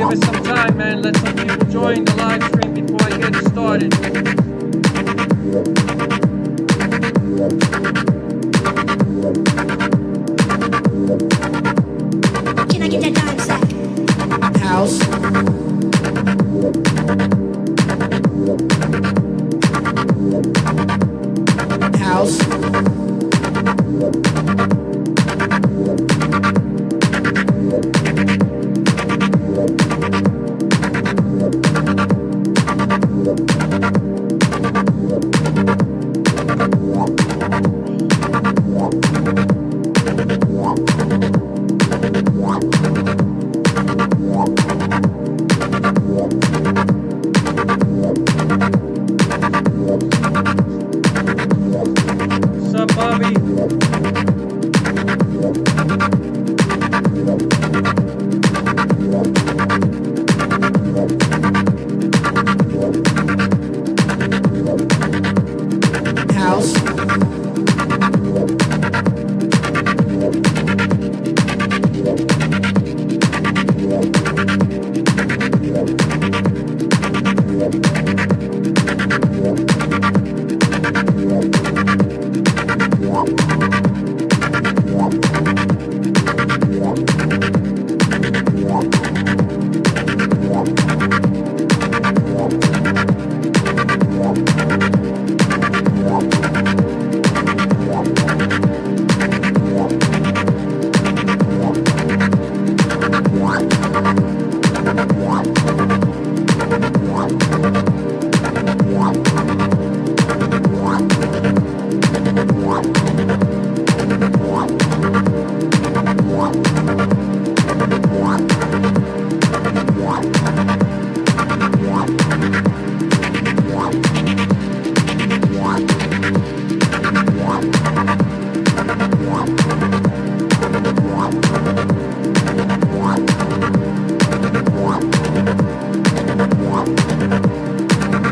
Give us some time, man. Let some people join the live stream before I get started. Can I get that dime sack? House. House. What's up, Bobby? House.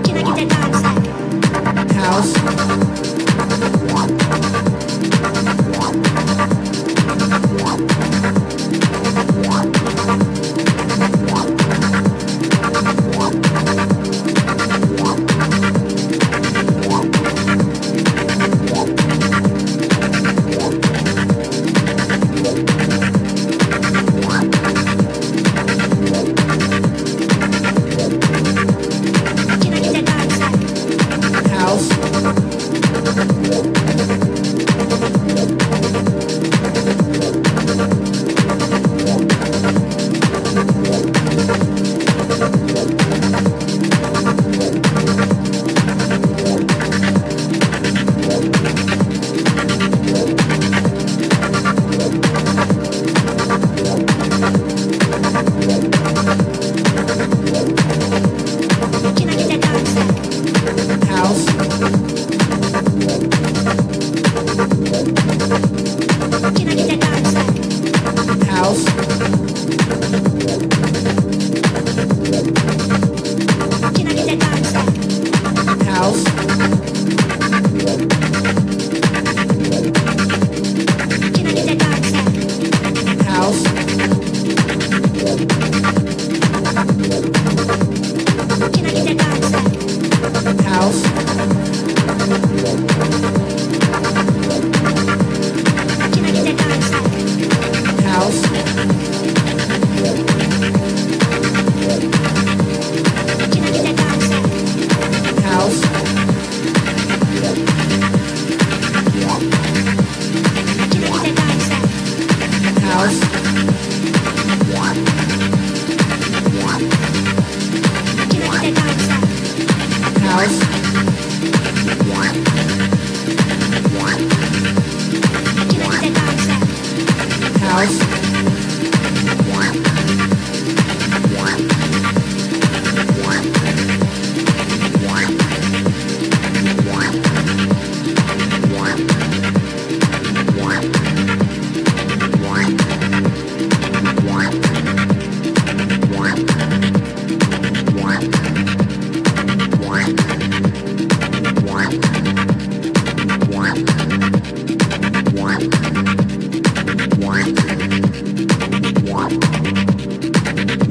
Can I get that dime sack? House. Can I get that dime sack? House. Can I get that dime sack? House. Can I get that dime sack? House. Can I get that dime sack? House. Can I get that dime sack? House. Can I get that dime sack? House. Can I get that dime sack? House. Can I get that dime sack? House. Can I get that dime sack? House. Can I get that dime sack? House. Can I get that dime sack? House.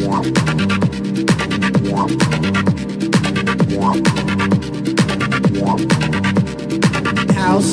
What? House.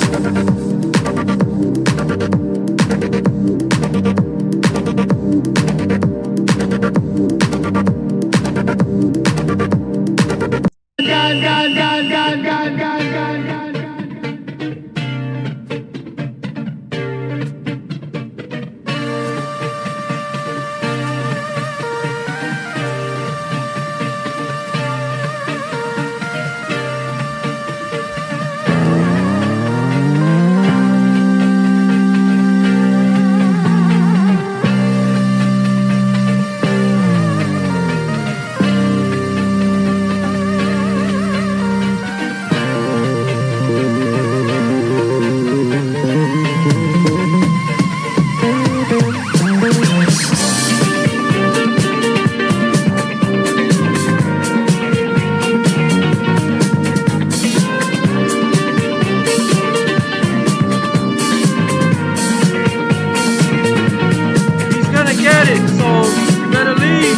He's gonna get it, so you better leave.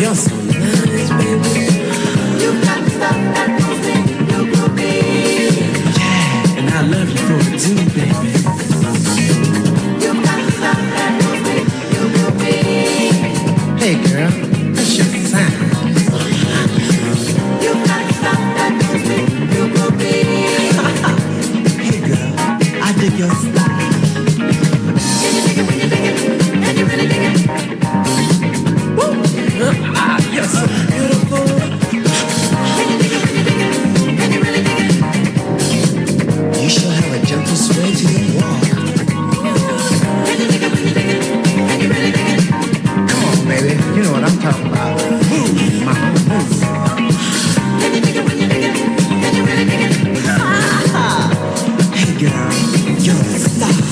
You're so nice, baby. Yeah, and I love you for it too, baby. Hey, girl, that's your sign. Hey, girl, I dig your style. You're so beautiful. You sure have a gentle sway to your walk. Come on, baby. You know what I'm talking about. Move, mama, move. Hey, girl, you're a star.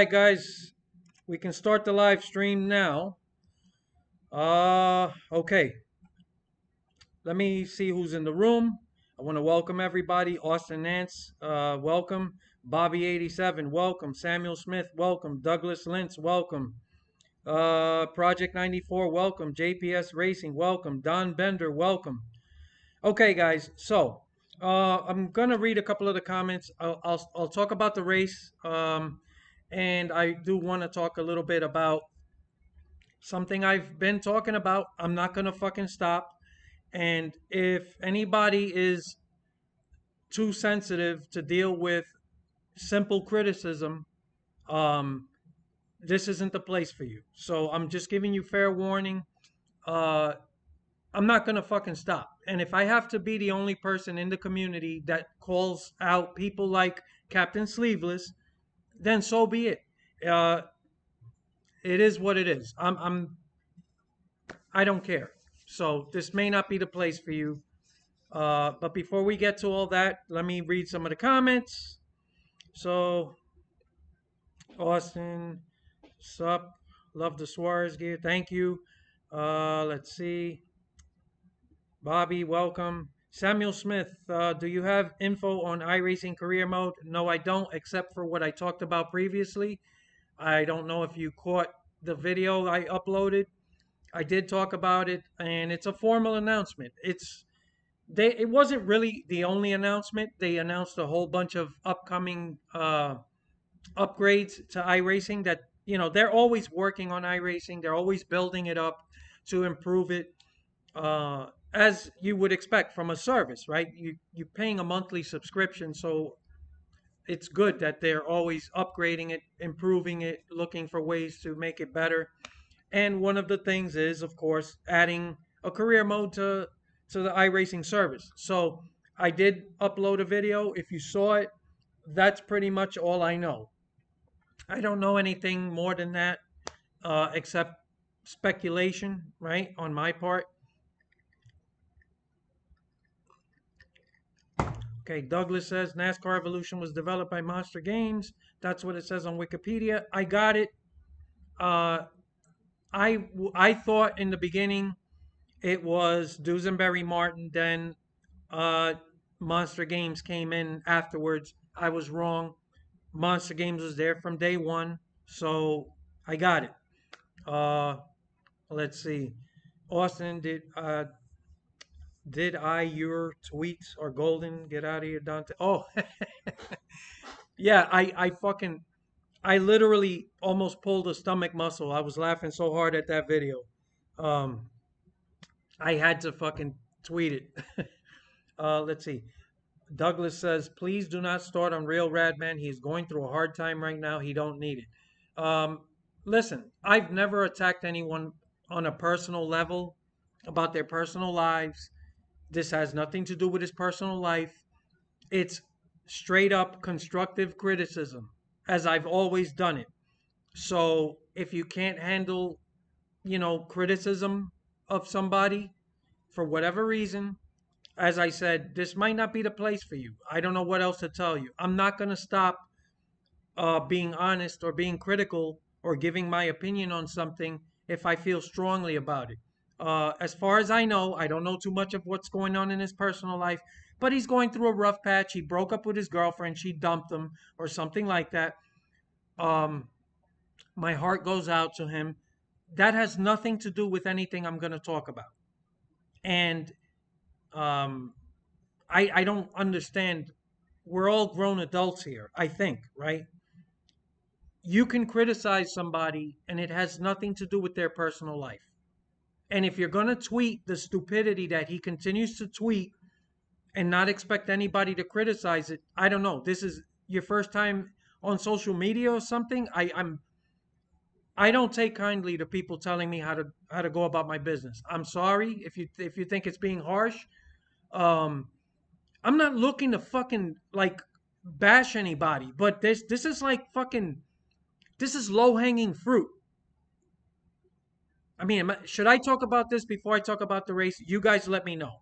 right, guys, we can start the live stream now. Okay. Let me see who's in the room. I want to welcome everybody. Austin Nance, welcome. Bobby87, welcome. Samuel Smith, welcome. Douglas Lentz, welcome. Project 94, welcome. JPS Racing, welcome. Don Bender, welcome. Okay, guys. So I'm gonna read a couple of the comments. I'll talk about the race, and I do want to talk a little bit about something I've been talking about. I'm not gonna fucking stop. And if anybody is too sensitive to deal with simple criticism, um, this isn't the place for you. So I'm just giving you fair warning. Uh, I'm not gonna fucking stop. And if I have to be the only person in the community that calls out people like Captain Sleeveless, then so be it. Uh, it is what it is. I don't care. So this may not be the place for you. But before we get to all that, let me read some of the comments. So, Austin, sup, love the Suarez gear, thank you. Let's see. Bobby, welcome. Samuel Smith, do you have info on iRacing career mode? No, I don't, except for what I talked about previously. I don't know if you caught the video I uploaded. I did talk about it, and it's a formal announcement. It wasn't really the only announcement. They announced a whole bunch of upcoming upgrades to iRacing that, they're always working on iRacing. They're always building it up to improve it, as you would expect from a service, right? You're paying a monthly subscription, so it's good that they're always upgrading it, improving it, looking for ways to make it better. And one of the things is, of course, adding a career mode to the iRacing service. So I did upload a video. If you saw it, that's pretty much all I know. I don't know anything more than that, except speculation, right, on my part. Okay, Douglas says NASCAR Evolution was developed by Monster Games. That's what it says on Wikipedia. I got it. Uh, I thought in the beginning it was Duesenberry Martin. Then uh, Monster Games came in afterwards. I was wrong. Monster Games was there from day one, so I got it. Uh, let's see. Austin, did your tweets are golden? Get out of here, Dante. Oh, yeah. I literally almost pulled a stomach muscle. I was laughing so hard at that video. Um, I had to fucking tweet it. Let's see. Douglas says, please do not start on Real Radman. He's going through a hard time right now. He don't need it. Listen, I've never attacked anyone on a personal level about their personal lives. This has nothing to do with his personal life. It's straight up constructive criticism, as I've always done it. So if you can't handle, criticism of somebody for whatever reason, as I said, this might not be the place for you. I don't know what else to tell you. I'm not going to stop being honest or being critical or giving my opinion on something if I feel strongly about it. As far as I know, I don't know too much of what's going on in his personal life, but he's going through a rough patch. He broke up with his girlfriend, she dumped him, or something like that. Um, my heart goes out to him. That has nothing to do with anything I'm going to talk about. And um, I don't understand. We're all grown adults here, I think, right? You can criticize somebody and it has nothing to do with their personal life. And if you're going to tweet the stupidity that he continues to tweet and not expect anybody to criticize it, I don't know. This is your first time on social media or something. I don't take kindly to people telling me how to go about my business. I'm sorry if you think it's being harsh. Um, I'm not looking to fucking like bash anybody, but this is like fucking this is low hanging fruit. I mean, should I talk about this before I talk about the race? You guys let me know.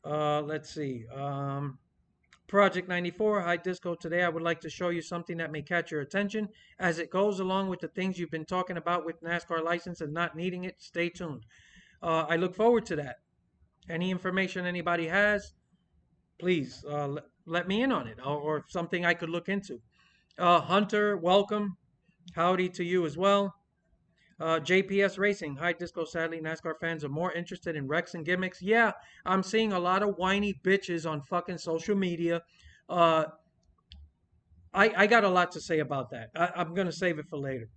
Let's see. Project 94, Hi Disco. Today I would like to show you something that may catch your attention as it goes along with the things you've been talking about with NASCAR license and not needing it. Stay tuned. I look forward to that. Any information anybody has, please let me in on it, or something I could look into. Hunter, welcome. Howdy to you as well. JPS Racing. Hi, Disco. Sadly, NASCAR fans are more interested in wrecks and gimmicks. Yeah, I'm seeing a lot of whiny bitches on fucking social media. Uh, I got a lot to say about that. I'm going to save it for later.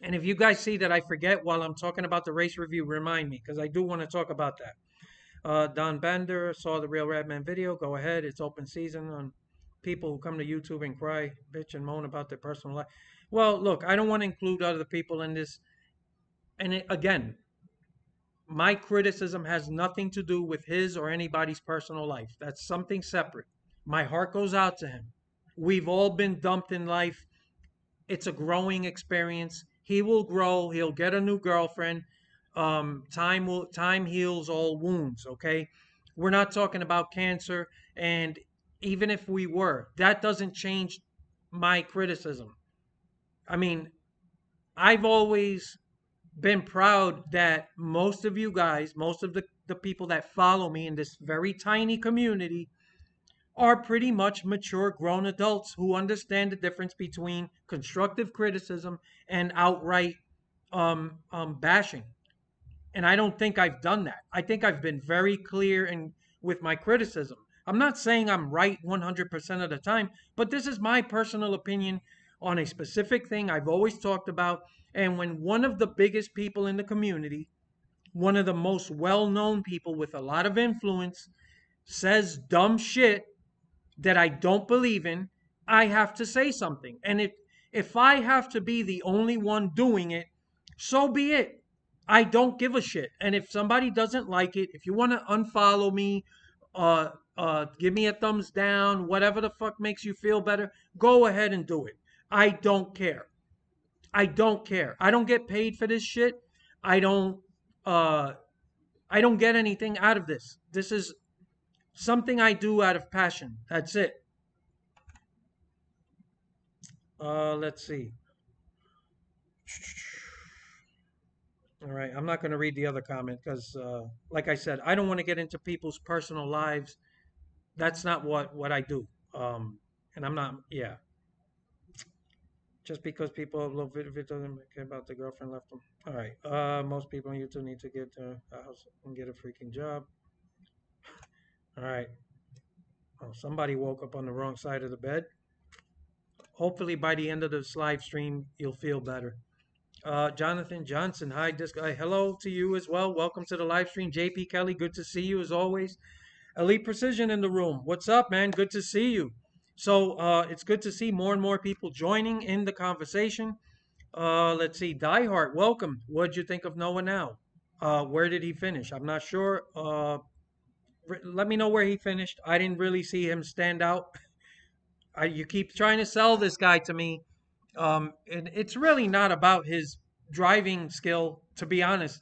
And if you guys see that I forget while I'm talking about the race review, remind me, because I do want to talk about that. Don Bender saw the Real Radman video. Go ahead. It's open season on people who come to YouTube and cry, bitch, and moan about their personal life. Well, look, I don't want to include other people in this. And again, my criticism has nothing to do with his or anybody's personal life. That's something separate. My heart goes out to him. We've all been dumped in life. It's a growing experience. He will grow. He'll get a new girlfriend. Time heals all wounds. Okay, we're not talking about cancer, and even if we were, that doesn't change my criticism. I mean, I've always been proud that most of you guys, most of the people that follow me in this very tiny community, are pretty much mature grown adults who understand the difference between constructive criticism and outright bashing. And I don't think I've done that. I think I've been very clear and with my criticism. I'm not saying I'm right 100% of the time, but this is my personal opinion on a specific thing I've always talked about. And when one of the biggest people in the community, one of the most well known people with a lot of influence, says dumb shit that I don't believe in, I have to say something. And if I have to be the only one doing it, so be it. I don't give a shit. And if somebody doesn't like it, if you want to unfollow me, give me a thumbs down, whatever the fuck makes you feel better, go ahead and do it. I don't care. I don't care. I don't get paid for this shit. I don't uh I don't get anything out of this. This is something I do out of passion. That's it. Let's see. All right, I'm not going to read the other comment because, like I said, I don't want to get into people's personal lives. That's not what I do. And I'm not. Yeah, just because people upload video doesn't care about the girlfriend left them. All right. Most people on YouTube need to get a house and get a freaking job. All right. Oh, somebody woke up on the wrong side of the bed. Hopefully, by the end of this live stream, you'll feel better. Jonathan Johnson, hi, hello to you as well. Welcome to the live stream. JP Kelly, good to see you as always. Elite Precision in the room. What's up, man? Good to see you. So it's good to see more and more people joining in the conversation. Let's see. Diehard, welcome. What'd you think of Noah now? Where did he finish? I'm not sure. Let me know where he finished. I didn't really see him stand out. You keep trying to sell this guy to me, and it's really not about his driving skill, to be honest.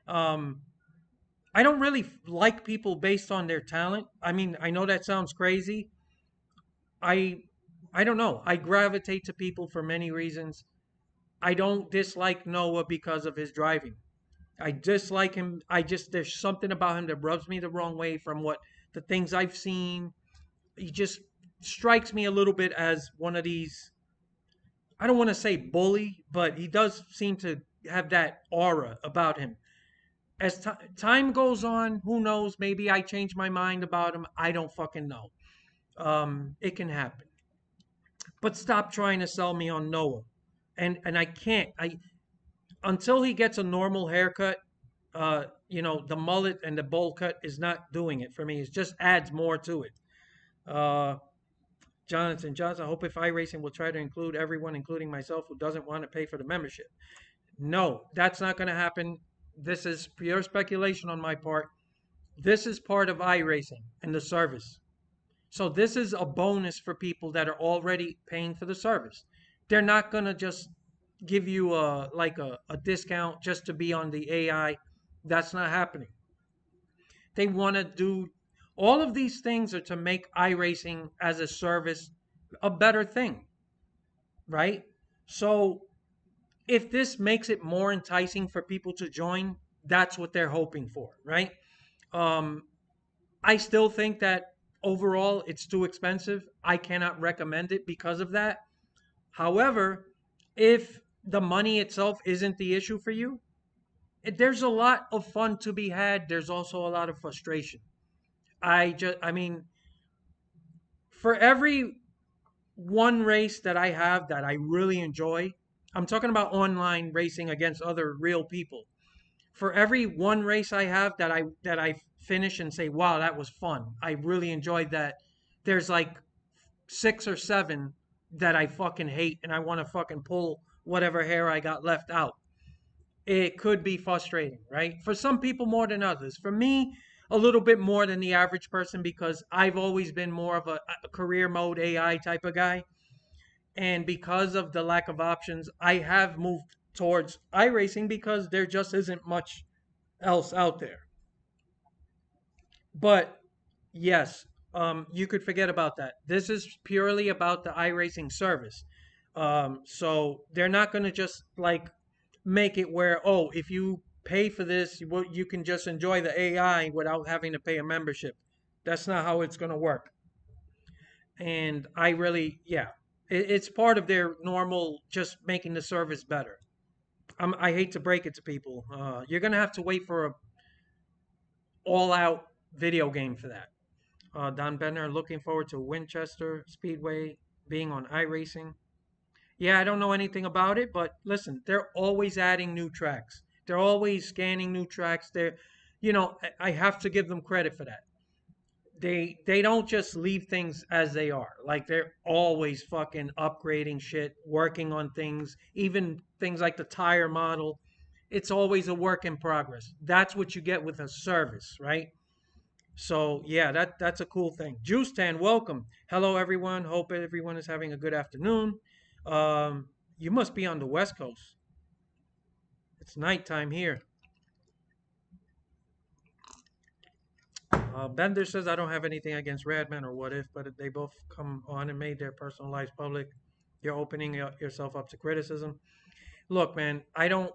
Um, I don't really like people based on their talent. I mean, I know that sounds crazy. I I don't know. I gravitate to people for many reasons. I don't dislike Noah because of his driving. I dislike him. There's something about him that rubs me the wrong way from what the things I've seen. He just strikes me a little bit as one of these, I don't want to say bully, but he does seem to have that aura about him. As time goes on, who knows? Maybe I change my mind about him. I don't fucking know. It can happen. But stop trying to sell me on Noah. And I can't. I Until he gets a normal haircut, the mullet and the bowl cut is not doing it for me. It just adds more to it. Uh, Jonathan Johnson, I hope if iRacing will try to include everyone, including myself, who doesn't want to pay for the membership. No, that's not going to happen. This is pure speculation on my part. This is part of iRacing and the service. So this is a bonus for people that are already paying for the service. They're not going to just give you a discount just to be on the AI. That's not happening. They want to do All of these things are to make iRacing as a service a better thing, right? So if this makes it more enticing for people to join, that's what they're hoping for, right? Um, I still think that overall it's too expensive. I cannot recommend it because of that. However, if the money itself isn't the issue for you, there's a lot of fun to be had. There's also a lot of frustration. I mean, for every one race that I have that I really enjoy, I'm talking about online racing against other real people. For every one race I have that I finish and say, "Wow, that was fun. I really enjoyed that." There's like 6 or 7 that I fucking hate and I want to fucking pull whatever hair I got left out. It could be frustrating, right? For some people more than others. For me, a little bit more than the average person because I've always been more of a career mode AI type of guy. And because of the lack of options, I have moved towards iRacing because there just isn't much else out there. But yes, you could forget about that. This is purely about the iRacing service. So they're not going to just like make it where, oh, if you pay for this, you can just enjoy the AI without having to pay a membership. That's not how it's going to work. And I really, yeah, it's part of their normal, just making the service better. I hate to break it to people. You're going to have to wait for a all out video game for that. Don Benner looking forward to Winchester Speedway being on iRacing. Yeah, I don't know anything about it, but listen, they're always adding new tracks. They're always scanning new tracks. I have to give them credit for that. They don't just leave things as they are. Like they're always fucking upgrading shit, working on things, even things like the tire model. It's always a work in progress. That's what you get with a service, right? So yeah, that's a cool thing. Juice Tan, welcome. Hello everyone. Hope everyone is having a good afternoon. You must be on the West Coast. It's nighttime here. Bender says I don't have anything against Radman or What If, but they both come on and made their personal lives public. You're opening yourself up to criticism. Look, man, I don't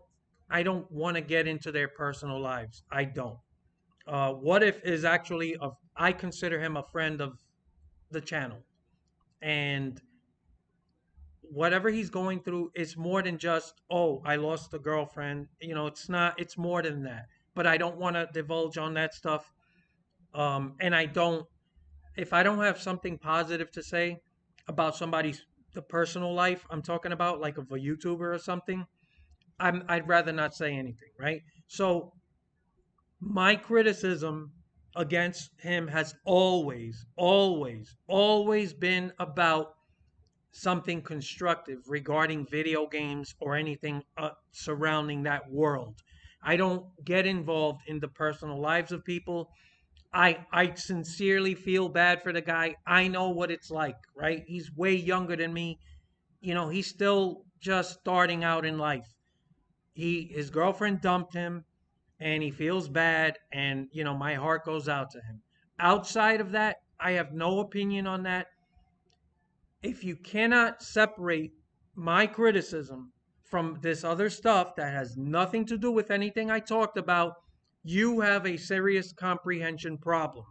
want to get into their personal lives. I don't. What If is actually I consider him a friend of the channel, and whatever he's going through is more than just, oh, I lost a girlfriend. It's not. It's more than that. But I don't want to divulge on that stuff. And I don't. If I don't have something positive to say about somebody's the personal life I'm talking about, like of a YouTuber or something, I'd rather not say anything, right? So my criticism against him has always, always, always been about something constructive regarding video games or anything surrounding that world. I don't get involved in the personal lives of people. I sincerely feel bad for the guy. I know what it's like, right? He's way younger than me. He's still just starting out in life. His girlfriend dumped him and he feels bad, and my heart goes out to him. Outside of that, I have no opinion on that. If you cannot separate my criticism from this other stuff that has nothing to do with anything I talked about, you have a serious comprehension problem.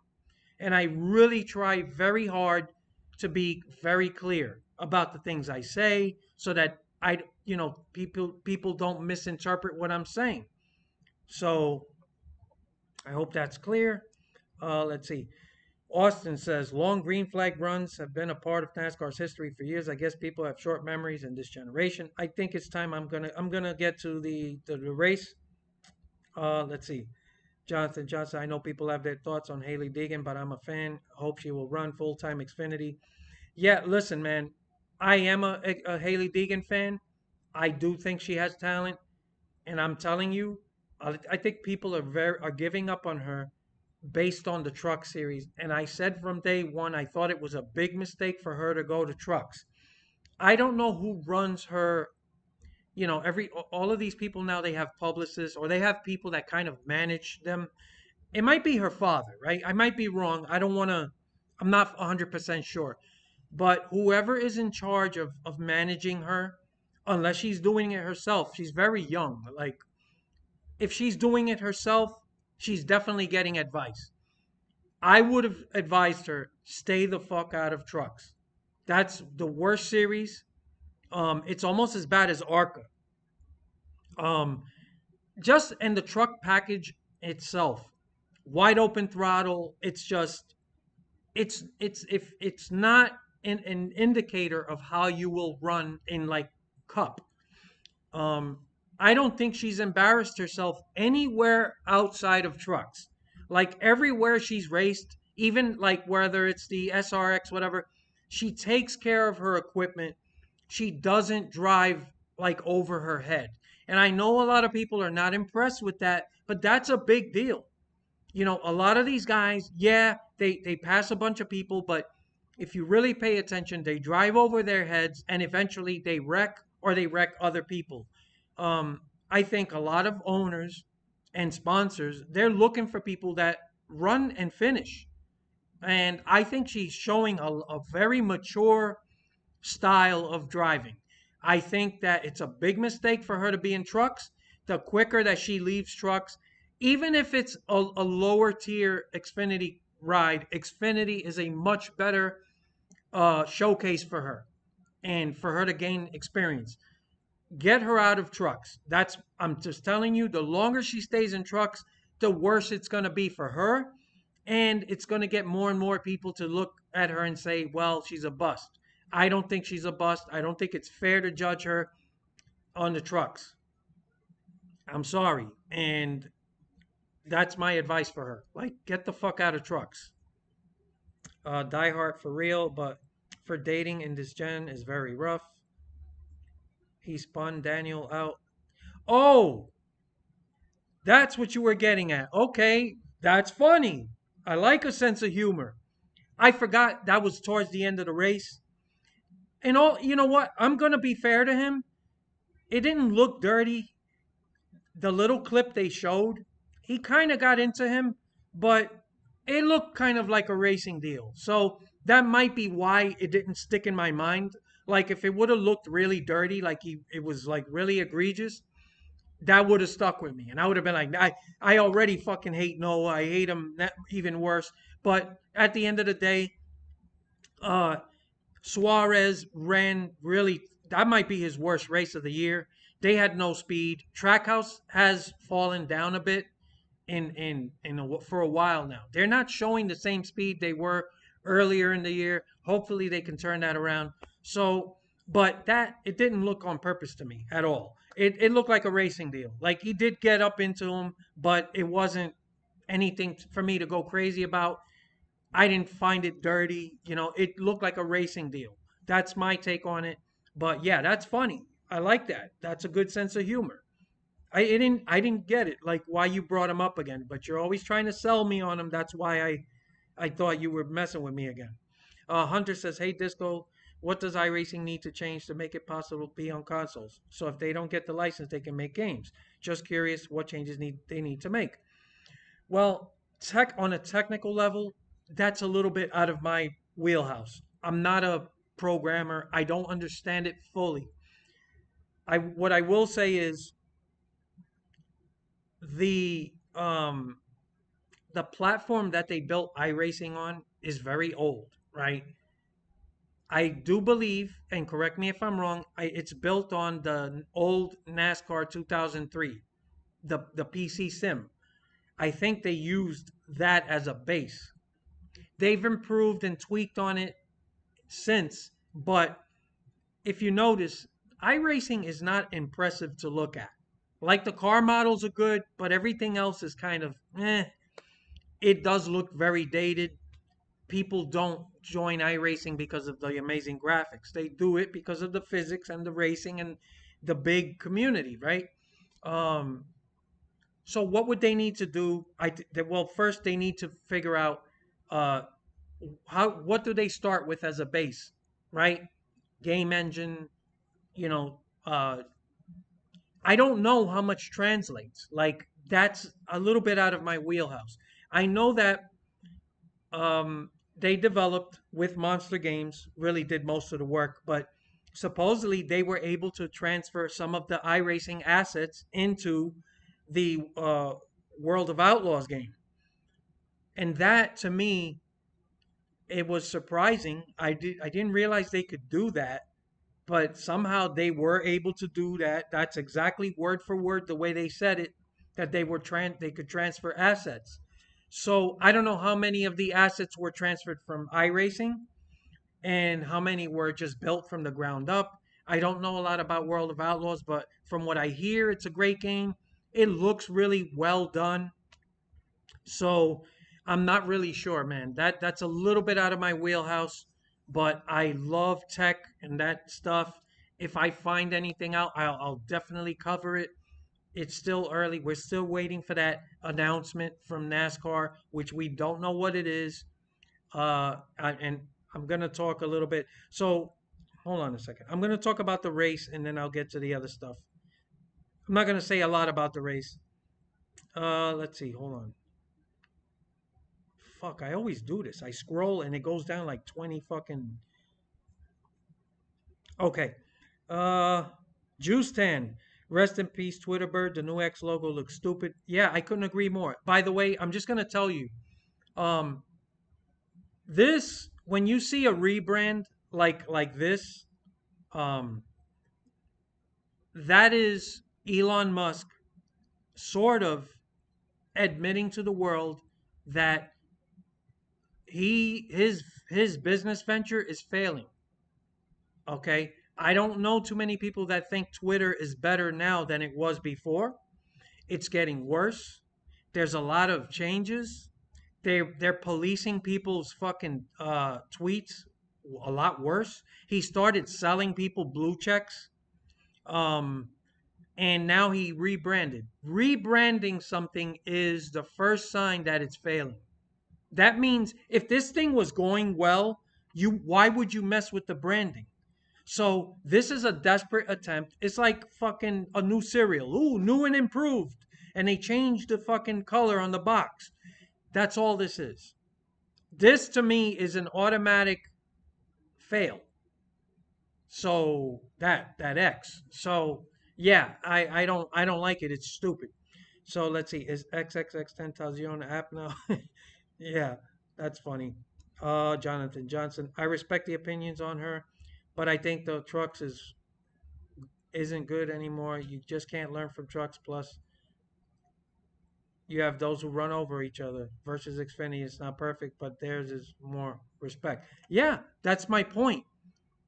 And I really try very hard to be very clear about the things I say so that people don't misinterpret what I'm saying. So I hope that's clear. Let's see. Austin says long green flag runs have been a part of NASCAR's history for years. I guess people have short memories in this generation. I think it's time I'm gonna get to the race. Let's see. Jonathan Johnson, I know people have their thoughts on Haley Deegan, but I'm a fan. Hope she will run full time Xfinity. Yeah, listen, man. I am a Haley Deegan fan. I do think she has talent, and I'm telling you, I think people are giving up on her based on the truck series. And I said from day one, I thought it was a big mistake for her to go to trucks. I don't know who runs her. All of these people now, they have publicists or they have people that kind of manage them. It might be her father, right? I might be wrong. I don't want to. I'm not 100% sure. But whoever is in charge of managing her, unless she's doing it herself, she's very young. Like, if she's doing it herself, she's definitely getting advice. I would have advised her stay the fuck out of trucks. That's the worst series. It's almost as bad as Arca. Um, just and the truck package itself, wide open throttle. It's just it's if it's not an indicator of how you will run in like Cup. Um, I don't think she's embarrassed herself anywhere outside of trucks. Like everywhere she's raced, even like whether it's the SRX, whatever, she takes care of her equipment. She doesn't drive like over her head. And I know a lot of people are not impressed with that, but that's a big deal. A lot of these guys, yeah, they pass a bunch of people, but if you really pay attention, they drive over their heads and eventually they wreck or they wreck other people. I think a lot of owners and sponsors, they're looking for people that run and finish. And I think she's showing a very mature style of driving. I think that it's a big mistake for her to be in trucks. The quicker that she leaves trucks, even if it's a lower tier Xfinity ride, Xfinity is a much better showcase for her and for her to gain experience. Get her out of trucks. I'm just telling you, the longer she stays in trucks, the worse it's going to be for her. And it's going to get more and more people to look at her and say, well, she's a bust. I don't think she's a bust. I don't think it's fair to judge her on the trucks. I'm sorry. And that's my advice for her. Like, get the fuck out of trucks. Die Hard for real, but for dating in this gen is very rough. He spun Daniel out. Oh, that's what you were getting at. Okay, that's funny. I like a sense of humor. I forgot that was towards the end of the race. And you know what? I'm gonna be fair to him. It didn't look dirty. The little clip they showed, he kind of got into him, but it looked kind of like a racing deal. So that might be why it didn't stick in my mind. Like if it would have looked really dirty, like it was like really egregious, that would have stuck with me, and I would have been like, I already fucking hate Noah. I hate him even worse. But at the end of the day, uh, Suarez ran really. That might be his worst race of the year. They had no speed. Trackhouse has fallen down a bit for a while now. They're not showing the same speed they were earlier in the year. Hopefully they can turn that around. So, but that it didn't look on purpose to me at all. It looked like a racing deal. Like he did get up into him, but it wasn't anything for me to go crazy about. I didn't find it dirty. It looked like a racing deal. That's my take on it. But yeah, that's funny. I like that. That's a good sense of humor. I didn't get it, like why you brought him up again, but you're always trying to sell me on him. That's why I thought you were messing with me again. Hunter says, "Hey Disco, what does iRacing need to change to make it possible to be on consoles? So if they don't get the license, they can make games. Just curious what changes they need to make." Well, tech on a technical level, that's a little bit out of my wheelhouse. I'm not a programmer. I don't understand it fully. I What I will say is the the platform that they built iRacing on is very old, right? I do believe, and correct me if I'm wrong, it's built on the old NASCAR 2003, the PC sim. I think they used that as a base. They've improved and tweaked on it since, but if you notice, iRacing is not impressive to look at. Like the car models are good, but everything else is kind of eh. It does look very dated. People don't join iRacing because of the amazing graphics. They do it because of the physics and the racing and the big community, right? Um, so what would they need to do? Well, first they need to figure out uh, what do they start with as a base, right? Game engine, you know. I don't know how much translates. Like that's a little bit out of my wheelhouse. I know that they developed with Monster Games, really did most of the work, but supposedly they were able to transfer some of the iRacing assets into the World of Outlaws game. And that to me, it was surprising. I didn't realize they could do that, but somehow they were able to do that. That's exactly word for word the way they said it, that they could transfer assets. So I don't know how many of the assets were transferred from iRacing and how many were just built from the ground up. I don't know a lot about World of Outlaws, but from what I hear, it's a great game. It looks really well done. So I'm not really sure, man. That's a little bit out of my wheelhouse, but I love tech and that stuff. If I find anything out, I'll definitely cover it. It's still early. We're still waiting for that announcement from NASCAR, which we don't know what it is. And I'm gonna talk a little bit. So hold on a second. I'm gonna talk about the race, and then I'll get to the other stuff. I'm not gonna say a lot about the race. Let's see. Hold on. Fuck, I always do this. I scroll and it goes down like 20 fucking. Okay. Uh, Juice 10. Rest in peace, Twitter bird. The new X logo looks stupid. Yeah, I couldn't agree more. By the way, I'm just gonna tell you. Um, this when you see a rebrand like this, um, that is Elon Musk sort of admitting to the world that his business venture is failing. Okay. I don't know too many people that think Twitter is better now than it was before. It's getting worse. There's a lot of changes. They're policing people's fucking tweets a lot worse. He started selling people blue checks. Um, and now he rebranded. Rebranding something is the first sign that it's failing. That means if this thing was going well, you why would you mess with the branding? So this is a desperate attempt. It's like fucking a new cereal. Ooh, new and improved. And they changed the fucking color on the box. That's all this is. This to me is an automatic fail. So that X. So yeah, I don't like it. It's stupid. So let's see. Is XXX10,000 app now? Yeah, that's funny. Jonathan Johnson. I respect the opinions on her, but I think the trucks isn't good anymore. You just can't learn from trucks. Plus, you have those who run over each other. Versus Xfinity, it's not perfect, but theirs is more respect. Yeah, that's my point.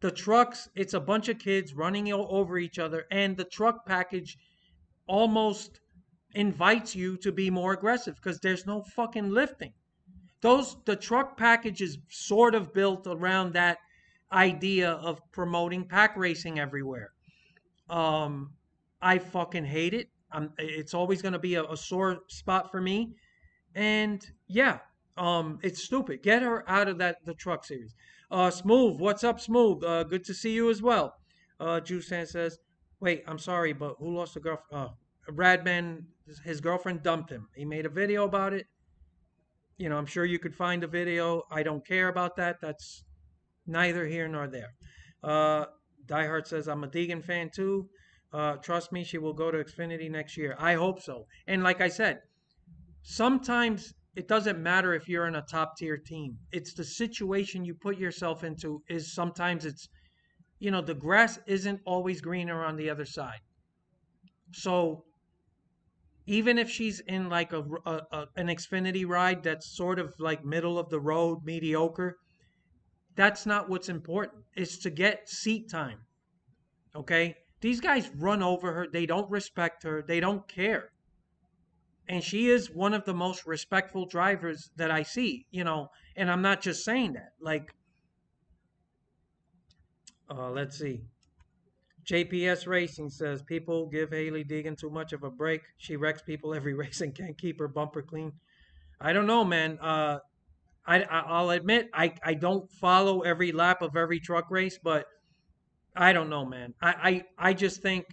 The trucks, it's a bunch of kids running over each other, and the truck package almost invites you to be more aggressive because there's no fucking lifting. The truck package is sort of built around that idea of promoting pack racing everywhere. Um, I fucking hate it. It's always going to be a sore spot for me. And yeah, it's stupid. Get her out of the truck series. Smooth, what's up, Smooth? Good to see you as well. Juice says, wait, I'm sorry, but who lost a girlfriend? Radman, his girlfriend dumped him. He made a video about it. You know, I'm sure you could find a video. I don't care about that. That's neither here nor there. Uh, Diehard says, I'm a Deegan fan too. Trust me, she will go to Xfinity next year. I hope so. And like I said, sometimes it doesn't matter if you're in a top tier team. It's the situation you put yourself into is sometimes it's, the grass isn't always greener on the other side. So even if she's in like an Xfinity ride that's sort of like middle of the road, mediocre, that's not what's important. It's to get seat time. Okay? These guys run over her. They don't respect her. They don't care. And she is one of the most respectful drivers that I see, and I'm not just saying that. Like, let's see. JPS Racing says people give Haley Deegan too much of a break. She wrecks people every race and can't keep her bumper clean. I don't know, man. I'll admit I don't follow every lap of every truck race, but I don't know, man. I just think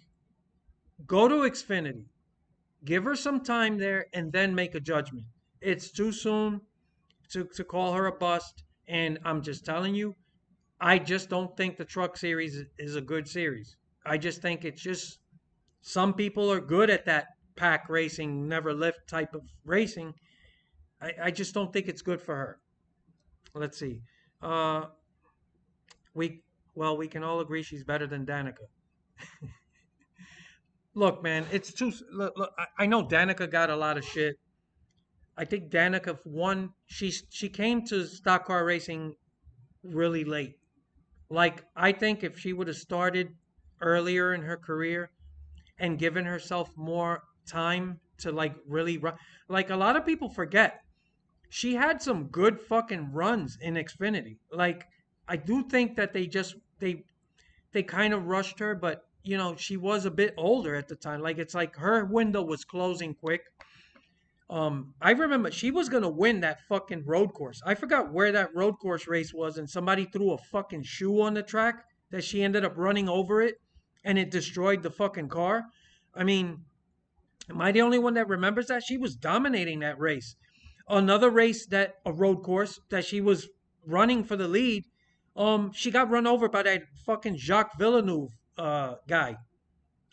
go to Xfinity, give her some time there, and then make a judgment. It's too soon to call her a bust. And I'm just telling you, I just don't think the truck series is a good series. I just think it's just some people are good at that pack racing, never lift type of racing. I just don't think it's good for her. Let's see. Uh, we we can all agree she's better than Danica. Look, man, it's too. Look, I know Danica got a lot of shit. I think Danica one. She came to stock car racing really late. Like I think if she would have started earlier in her career and given herself more time to like really run, like a lot of people forget she had some good fucking runs in Xfinity. Like I do think that they kind of rushed her, but she was a bit older at the time. Like it's like her window was closing quick. I remember she was gonna win that fucking road course. I forgot where that road course race was, and somebody threw a fucking shoe on the track that she ended up running over it, and it destroyed the fucking car. I mean, am I the only one that remembers that? She was dominating that race. Another race that a road course that she was running for the lead. She got run over by that fucking Jacques Villeneuve guy.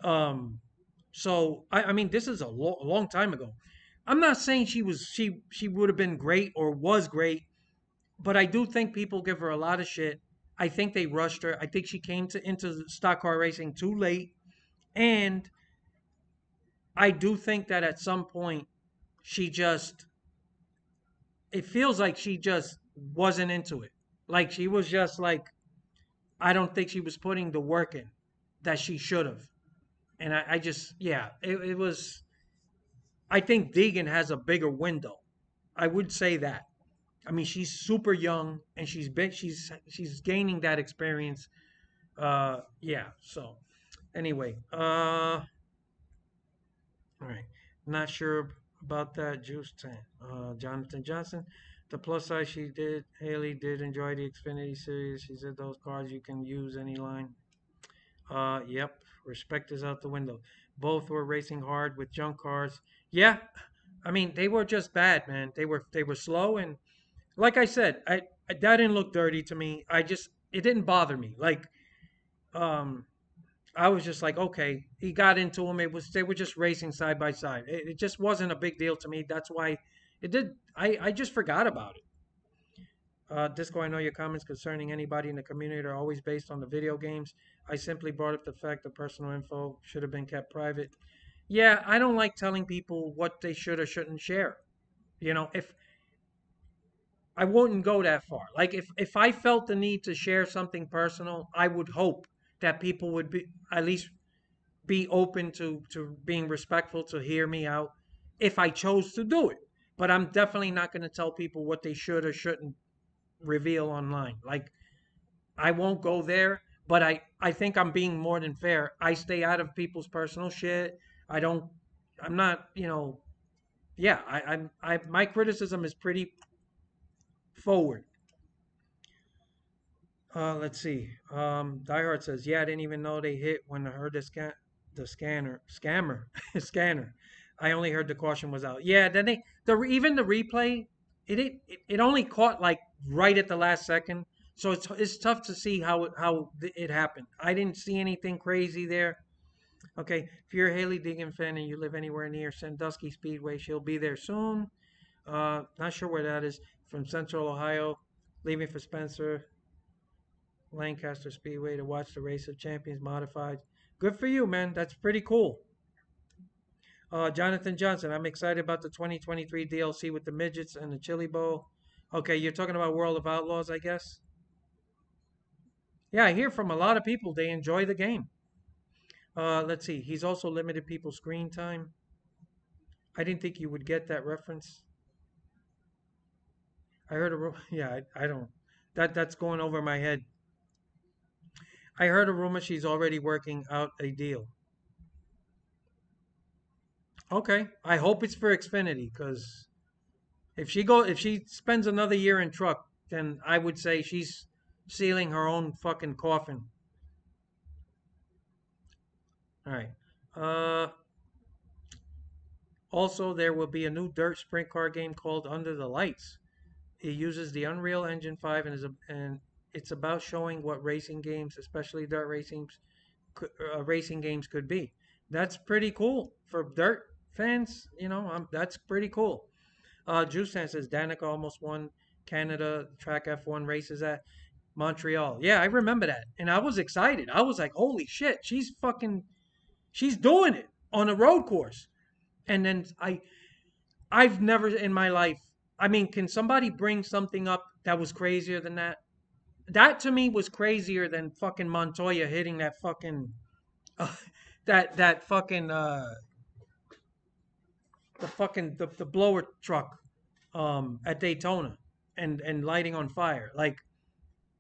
Um, so I mean, this is a long time ago. I'm not saying she would have been great or was great, but I do think people give her a lot of shit. I think they rushed her. I think she came to into stock car racing too late, and I do think that at some point she just it feels like she just wasn't into it. Like she was just like I don't think she was putting the work in that she should have. And I just yeah, it was I think Deegan has a bigger window. I would say that. I mean, she's super young and she's gaining that experience. Yeah. So anyway, all right. Not sure about that. Juice 10. Jonathan Johnson. The plus side she did, Haley did enjoy the Xfinity series. She said those cars you can use any line. Yep. Respect is out the window. Both were racing hard with junk cars. Yeah. I mean, they were just bad, man. They were slow and like I said, that didn't look dirty to me. It didn't bother me. Like um I was just like, okay, he got into him. They were just racing side by side. It just wasn't a big deal to me. That's why it did. I just forgot about it. Disco, I know your comments concerning anybody in the community are always based on the video games. I simply brought up the fact that personal info should have been kept private. Yeah, I don't like telling people what they should or shouldn't share. If I wouldn't go that far. Like if I felt the need to share something personal, I would hope that people would be at least be open to being respectful to hear me out if I chose to do it. But I'm definitely not going to tell people what they should or shouldn't reveal online. Like I won't go there, but I think I'm being more than fair. I stay out of people's personal shit. I don't I'm not, yeah, I my criticism is pretty forward. Let's see. Diehard says, "Yeah, I didn't even know they hit when I heard the scammer, scanner. I only heard the caution was out. Yeah, then even the replay, it only caught like right at the last second, so it's tough to see how it happened. I didn't see anything crazy there. Okay, if you're a Haley Deegan fan and you live anywhere near Sandusky Speedway, she'll be there soon. Not sure where that is. From Central Ohio, leaving for Spencer." Lancaster Speedway to watch the Race of Champions modified. Good for you, man. That's pretty cool. Jonathan Johnson, I'm excited about the 2023 DLC with the midgets and the Chili Bowl. Okay, you're talking about World of Outlaws, I guess? Yeah, I hear from a lot of people they enjoy the game. Let's see. He's also limited people's screen time. I didn't think you would get that reference. I heard yeah, I don't. That's going over my head. I heard a rumor she's already working out a deal. Okay, I hope it's for Xfinity because if she spends another year in truck, then I would say she's sealing her own fucking coffin. All right. Uh Also, there will be a new dirt sprint car game called Under the Lights. It uses the Unreal Engine 5 and it's about showing what racing games, especially racing games could be. That's pretty cool for dirt fans. That's pretty cool. Juice says Danica almost won Canada track F1 races at Montreal. Yeah, I remember that, and I was excited. I was like, "Holy shit, she's doing it on a road course." And then I've never in my life. I mean, can somebody bring something up that was crazier than that? That to me was crazier than fucking Montoya hitting that fucking uh, that fucking the blower truck at Daytona and lighting on fire. Like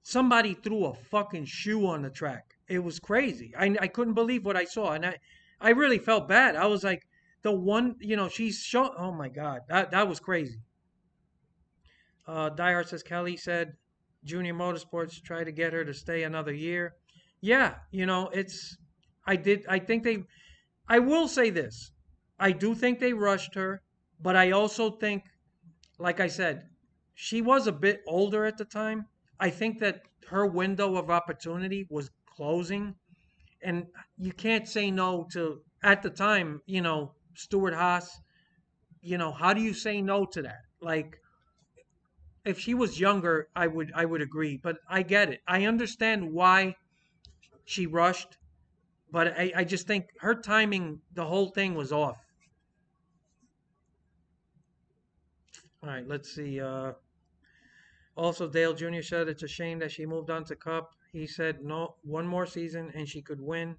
somebody threw a fucking shoe on the track. It was crazy. I couldn't believe what I saw, and I really felt bad. I was like, the one, she's show. Oh my god, that was crazy. Diehard says Kelly said Junior Motorsports tried to get her to stay another year. Yeah, it's. I think they. I will say this. I do think they rushed her, but I also think, like I said, she was a bit older at the time. I think that her window of opportunity was closing, and you can't say no to, at the time, Stuart Haas. How do you say no to that? Like, if she was younger, I would agree, but I get it. I understand why she rushed, but I just think her timing, the whole thing was off. All right, let's see. Also, Dale Jr. said it's a shame that she moved on to Cup. He said no, one more season and she could win.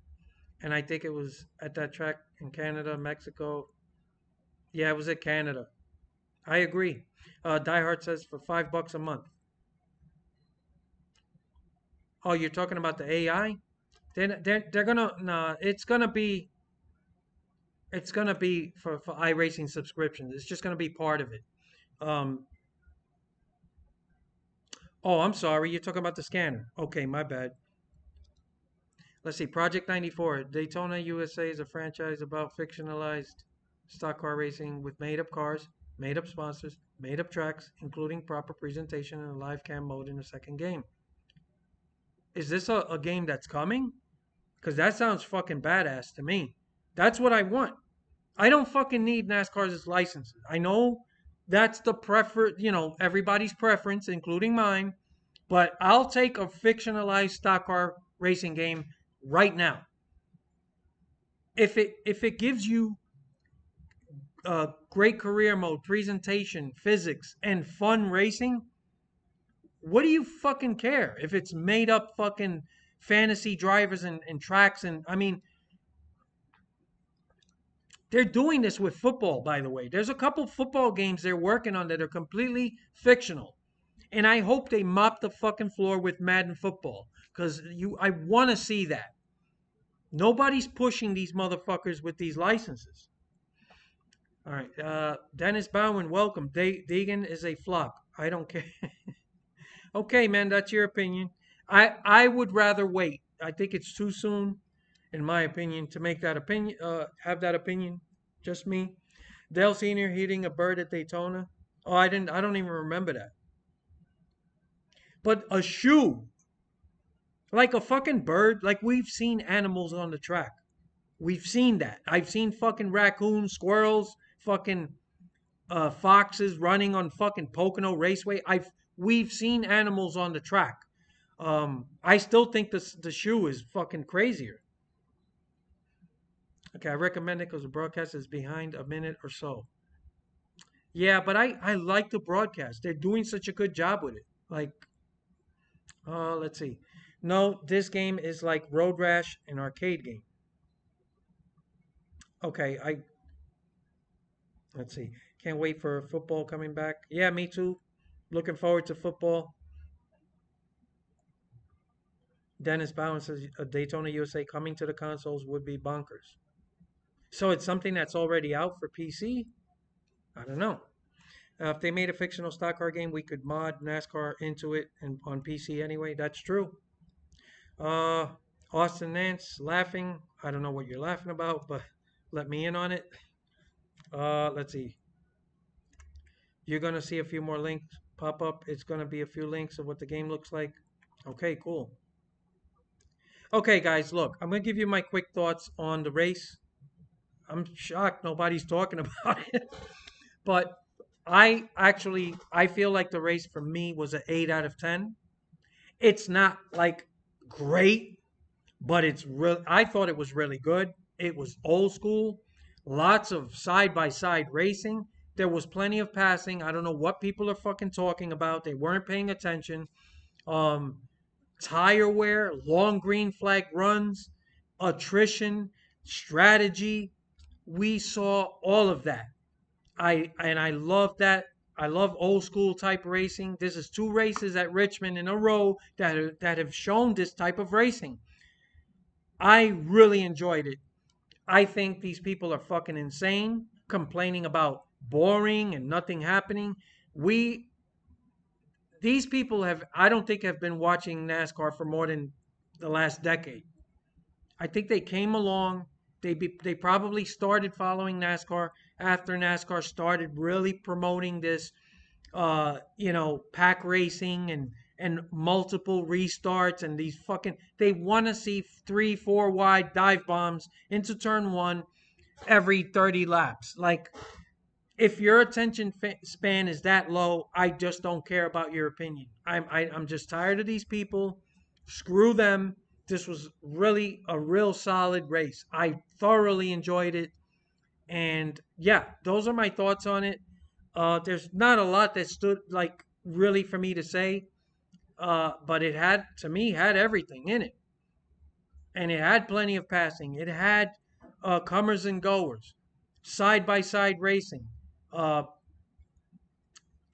And I think it was at that track in Canada, Mexico. Yeah, it was at Canada. I agree. Die Hard says for $5 a month. Oh, you're talking about the AI? They're gonna nah. It's gonna be for iRacing subscriptions. It's just gonna be part of it. Um. Oh, I'm sorry. You're talking about the scanner. Okay, my bad. Let's see. Project 94. Daytona USA is a franchise about fictionalized stock car racing with made-up cars, made-up sponsors, made-up tracks, including proper presentation and a live cam mode in the second game. Is this a game that's coming? Because that sounds fucking badass to me. That's what I want. I don't fucking need NASCAR's licenses. I know that's the everybody's preference, including mine. But I'll take a fictionalized stock car racing game right now. If it gives you great career mode, presentation, physics, and fun racing, what do you fucking care if it's made up fucking fantasy drivers and tracks? And I mean, they're doing this with football, by the way. There's a couple football games they're working on that are completely fictional. And I hope they mop the fucking floor with Madden football. Because I want to see that. Nobody's pushing these motherfuckers with these licenses. All right. Dennis Bowen, welcome. Deegan is a flop. I don't care. Okay, man, that's your opinion. I would rather wait. I think it's too soon, in my opinion, to make that opinion. Have that opinion. Just me. Dale Senior hitting a bird at Daytona. Oh, I didn't. I don't even remember that. But a shoe, like a fucking bird. Like we've seen animals on the track. We've seen that. I've seen fucking raccoons, squirrels, fucking foxes running on fucking Pocono Raceway. We've seen animals on the track. I still think the shoe is fucking crazier. Okay, I recommend it because the broadcast is behind a minute or so. Yeah, but I like the broadcast. They're doing such a good job with it. Like, let's see. No, this game is like Road Rash, an arcade game. Okay, let's see. Can't wait for football coming back. Yeah, me too. Looking forward to football. Dennis Bowen says Daytona USA coming to the consoles would be bonkers. So it's something that's already out for PC? I don't know. If they made a fictional stock car game, we could mod NASCAR into it and on PC anyway. That's true. Uh, Austin Nance laughing. I don't know what you're laughing about, but let me in on it. Let's see. You're gonna see a few more links pop up. It's gonna be a few links of what the game looks like. Okay, cool. Okay, guys, look, I'm gonna give you my quick thoughts on the race. I'm shocked nobody's talking about it, but I feel like the race for me was an 8 out of 10. It's not like great, but it's real. I thought it was really good. It was old school, lots of side by side racing. There was plenty of passing. I don't know what people are fucking talking about. They weren't paying attention. Um, Tire wear, long green flag runs, attrition, strategy. We saw all of that. I love that. I love old school type racing. This is two races at Richmond in a row that have shown this type of racing. I really enjoyed it. I think these people are fucking insane, complaining about boring and nothing happening. We these people have I don't think have been watching NASCAR for more than the last decade. I think they came along. They probably started following NASCAR after NASCAR started really promoting this, pack racing and multiple restarts and these fucking. They want to see 3, 4 wide dive bombs into turn one every 30 laps. Like, if your attention span is that low, I just don't care about your opinion. I'm just tired of these people. Screw them. This was really a real solid race. I thoroughly enjoyed it, and yeah, those are my thoughts on it. There's not a lot that stood like really for me to say, but it had to me had everything in it, and it had plenty of passing. It had comers and goers, side by side racing, uh,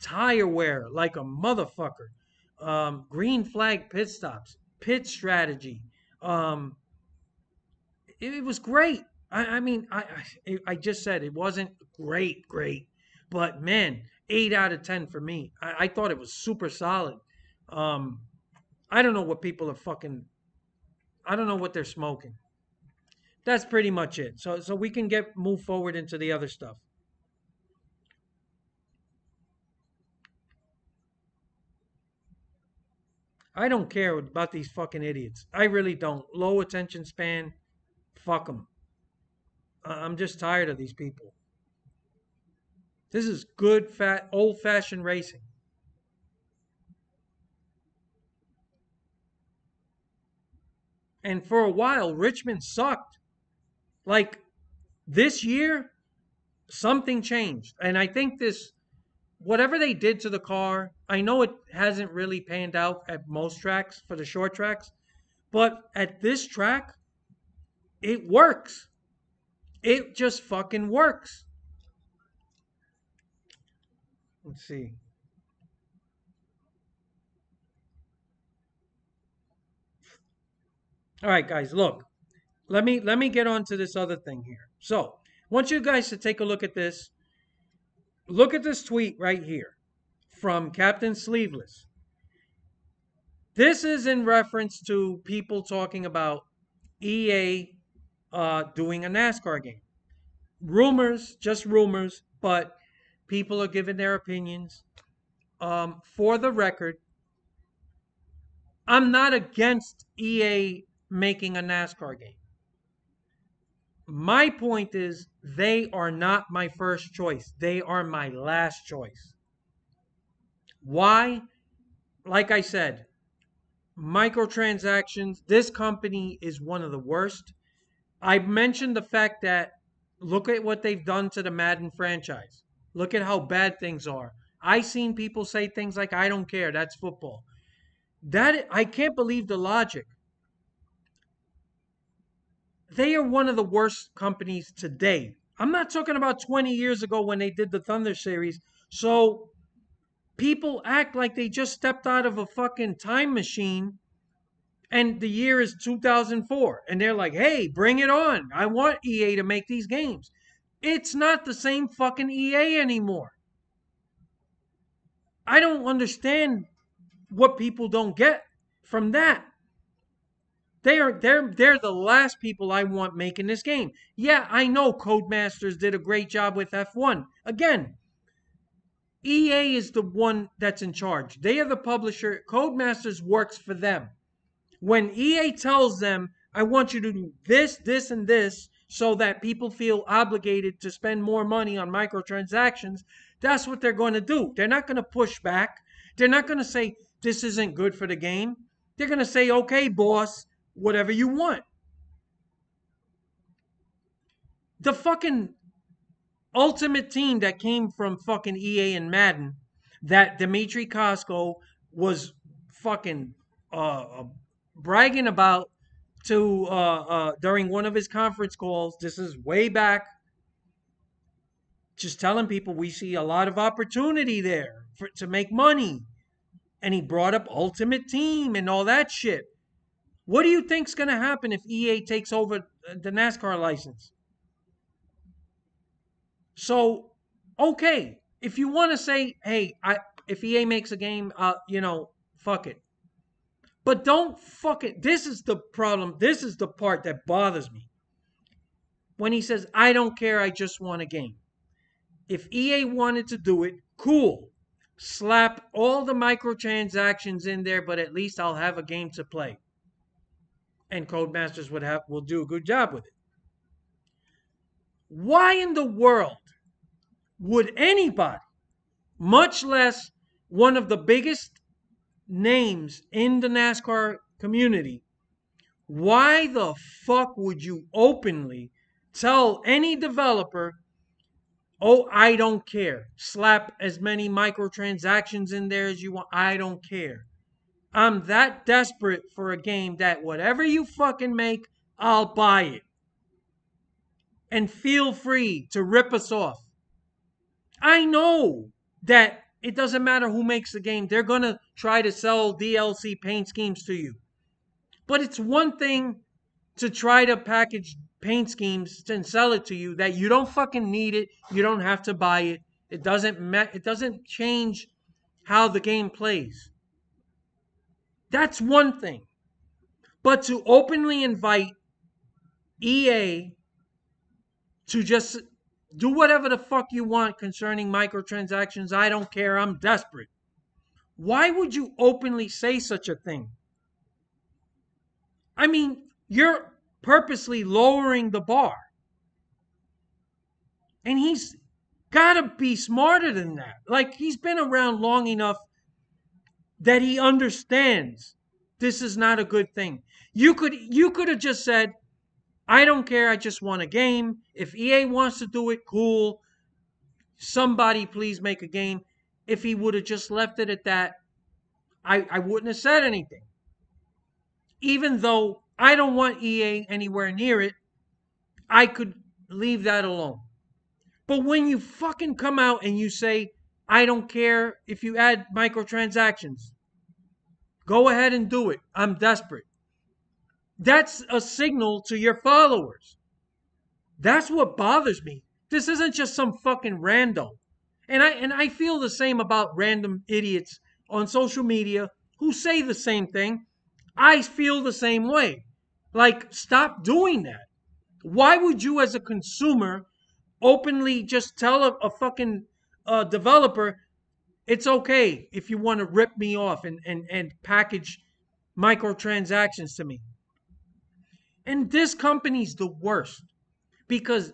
tire wear like a motherfucker, green flag pit stops, pit strategy. Um, it was great. I mean, I just said it wasn't great, but man, 8 out of 10 for me. I thought it was super solid. Um, I don't know what people are fucking. I don't know what they're smoking. That's pretty much it. So we can get move forward into the other stuff. I don't care about these fucking idiots. I really don't. Low attention span. Fuck them. I'm just tired of these people. This is good, fat, old fashioned racing. And for a while, Richmond sucked. Like this year, something changed. And I think whatever they did to the car, I know it hasn't really panned out at most tracks for the short tracks, but at this track, it works. It just fucking works. Let's see. All right, guys, look. Let me get on to this other thing here. So, I want you guys to take a look at this. Look at this tweet right here from Captain Sleeveless. This is in reference to people talking about EA doing a NASCAR game. Rumors, just rumors, but people are giving their opinions. For the record, I'm not against EA making a NASCAR game. My point is, they are not my first choice. They are my last choice. Why? Like I said, microtransactions. This company is one of the worst. I mentioned the fact that look at what they've done to the Madden franchise. Look at how bad things are. I seen people say things like, "I don't care. That's football." That I can't believe the logic. They are one of the worst companies today. I'm not talking about 20 years ago when they did the Thunder series. So people act like they just stepped out of a fucking time machine and the year is 2004 and they're like, "Hey, bring it on. I want EA to make these games." It's not the same fucking EA anymore. I don't understand what people don't get from that. They're the last people I want making this game. Yeah, I know Codemasters did a great job with F1. Again, EA is the one that's in charge. They are the publisher. Codemasters works for them. When EA tells them, I want you to do this, this, and this, so that people feel obligated to spend more money on microtransactions, that's what they're going to do. They're not going to push back. They're not going to say, this isn't good for the game. They're going to say, okay, boss, whatever you want. The fucking ultimate team that came from fucking EA and Madden that Dimitri Kosko was fucking uh, bragging about to during one of his conference calls. This is way back, just telling people we see a lot of opportunity there to make money. And he brought up Ultimate Team and all that shit. What do you think's going to happen if EA takes over the NASCAR license? So, okay, if you want to say, hey, if EA makes a game, fuck it. But don't fuck it. This is the problem. This is the part that bothers me. When he says, I don't care, I just want a game. If EA wanted to do it, cool. Slap all the microtransactions in there, but at least I'll have a game to play. And Codemasters will do a good job with it. Why in the world would anybody, much less one of the biggest names in the NASCAR community, why the fuck would you openly tell any developer, oh, I don't care. Slap as many microtransactions in there as you want. I don't care. I'm that desperate for a game that whatever you fucking make, I'll buy it. And feel free to rip us off. I know that it doesn't matter who makes the game. They're going to try to sell DLC paint schemes to you. But it's one thing to try to package paint schemes and sell it to you that you don't fucking need it. You don't have to buy it. It doesn't change how the game plays. That's one thing. But to openly invite EA to just do whatever the fuck you want concerning microtransactions, I don't care, I'm desperate. Why would you openly say such a thing? I mean, you're purposely lowering the bar. And he's got to be smarter than that. Like, he's been around long enough that he understands this is not a good thing. You could have just said, I don't care, I just want a game. If EA wants to do it, cool. Somebody please make a game. If he would have just left it at that, I wouldn't have said anything. Even though I don't want EA anywhere near it, I could leave that alone. But when you fucking come out and you say, I don't care if you add microtransactions, go ahead and do it. I'm desperate. That's a signal to your followers. That's what bothers me. This isn't just some fucking rando. And I feel the same about random idiots on social media who say the same thing. I feel the same way. Like, stop doing that. Why would you, as a consumer, openly just tell a fucking developer, it's okay if you want to rip me off and package microtransactions to me? And this company's the worst because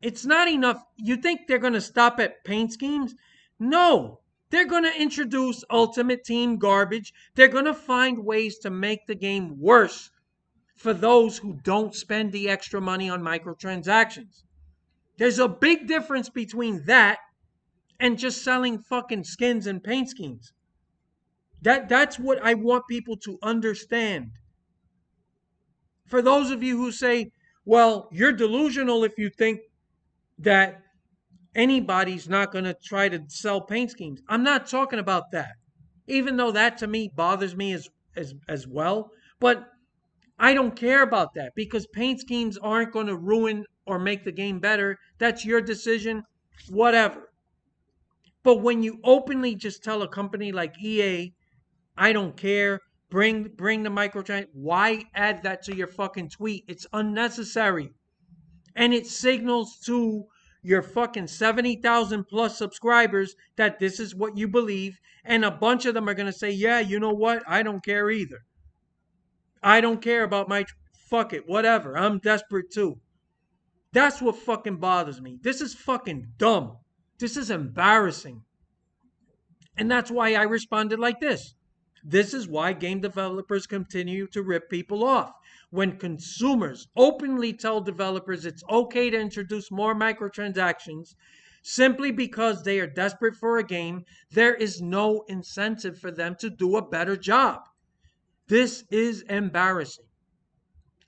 it's not enough. You think they're going to stop at paint schemes? No. They're going to introduce Ultimate Team garbage. They're going to find ways to make the game worse for those who don't spend the extra money on microtransactions. There's a big difference between that and just selling fucking skins and paint schemes. That's what I want people to understand. For those of you who say, well, you're delusional if you think that anybody's not going to try to sell paint schemes. I'm not talking about that. Even though that to me bothers me as well. But I don't care about that because paint schemes aren't going to ruin or make the game better. That's your decision, whatever. But when you openly just tell a company like EA, I don't care, Bring the microtransaction. Why add that to your fucking tweet? It's unnecessary. And it signals to your fucking 70,000 plus subscribers that this is what you believe. And a bunch of them are going to say, yeah, you know what? I don't care either. I don't care about my. Fuck it, whatever. I'm desperate too. That's what fucking bothers me. This is fucking dumb. This is embarrassing. And that's why I responded like this. This is why game developers continue to rip people off. When consumers openly tell developers it's okay to introduce more microtransactions simply because they are desperate for a game, there is no incentive for them to do a better job. This is embarrassing.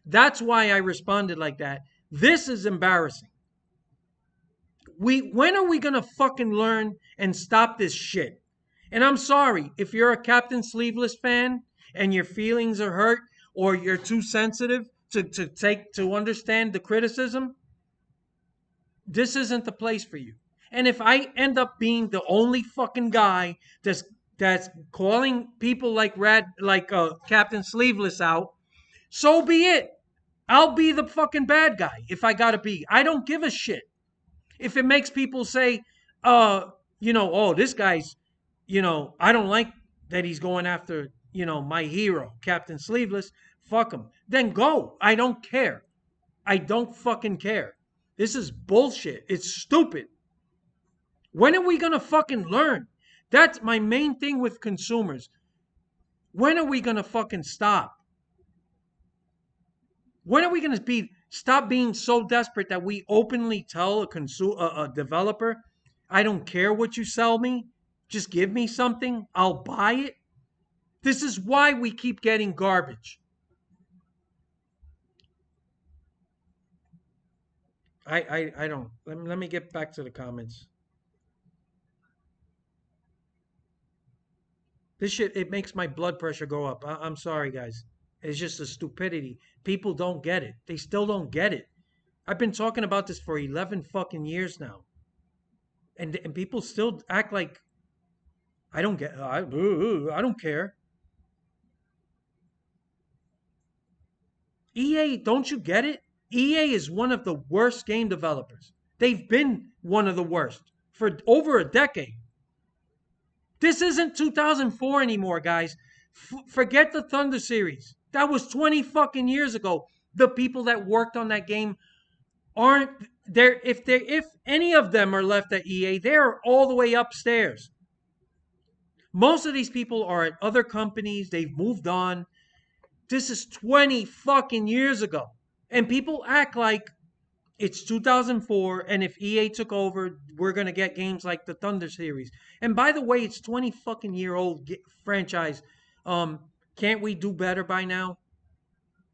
That's why I responded like that. This is embarrassing. When are we gonna fucking learn and stop this shit? And I'm sorry if you're a Captain Sleeveless fan and your feelings are hurt or you're too sensitive to understand the criticism. This isn't the place for you. And if I end up being the only fucking guy that's calling people like Captain Sleeveless out, so be it. I'll be the fucking bad guy if I gotta be. I don't give a shit. If it makes people say, oh, this guy's, I don't like that he's going after, my hero, Captain Sleeveless. Fuck him. Then go. I don't care. I don't fucking care. This is bullshit. It's stupid. When are we gonna fucking learn? That's my main thing with consumers. When are we gonna fucking stop? When are we gonna stop being so desperate that we openly tell a developer, I don't care what you sell me, just give me something, I'll buy it? This is why we keep getting garbage. I don't. Let me get back to the comments. This shit, it makes my blood pressure go up. I'm sorry, guys. It's just a stupidity. People don't get it. They still don't get it. I've been talking about this for 11 fucking years now. And people still act like I don't get I don't care. EA, don't you get it? EA is one of the worst game developers. They've been one of the worst for over a decade. This isn't 2004 anymore, guys. Forget the Thunder series. That was 20 fucking years ago. The people that worked on that game aren't there. If any of them are left at EA, they're all the way upstairs. Most of these people are at other companies. They've moved on. This is 20 fucking years ago. And people act like it's 2004, and if EA took over, we're going to get games like the Thunder series. And by the way, it's 20 fucking year old franchise. Can't we do better by now?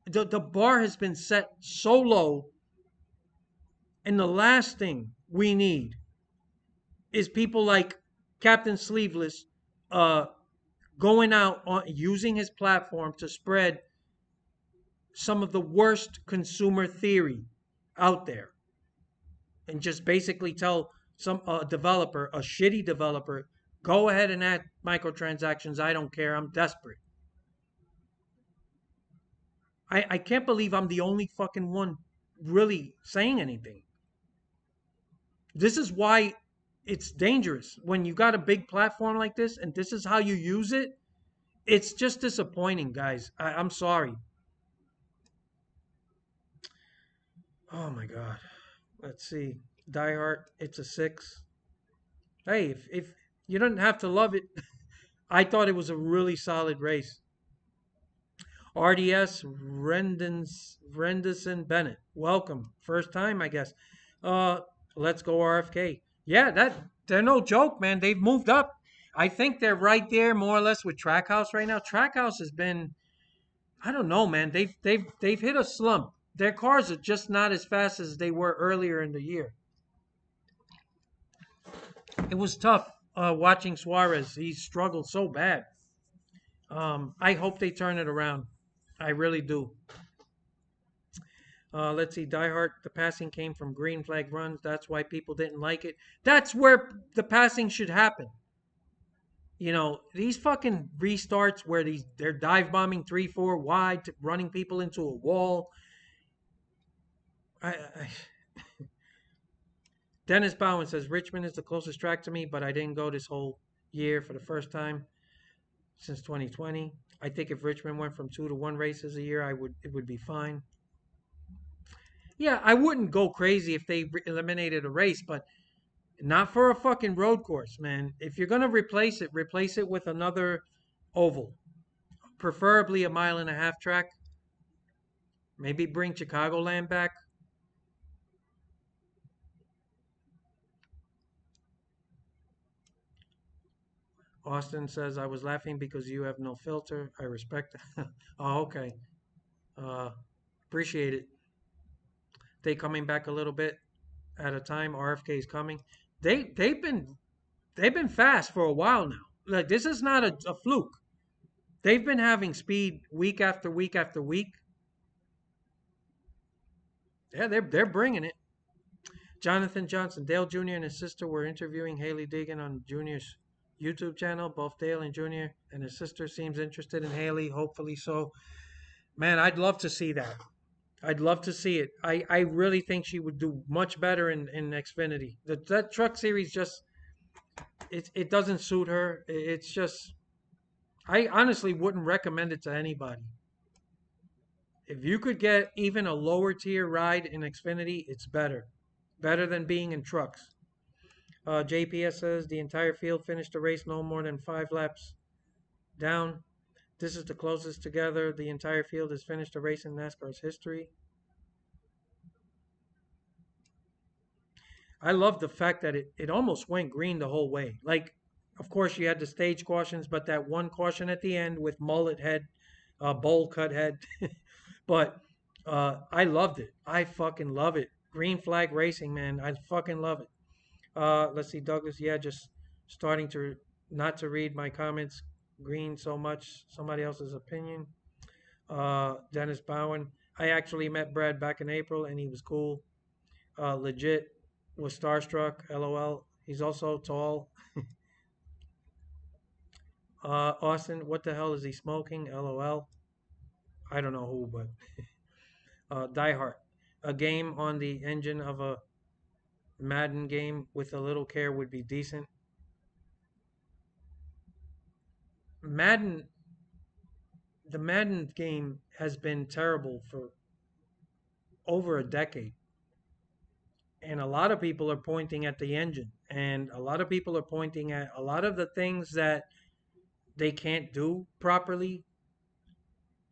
The bar has been set so low, and the last thing we need is people like Captain Sleeveless going out using his platform to spread some of the worst consumer theory out there and just basically tell some developer, a shitty developer, go ahead and add microtransactions. I don't care. I'm desperate. I can't believe I'm the only fucking one really saying anything. This is why it's dangerous. When you got a big platform like this and this is how you use it, it's just disappointing, guys. I'm sorry. Oh my God. Let's see. Die Hard, it's a 6. Hey, if you don't have to love it, I thought it was a really solid race. RDS Rendison Bennett. Welcome. First time, I guess. Uh let's go RFK. Yeah, they're no joke, man. They've moved up. I think they're right there more or less with Trackhouse right now. Trackhouse has been, I don't know, man. They've hit a slump. Their cars are just not as fast as they were earlier in the year. It was tough watching Suarez. He struggled so bad. I hope they turn it around. I really do. Let's see. Die Hard, the passing came from green flag runs. That's why people didn't like it. That's where the passing should happen. These fucking restarts where they're dive bombing 3-4 wide, running people into a wall. I Dennis Bowen says Richmond is the closest track to me, but I didn't go this whole year for the first time since 2020. I think if Richmond went from 2 to 1 races a year, it would be fine. Yeah, I wouldn't go crazy if they eliminated a race, but not for a fucking road course, man. If you're gonna replace it with another oval, preferably a 1.5 mile track. Maybe bring Chicagoland back. Austin says I was laughing because you have no filter. I respect it. Oh, okay. Uh, Appreciate it. They coming back a little bit at a time. RFK is coming. They've been fast for a while now. Like this is not a fluke. They've been having speed week after week after week. Yeah, they're bringing it. Jonathan Johnson, Dale Jr. and his sister were interviewing Haley Deegan on Jr.'s YouTube channel. Both Dale and Jr. and his sister seems interested in Haley. Hopefully so. Man, I'd love to see that. I'd love to see it. I really think she would do much better in Xfinity. That truck series just it doesn't suit her. It's just I honestly wouldn't recommend it to anybody. If you could get even a lower tier ride in Xfinity, it's better. Better than being in trucks. JPS says the entire field finished the race no more than 5 laps down. This is the closest together the entire field has finished a race in NASCAR's history. I love the fact that it almost went green the whole way. Like, of course, you had the stage cautions, but that one caution at the end with mullet head, bowl cut head. But I loved it. I fucking love it. Green flag racing, man. I fucking love it. Let's see, Douglas. Yeah, just starting to not to read my comments green so much. Somebody else's opinion. Dennis Bowen. I actually met Brad back in April, and he was cool. Legit. Was starstruck. LOL. He's also tall. Austin. What the hell is he smoking? LOL. I don't know who, but Die Hard. A game on the engine of a Madden game with a little care would be decent. Madden the Madden game has been terrible for over a decade. And a lot of people are pointing at the engine. And a lot of people are pointing at a lot of the things that they can't do properly.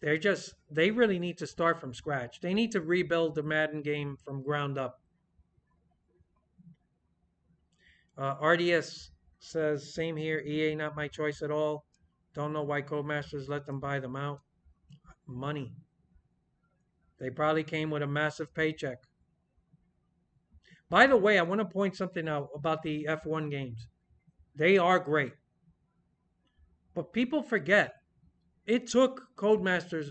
They really need to start from scratch. They need to rebuild the Madden game from ground up. RDS says, same here. EA, not my choice at all. Don't know why Codemasters let them buy them out. Money. They probably came with a massive paycheck. By the way, I want to point something out about the F1 games. They are great. But people forget it took Codemasters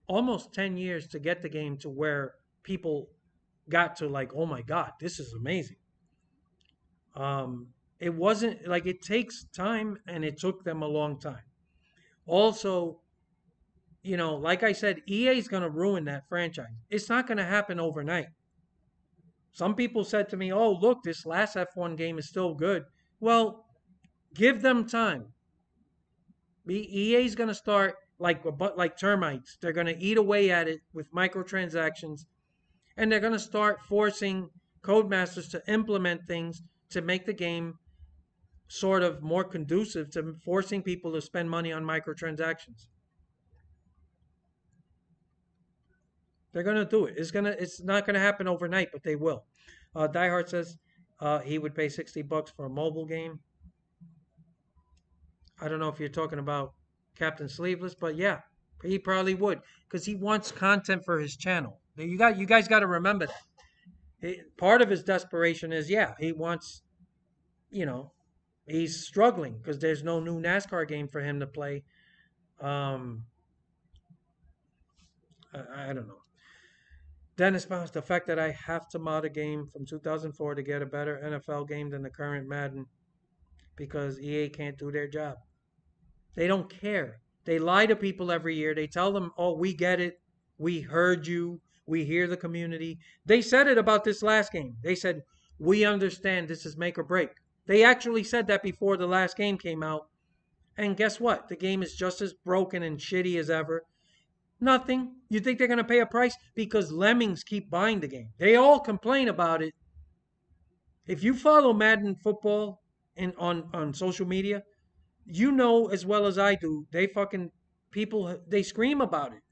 almost 10 years to get the game to where people got to like, oh my God, this is amazing. It wasn't like it takes time and it took them a long time. Also, like I said, EA is going to ruin that franchise. It's not going to happen overnight. Some people said to me, oh, look, this last F1 game is still good. Well, give them time. EA is going to start like termites. They're going to eat away at it with microtransactions, and they're going to start forcing Codemasters to implement things to make the game sort of more conducive to forcing people to spend money on microtransactions. They're going to do it. It's not going to happen overnight, but they will. Diehard says he would pay $60 for a mobile game. I don't know if you're talking about Captain Sleeveless, but yeah, he probably would because he wants content for his channel. You guys got to remember that. Part of his desperation is yeah, he wants, you know, he's struggling because there's no new NASCAR game for him to play. Um, I don't know. Dennis Bounce, the fact that I have to mod a game from 2004 to get a better NFL game than the current Madden because EA can't do their job. They don't care. They lie to people every year. They tell them, "Oh, we get it. We heard you. We hear the community." They said it about this last game. They said, "We understand this is make or break." They actually said that before the last game came out. And guess what? The game is just as broken and shitty as ever. Nothing. You think they're going to pay a price? Because lemmings keep buying the game. They all complain about it. If you follow Madden football on social media, you know as well as I do, they fucking people they scream about it.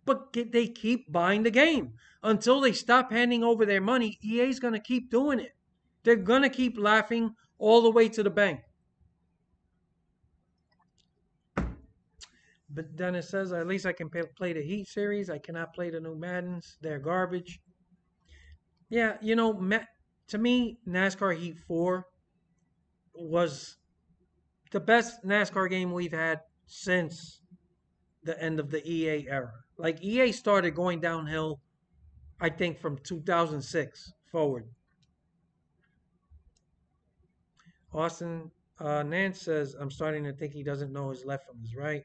But they keep buying the game until they stop handing over their money. EA's going to keep doing it. They're going to keep laughing all the way to the bank. But then it says, at least I can play the Heat series. I cannot play the new Maddens. They're garbage. Yeah, to me, NASCAR Heat 4 was the best NASCAR game we've had since the end of the EA era. Like, EA started going downhill, I think, from 2006 forward. Austin Nance says, I'm starting to think he doesn't know his left from his right.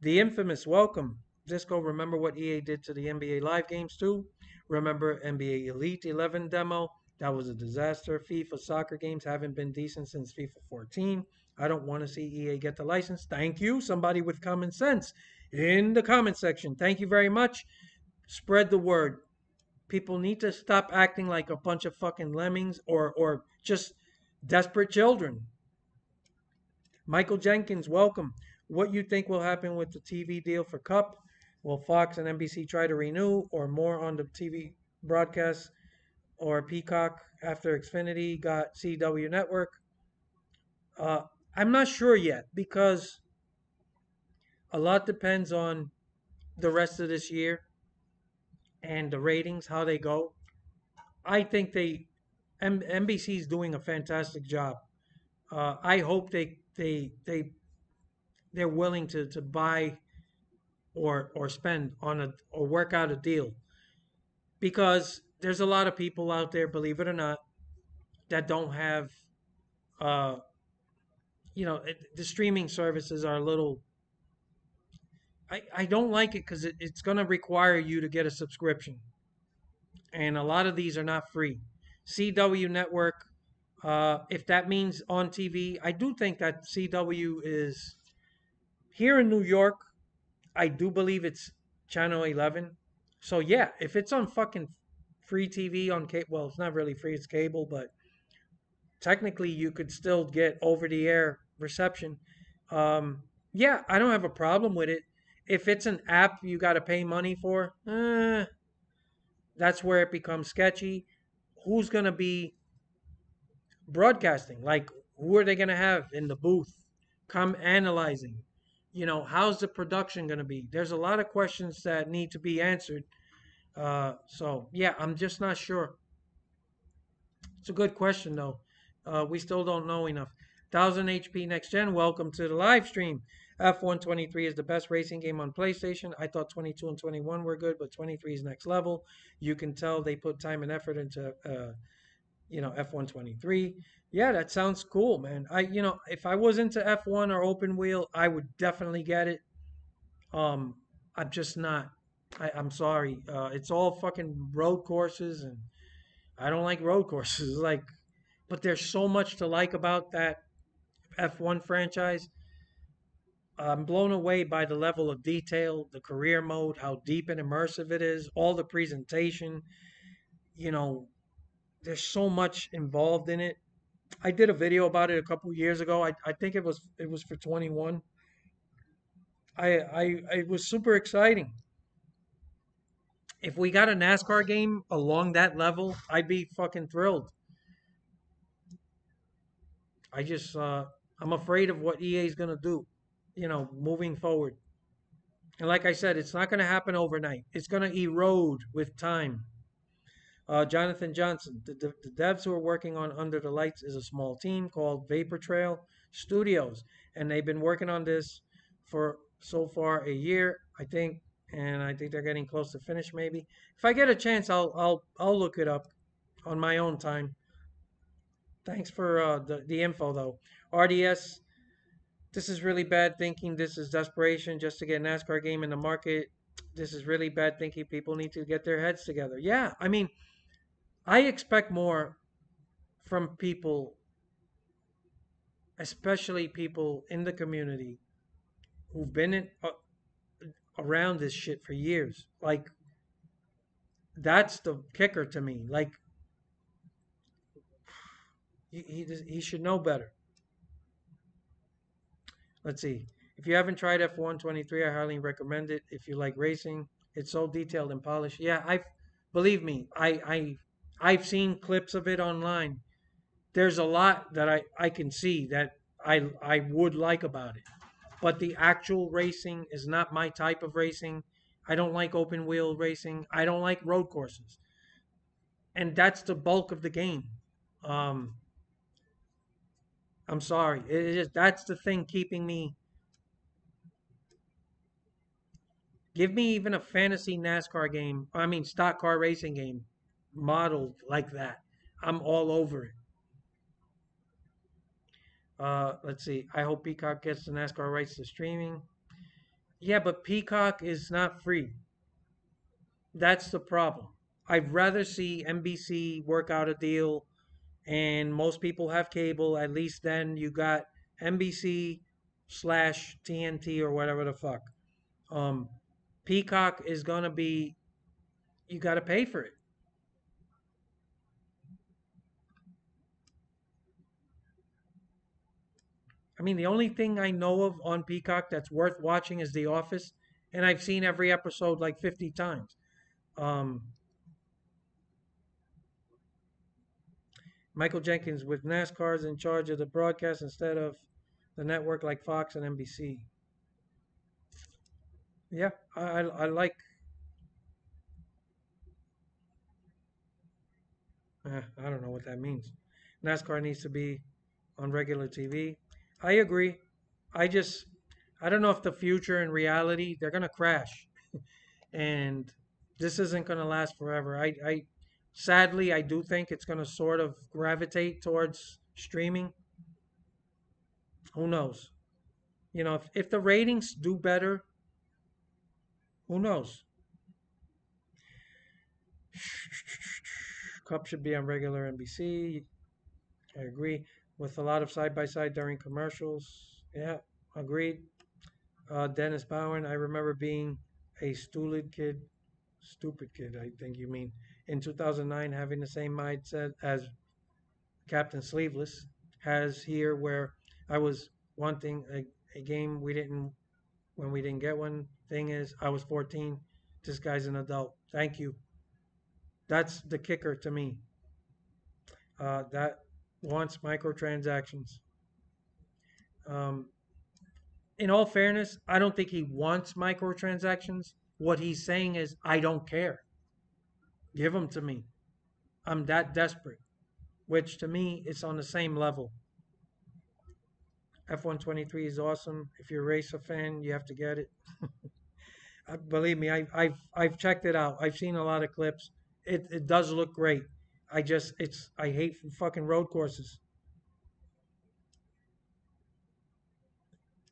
The infamous welcome. Disco, remember what EA did to the NBA Live games too? Remember NBA Elite 11 demo? That was a disaster. FIFA soccer games haven't been decent since FIFA 14. I don't want to see EA get the license. Thank you, somebody with common sense in the comment section. Thank you very much. Spread the word. People need to stop acting like a bunch of fucking lemmings or just desperate children. Michael Jenkins, welcome. What you think will happen with the TV deal for Cup? Will Fox and NBC try to renew or more on the TV broadcast or Peacock after Xfinity got CW Network? Uh, I'm not sure yet because a lot depends on the rest of this year and the ratings, how they go. I think NBC is doing a fantastic job. I hope they're willing to buy or spend on a or work out a deal because there's a lot of people out there, believe it or not, that don't have uh the streaming services are a little. I don't like it because it's going to require you to get a subscription, and a lot of these are not free. CW Network, if that means on TV, I do think that CW is here in New York. I do believe it's channel 11. So yeah, if it's on fucking free TV on cable, well, it's not really free, it's cable, but technically you could still get over the air reception. Yeah, I don't have a problem with it. If it's an app you got to pay money for, that's where it becomes sketchy. Who's going to be broadcasting? Like, who are they going to have in the booth? Come analyzing. How's the production going to be? There's a lot of questions that need to be answered. So yeah, I'm just not sure. It's a good question though. We still don't know enough. 1000 HP Next Gen, welcome to the live stream. F123 is the best racing game on PlayStation. I thought 22 and 21 were good, but 23 is next level. You can tell they put time and effort into F123. Yeah, that sounds cool, man. If I was into F1 or open wheel, I would definitely get it. Um, I'm just not. I'm sorry. It's all fucking road courses, and I don't like road courses. Like, but there's so much to like about that F1 franchise. I'm blown away by the level of detail, the career mode, how deep and immersive it is, all the presentation. You know, there's so much involved in it. I did a video about it a couple years ago. I think it was for 21. I it was super exciting. If we got a NASCAR game along that level, I'd be fucking thrilled. I just I'm afraid of what EA is gonna do, moving forward. And like I said, it's not gonna happen overnight. It's gonna erode with time. Jonathan Johnson, the devs who are working on Under the Lights is a small team called Vapor Trail Studios, and they've been working on this for so far a year, I think, and I think they're getting close to finish. Maybe if I get a chance, I'll look it up. on my own time. Thanks for the info though. RDS, this is really bad thinking. This is desperation just to get a NASCAR game in the market. This is really bad thinking. People need to get their heads together. Yeah, I mean, I expect more from people, especially people in the community who've been around this shit for years. Like, that's the kicker to me. Like, he should know better. Let's see. If you haven't tried F123, I highly recommend it. If you like racing, it's so detailed and polished. Yeah, I've believe me, I've seen clips of it online. There's a lot that I can see that I would like about it. But the actual racing is not my type of racing. I don't like open wheel racing. I don't like road courses. And that's the bulk of the game. Um, I'm sorry. It is that's the thing keeping me. Give me even a fantasy NASCAR game. I mean, stock car racing game modeled like that. I'm all over it. Let's see. I hope Peacock gets the NASCAR rights to streaming. Yeah, but Peacock is not free. That's the problem. I'd rather see NBC work out a deal, and most people have cable. At least then you got NBC slash TNT or whatever the fuck. Um, Peacock is gonna be you got to pay for it. I mean, the only thing I know of on Peacock that's worth watching is The Office, and I've seen every episode like 50 times. Um, Michael Jenkins with NASCAR's in charge of the broadcast instead of the network like Fox and NBC. Yeah, I like. I don't know what that means. NASCAR needs to be on regular TV. I agree. I just I don't know if the future and reality they're gonna crash, and this isn't gonna last forever. I sadly I do think it's gonna sort of gravitate towards streaming. Who knows? You know, if the ratings do better, who knows? Cup should be on regular NBC. I agree. With a lot of side by side during commercials. Yeah, agreed. Dennis Bowen, I remember being a stupid kid, I think you mean, in 2009, having the same mindset as Captain Sleeveless has here, where I was wanting a game when we didn't get one. Thing is, I was 14. This guy's an adult. Thank you. That's the kicker to me. That wants microtransactions. Um, in all fairness, I don't think he wants microtransactions. What he's saying is, I don't care. Give them to me. I'm that desperate. Which to me is on the same level. F123 is awesome. If you're a racer fan, you have to get it. Believe me, I've checked it out. I've seen a lot of clips. It does look great. I hate fucking road courses.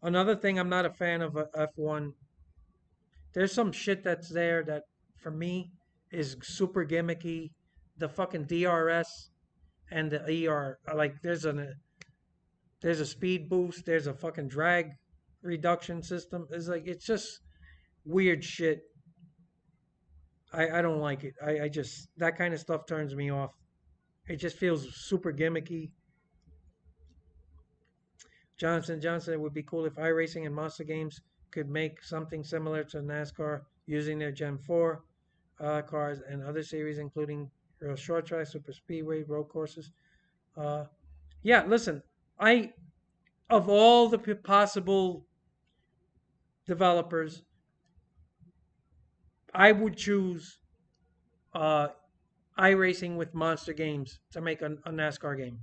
Another thing I'm not a fan of F1. There's some shit that's there that for me is super gimmicky. The fucking DRS and the ER, like there's a speed boost, there's a fucking drag reduction system. It's just weird shit. I don't like it. I just that kind of stuff turns me off. It just feels super gimmicky. Johnson, it would be cool if iRacing and Monster Games could make something similar to NASCAR using their Gen 4 cars and other series, including real short track, super speedway, road courses. Uh, yeah, listen, I of all the possible developers, I would choose uh, iRacing with Monster Games to make a NASCAR game.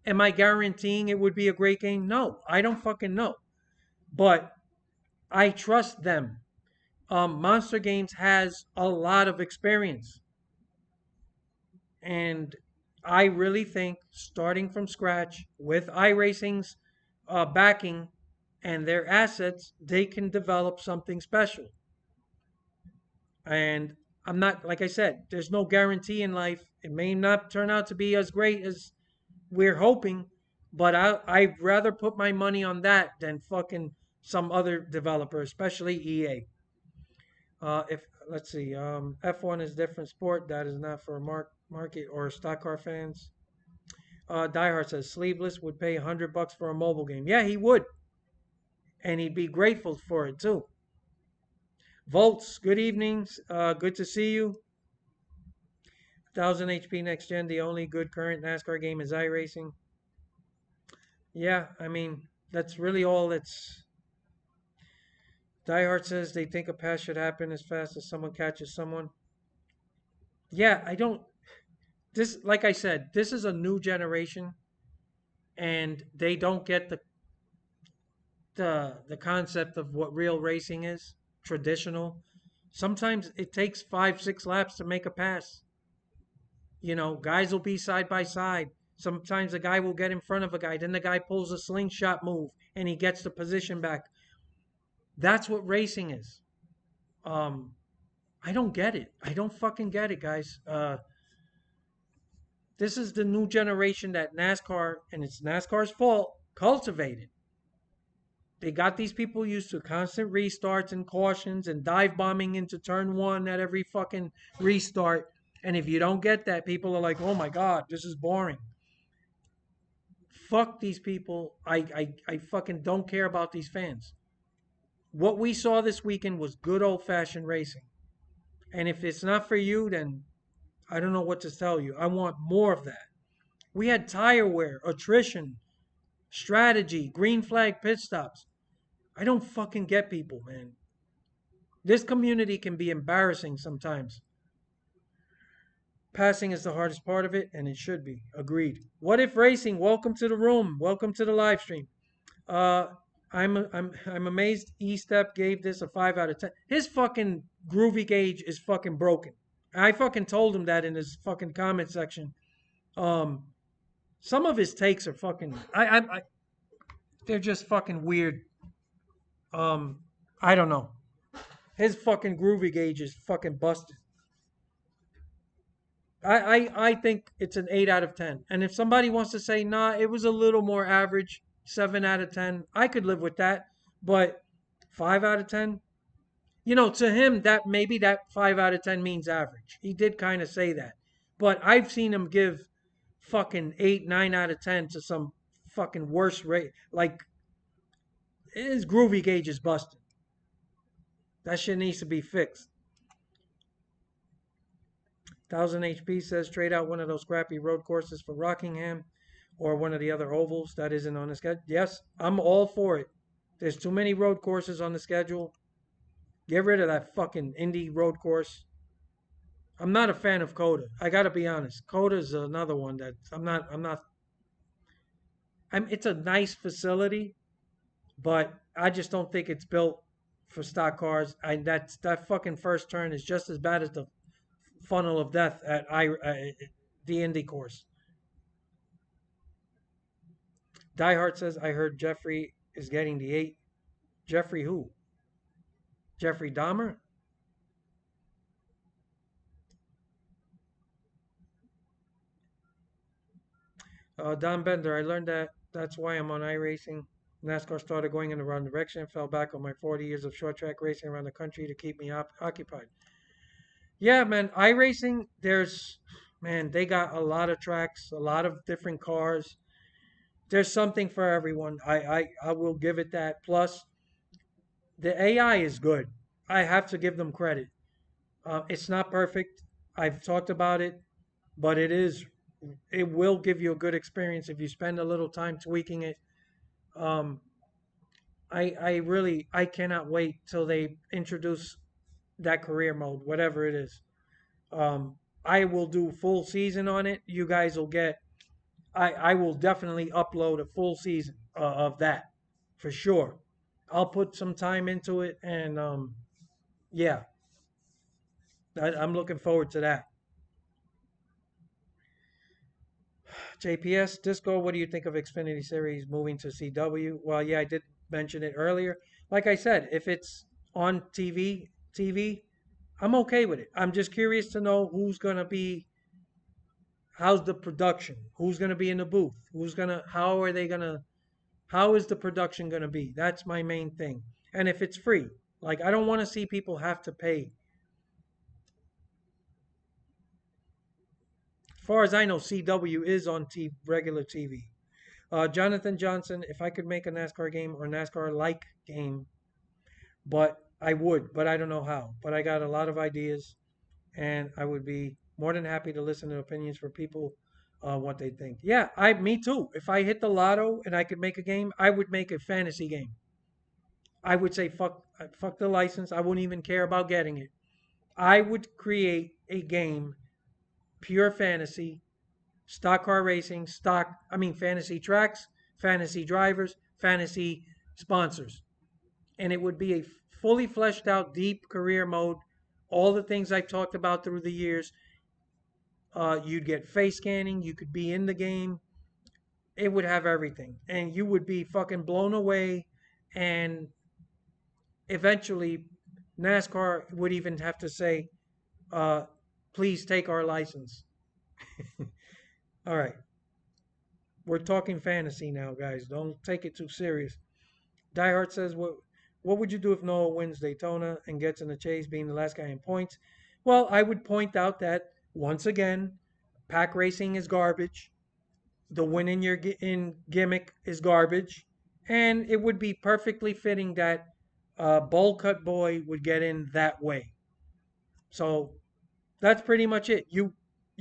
Am I guaranteeing it would be a great game? No, I don't fucking know. But I trust them. Monster Games has a lot of experience. And I really think starting from scratch with iRacing's backing and their assets, they can develop something special. And I'm not, like I said, there's no guarantee in life. It may not turn out to be as great as we're hoping, but I'd rather put my money on that than fucking some other developer, especially EA. If let's see, F1 is different sport. That is not for market or stock car fans. Diehard says Sleeveless would pay $100 for a mobile game. Yeah, he would, and he'd be grateful for it too. Volts, good evenings. Good to see you. 1000 HP next gen. The only good current NASCAR game is iRacing. Yeah, I mean that's really all. It's Diehard says they think a pass should happen as fast as someone catches someone. Yeah, I don't. This, like I said, this is a new generation, and they don't get the concept of what real racing is. Traditional. Sometimes it takes 5, 6 laps to make a pass. You know, guys will be side by side. Sometimes a guy will get in front of a guy, then the guy pulls a slingshot move and he gets the position back. That's what racing is. Um, I don't get it. I don't fucking get it, guys. This is the new generation that NASCAR, and it's NASCAR's fault, cultivated. They got these people used to constant restarts and cautions and dive bombing into turn one at every fucking restart. And if you don't get that, people are like, oh my God, this is boring. Fuck these people. I fucking don't care about these fans. What we saw this weekend was good old fashioned racing. And if it's not for you, then I don't know what to tell you. I want more of that. We had tire wear, attrition, strategy, green flag pit stops. I don't fucking get people, man. This community can be embarrassing sometimes. Passing is the hardest part of it, and it should be. Agreed. What if racing? Welcome to the room. Welcome to the live stream. Uh, I'm amazed. E-Step gave this a 5 out of 10. His fucking groovy gauge is fucking broken. I fucking told him that in his fucking comment section. Um, some of his takes are fucking. They're just fucking weird. Um, I don't know. His fucking groovy gauge is fucking busted. I think it's an 8 out of 10. And if somebody wants to say, nah, it was a little more average, 7 out of 10, I could live with that. But 5 out of 10, you know, to him that maybe that 5 out of 10 means average. He did kind of say that. But I've seen him give fucking 8, 9 out of 10 to some fucking worse rate. Like his groovy gauge is busted. That shit needs to be fixed. 1000 HP says trade out one of those crappy road courses for Rockingham or one of the other ovals that isn't on the schedule. Yes, I'm all for it. There's too many road courses on the schedule. Get rid of that fucking Indy road course. I'm not a fan of Coda. I gotta be honest. Coda's another one that I'm not. It's a nice facility, but I just don't think it's built for stock cars. That fucking first turn is just as bad as the funnel of death at the Indy course. Diehard says I heard Jeffrey is getting the 8. Jeffrey who? Jeffrey Dahmer? Don Bender, I learned that that's why I'm on iRacing. NASCAR started going in the wrong direction, fell back on my 40 years of short track racing around the country to keep me occupied. Yeah, man, iRacing, man, they got a lot of tracks, a lot of different cars. There's something for everyone. I will give it that. Plus, the AI is good. I have to give them credit. It's not perfect. I've talked about it, but it will give you a good experience if you spend a little time tweaking it. Um, I cannot wait till they introduce that career mode, whatever it is. Um, I will do full season on it. You guys will get. I will definitely upload a full season of that for sure. I'll put some time into it, and yeah, I'm looking forward to that. JPS Disco, what do you think of Xfinity Series moving to CW? Well, yeah, I did mention it earlier. Like I said, if it's on TV, I'm okay with it. I'm just curious to know who's gonna be, how's the production, who's gonna be in the booth, how are they gonna, how is the production gonna be? That's my main thing. And if it's free, like I don't want to see people have to pay. As far as I know, CW is on regular TV. Jonathan Johnson, if I could make a NASCAR game or NASCAR like game, but I would, but I don't know how. But I got a lot of ideas, and I would be more than happy to listen to opinions for people, what they think. Yeah, me too. If I hit the lotto and I could make a game, I would make a fantasy game. I would say fuck the license. I wouldn't even care about getting it. I would create a game, pure fantasy, stock car racing, fantasy tracks, fantasy drivers, fantasy sponsors. And it would be a fully fleshed out, deep career mode. All the things I've talked about through the years. You'd get face scanning. You could be in the game. It would have everything. And you would be fucking blown away. And eventually, NASCAR would even have to say, uh, please take our license. All right. We're talking fantasy now, guys. Don't take it too serious. Diehard says, what would you do if Noah wins Daytona and gets in the chase, being the last guy in points? Well, I would point out that once again, pack racing is garbage. The win in your in gimmick is garbage, and it would be perfectly fitting that Bowl Cut Boy would get in that way. So that's pretty much it. You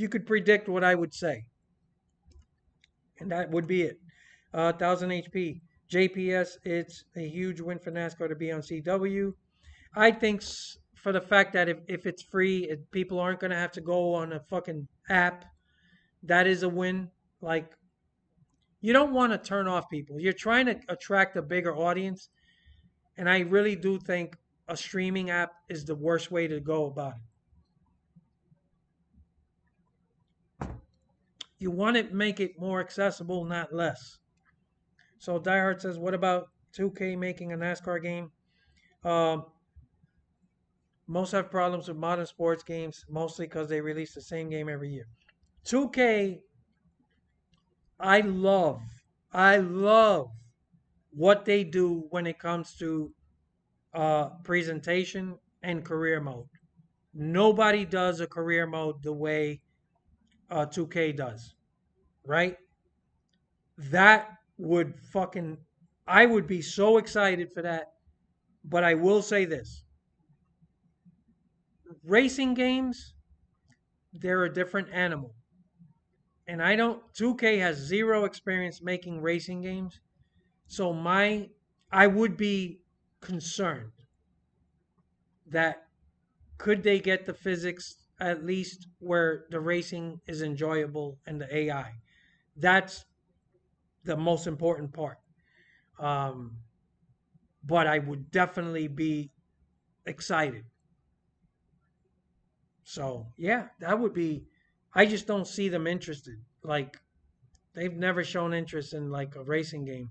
could predict what I would say, and that would be it. 1000 HP. JPS, it's a huge win for NASCAR to be on CW. I think for the fact that if it's free, people aren't going to have to go on a fucking app. That is a win. Like, you don't want to turn off people. You're trying to attract a bigger audience. And I really do think a streaming app is the worst way to go about it. You want to make it more accessible, not less. So Diehard says, what about 2K making a NASCAR game? Um, Most have problems with modern sports games, mostly because they release the same game every year. 2K, I love, I love what they do when it comes to presentation and career mode. Nobody does a career mode the way 2K does, right? That would fucking, I would be so excited for that. But I will say this, racing games, they're a different animal. And I don't, 2K has zero experience making racing games. So I would be concerned that could they get the physics at least where the racing is enjoyable and the AI. That's the most important part. Um, but I would definitely be excited. So yeah, that would be. I just don't see them interested. Like they've never shown interest in like a racing game.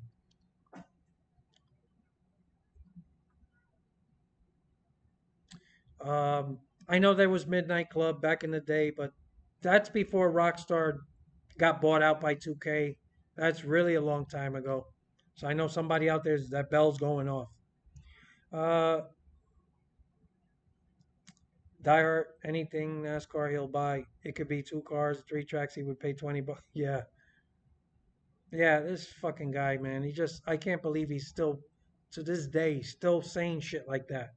I know there was Midnight Club back in the day, but that's before Rockstar got bought out by 2K. That's really a long time ago. So I know somebody out there that bell's going off. Uh, Diehard, anything NASCAR he'll buy. It could be two cars, three tracks. He would pay 20 bucks. Yeah, yeah. This fucking guy, man. I can't believe he's still, to this day, still saying shit like that.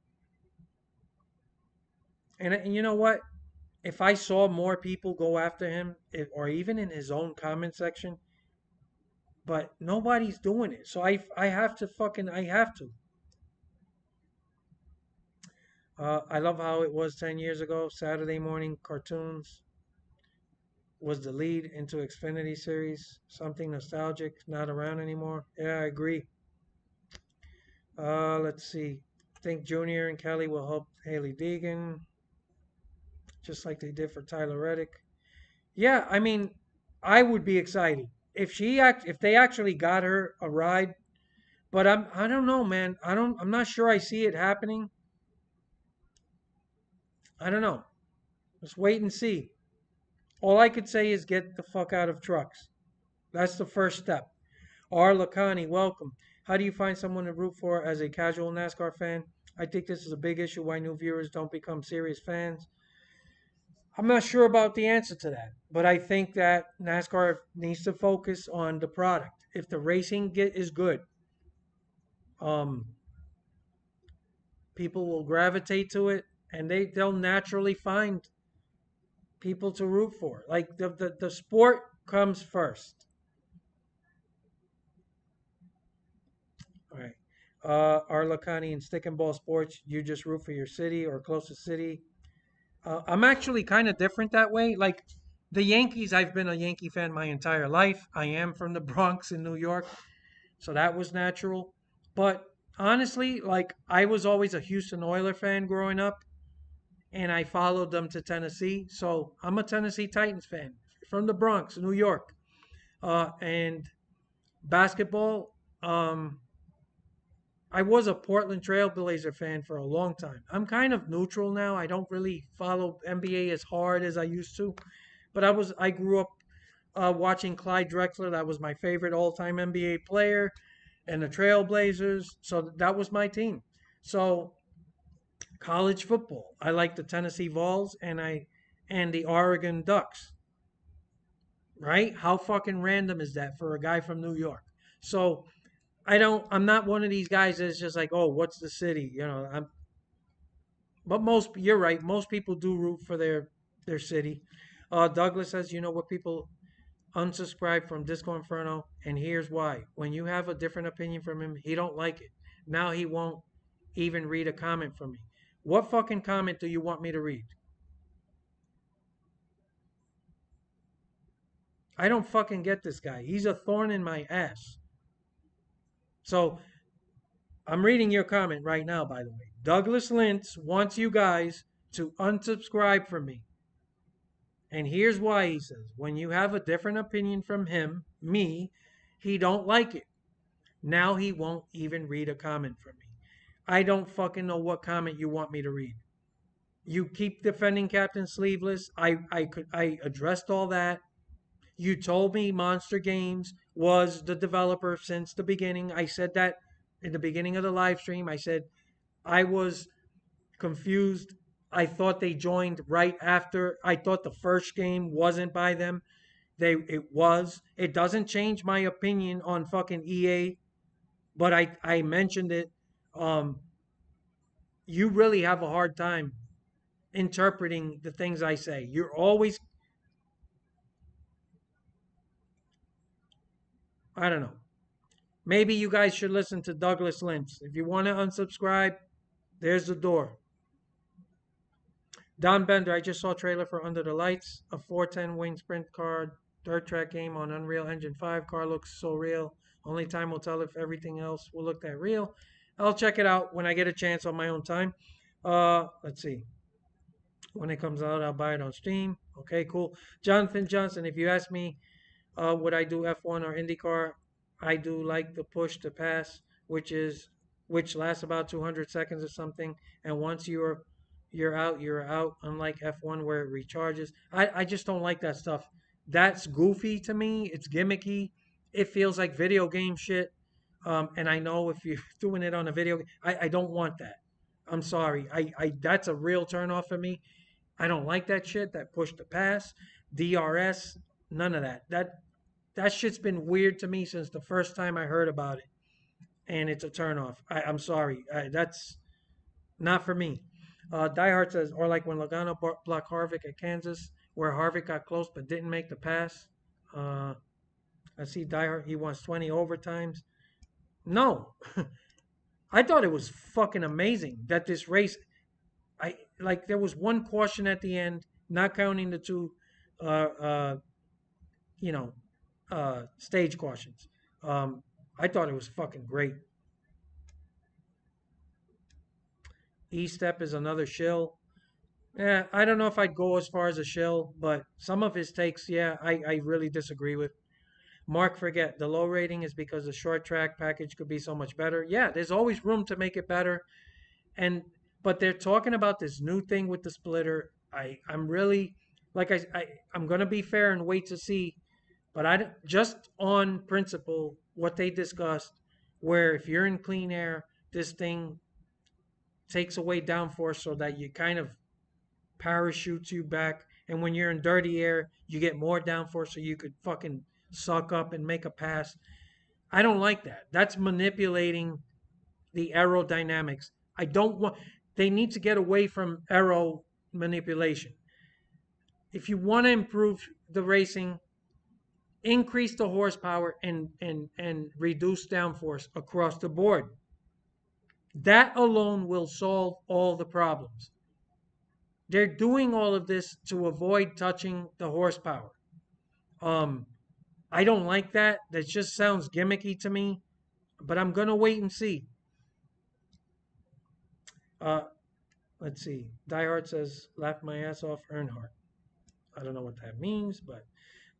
And you know what? If I saw more people go after him, or even in his own comment section, but nobody's doing it. So I have to fucking, I have to. I love how it was 10 years ago. Saturday morning cartoons was the lead into Xfinity series. Something nostalgic, not around anymore. Yeah, I agree. Let's see. I think Junior and Kelly will help Haley Deegan, just like they did for Tyler Reddick. Yeah, I mean, I would be excited if they actually got her a ride. But I don't know, man. I'm not sure I see it happening. I don't know. Let's wait and see. All I could say is get the fuck out of trucks. That's the first step. R. Lacani, welcome. How do you find someone to root for as a casual NASCAR fan? I think this is a big issue why new viewers don't become serious fans. I'm not sure about the answer to that, but I think that NASCAR needs to focus on the product. If the racing is good, um, people will gravitate to it, and they'll naturally find people to root for. Like the sport comes first. All right. Arlacani and Stick and Ball Sports, you just root for your city or closest city. I'm actually kind of different that way. Like the Yankees, I've been a Yankee fan my entire life. I am from the Bronx in New York, so that was natural. But honestly, like I was always a Houston Oiler fan growing up, and I followed them to Tennessee. So I'm a Tennessee Titans fan from the Bronx, New York. And basketball, I was a Portland Trailblazer fan for a long time. I'm kind of neutral now. I don't really follow NBA as hard as I used to, but I grew up watching Clyde Drexler. That was my favorite all-time NBA player, and the Trailblazers. So that was my team. So college football, I like the Tennessee Vols and the Oregon Ducks. Right? How fucking random is that for a guy from New York? So I'm not one of these guys that's just like, oh, what's the city? But you're right. Most people do root for their city. Douglas says, you know what, people unsubscribe from Disco Inferno, and here's why. When you have a different opinion from him, he don't like it. Now he won't even read a comment from me. What fucking comment do you want me to read? I don't fucking get this guy. He's a thorn in my ass. So I'm reading your comment right now, by the way. Douglas Lintz wants you guys to unsubscribe from me. And here's why, he says. When you have a different opinion from him, me, he don't like it. Now he won't even read a comment from me. I don't fucking know what comment you want me to read. You keep defending Captain Sleeveless. I addressed all that. You told me Monster Games was the developer since the beginning. I said that in the beginning of the live stream. I said I was confused. I thought they joined right after. I thought the first game wasn't by them. It was. It doesn't change my opinion on fucking EA, but I mentioned it. Um, you really have a hard time interpreting the things I say. You're always, I don't know. Maybe you guys should listen to Douglas Lynch. If you want to unsubscribe, there's the door. Don Bender, I just saw a trailer for Under the Lights, a 410 wing sprint car dirt track game on Unreal Engine 5. Car looks so real. Only time will tell if everything else will look that real. I'll check it out when I get a chance on my own time. Let's see. When it comes out, I'll buy it on Steam. Okay, cool. Jonathan Johnson, if you ask me, would I do F1 or IndyCar? I do like the push to pass, which lasts about 200 seconds or something. And once you're out. Unlike F1 where it recharges. I just don't like that stuff. That's goofy to me. It's gimmicky. It feels like video game shit. And I know if you're doing it on a video, I don't want that. I'm sorry. I that's a real turnoff for me. I don't like that shit. That push to pass, DRS, none of that. That shit's been weird to me since the first time I heard about it, and it's a turnoff. I'm sorry. That's not for me. Die Hard says, or like when Logano blocked Harvick at Kansas, where Harvick got close but didn't make the pass. Uh, I see Die Hard. He wants 20 overtimes. No, I thought it was fucking amazing that this race. I like there was one caution at the end, not counting the two, uh, uh, you know, stage cautions. Um, I thought it was fucking great. E Step is another shill. Yeah, I don't know if I'd go as far as a shill, but some of his takes, yeah, I really disagree with. Mark, forget the low rating is because the short track package could be so much better. Yeah, there's always room to make it better. And but they're talking about this new thing with the splitter. I'm really like I'm gonna be fair and wait to see. But just on principle, what they discussed, where if you're in clean air, this thing takes away downforce so that you kind of parachutes you back. And when you're in dirty air, you get more downforce so you could fucking suck up and make a pass. I don't like that. That's manipulating the aerodynamics. I don't want. They need to get away from aero manipulation. If you want to improve the racing, increase the horsepower and reduce downforce across the board. That alone will solve all the problems. They're doing all of this to avoid touching the horsepower. Um, I don't like that. That just sounds gimmicky to me. But I'm gonna wait and see. Uh, let's see. Diehard says, "Laugh my ass off, Earnhardt." I don't know what that means, but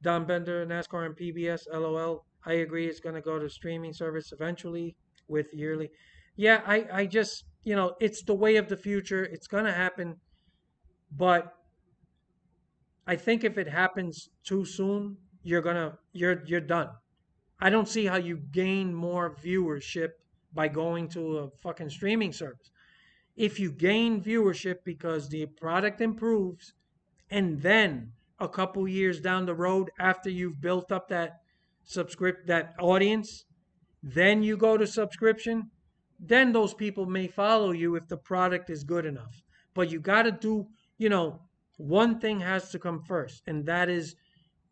Don Bender, NASCAR and PBS, LOL. I agree. It's gonna go to streaming service eventually with yearly. Yeah, I just, it's the way of the future. It's gonna happen, but I think if it happens too soon, you're done. I don't see how you gain more viewership by going to a fucking streaming service. If you gain viewership because the product improves, and then a couple years down the road after you've built up that audience, then you go to subscription, then those people may follow you if the product is good enough. But you got to do, you know, one thing has to come first, and that is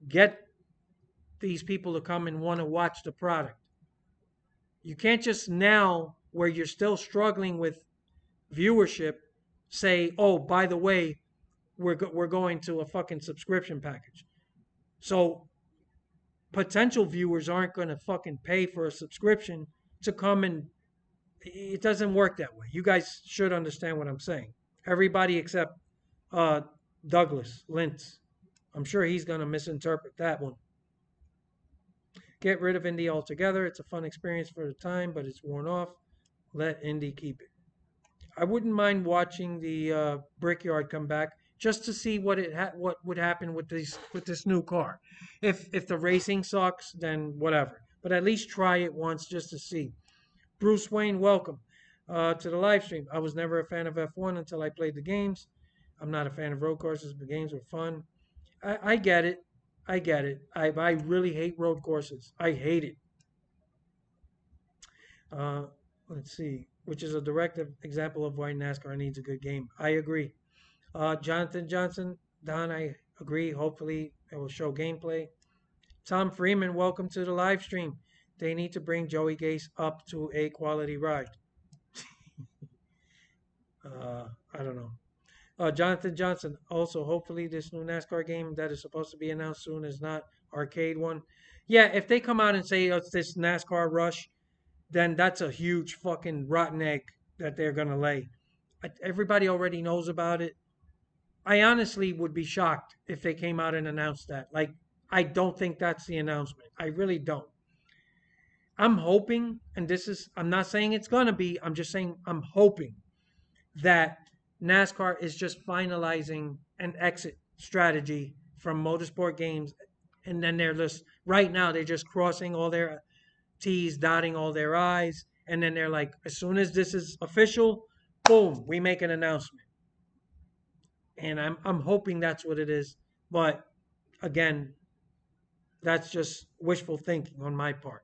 get these people to come and want to watch the product. You can't just now, where you're still struggling with viewership, say, oh, by the way, we're going to a fucking subscription package. So potential viewers aren't going to fucking pay for a subscription to come and it doesn't work that way. You guys should understand what I'm saying. Everybody except uh, Douglas Lintz. I'm sure he's going to misinterpret that one. Get rid of Indy altogether. It's a fun experience for the time, but it's worn off. Let Indy keep it. I wouldn't mind watching the Brickyard come back just to see what would happen with this new car. If the racing sucks, then whatever. But at least try it once just to see. Bruce Wayne, welcome to the live stream. I was never a fan of F1 until I played the games. I'm not a fan of road courses, but games were fun. I get it. I get it. I really hate road courses. I hate it. Uh, let's see, which is a direct example of why NASCAR needs a good game. I agree. Jonathan Johnson, Don, I agree. Hopefully, it will show gameplay. Tom Freeman, welcome to the live stream. They need to bring Joey Gase up to a quality ride. I don't know. Jonathan Johnson, also, hopefully, this new NASCAR game that is supposed to be announced soon is not arcade one. Yeah, if they come out and say, oh, it's this NASCAR Rush, then that's a huge fucking rotten egg that they're going to lay. Everybody already knows about it. I honestly would be shocked if they came out and announced that. Like, I don't think that's the announcement. I really don't. I'm hoping, and I'm not saying it's going to be, I'm just saying I'm hoping that NASCAR is just finalizing an exit strategy from motorsport games. And then they're just, right now, they're just crossing all their T's, dotting all their I's. And then they're like, as soon as this is official, boom, we make an announcement. And I'm hoping that's what it is. But again, that's just wishful thinking on my part.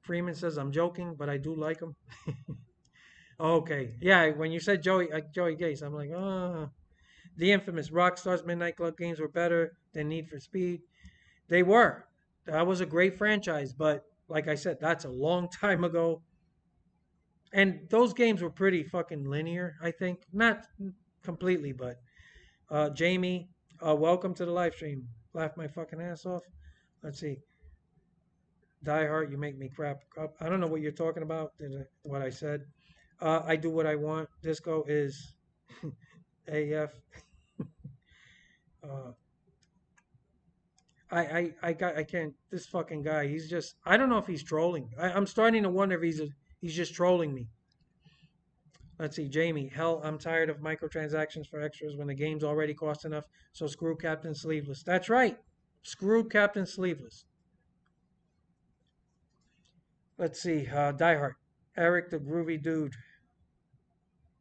Freeman says I'm joking, but I do like him. Okay, yeah. When you said Joey Gase, I'm like, oh, the infamous Rockstar's Midnight Club games were better than Need for Speed. They were. That was a great franchise, but like I said, that's a long time ago. And those games were pretty fucking linear, I think. Not completely, but Jamie, welcome to the live stream. Laugh my fucking ass off. Let's see. Die Hard, you make me crap up. I don't know what you're talking about, what I said. I do what I want. Disco is AF. Uh, I can't. This fucking guy. He's just. I don't know if he's trolling. I'm starting to wonder if he's just trolling me. Let's see, Jamie. Hell, I'm tired of microtransactions for extras when the game's already cost enough. So screw Captain Sleeveless. That's right. Screw Captain Sleeveless. Let's see. Diehard. Eric the Groovy Dude.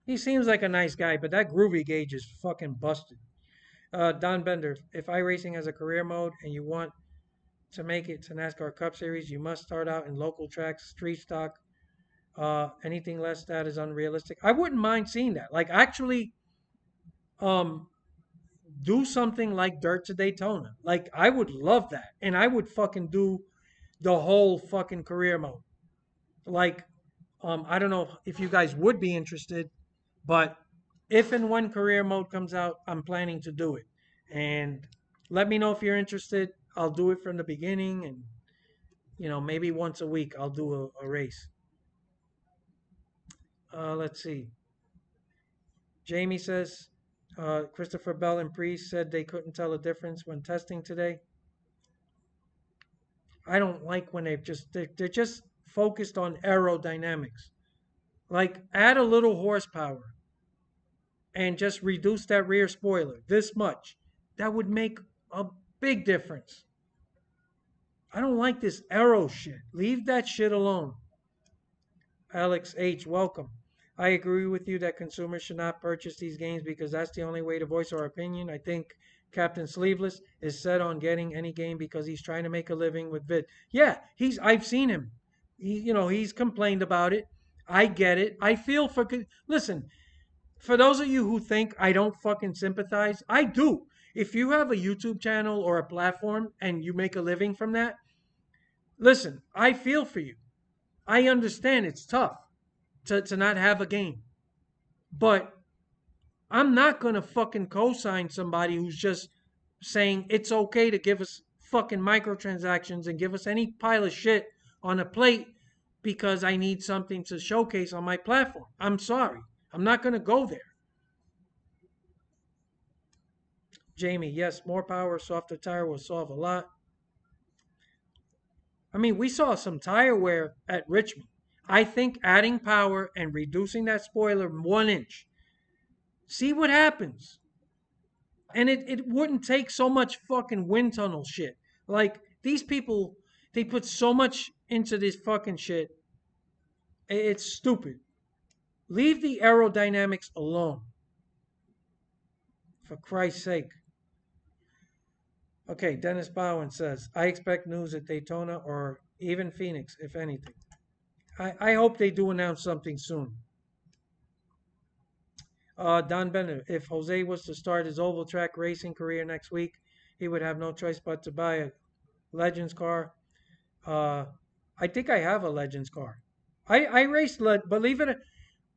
He seems like a nice guy, but that groovy gauge is fucking busted. Don Bender. If iRacing has a career mode and you want to make it to NASCAR Cup Series, you must start out in local tracks, street stock. Anything less that is unrealistic. I wouldn't mind seeing that. Like actually, um, do something like Dirt to Daytona. Like I would love that, and I would fucking do the whole fucking career mode. Like, I don't know if you guys would be interested, but if and when career mode comes out, I'm planning to do it. And let me know if you're interested. I'll do it from the beginning, and maybe once a week I'll do a race. Let's see. Jamie says Christopher Bell and Priest said they couldn't tell the difference when testing today. I don't like when they're just focused on aerodynamics. Like add a little horsepower and just reduce that rear spoiler this much. That would make a big difference. I don't like this aero shit. Leave that shit alone. Alex H, welcome. I agree with you that consumers should not purchase these games because that's the only way to voice our opinion. I think Captain Sleeveless is set on getting any game because he's trying to make a living with vid. Yeah, I've seen him. He's complained about it. I get it. I feel for listen, for those of you who think I don't fucking sympathize, I do. If you have a YouTube channel or a platform and you make a living from that, listen, I feel for you. I understand it's tough to not have a game. But I'm not going to fucking co sign somebody who's just saying it's okay to give us fucking microtransactions and give us any pile of shit on a plate because I need something to showcase on my platform. I'm sorry. I'm not going to go there. Jamie, yes, more power, softer tire will solve a lot. I mean, we saw some tire wear at Richmond. I think adding power and reducing that spoiler 1 inch, see what happens. And it wouldn't take so much fucking wind tunnel shit. Like, these people, they put so much into this fucking shit. It's stupid. Leave the aerodynamics alone. For Christ's sake. Okay, Dennis Bowen says, I expect news at Daytona or even Phoenix, if anything. I hope they do announce something soon. Don Bennett, if Jose was to start his oval track racing career next week, he would have no choice but to buy a Legends car. Uh, I think I have a Legends car. I raced, believe it,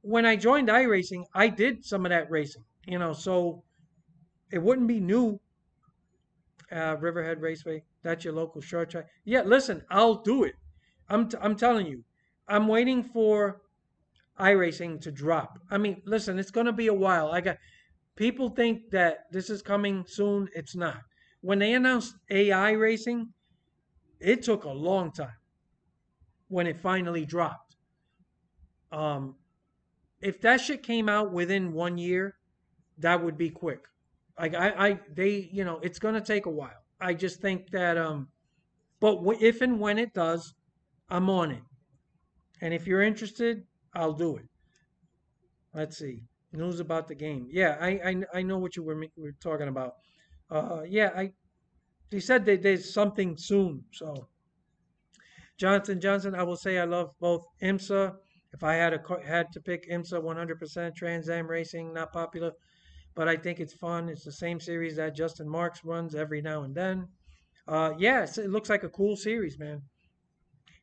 when I joined iRacing, I did some of that racing, so it wouldn't be new. Riverhead Raceway, that's your local short track. Yeah, listen, I'll do it. I'm telling you, I'm waiting for iRacing to drop. I mean, listen, it's gonna be a while. I got people think that this is coming soon. It's not. When they announced AI racing, it took a long time when it finally dropped. Um, if that shit came out within 1 year, that would be quick. Like they, it's gonna take a while. I just think that, but if and when it does, I'm on it. And if you're interested, I'll do it. Let's see. News about the game. Yeah, I know what you were talking about. Yeah, they said that there's something soon. So Johnson Johnson, I will say I love both IMSA. If I had to pick IMSA 100% Trans Am Racing, not popular, but I think it's fun. It's the same series that Justin Marks runs every now and then. Yeah, it looks like a cool series, man.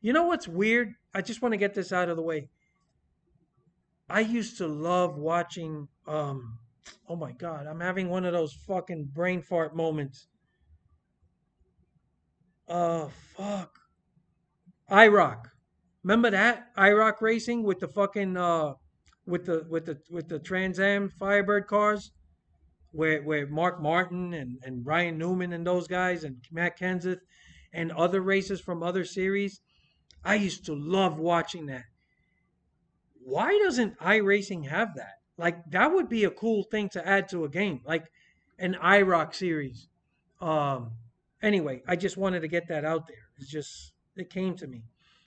You know what's weird? I just want to get this out of the way. I used to love watching. Oh my God, I'm having one of those fucking brain fart moments. Fuck. iRock. Remember that iRock racing with the fucking with the Trans Am Firebird cars, where Mark Martin and Ryan Newman and those guys and Matt Kenseth and other racers from other series. I used to love watching that. Why doesn't iRacing have that? Like that would be a cool thing to add to a game, like an iRock series. Um, anyway, I just wanted to get that out there. It came to me.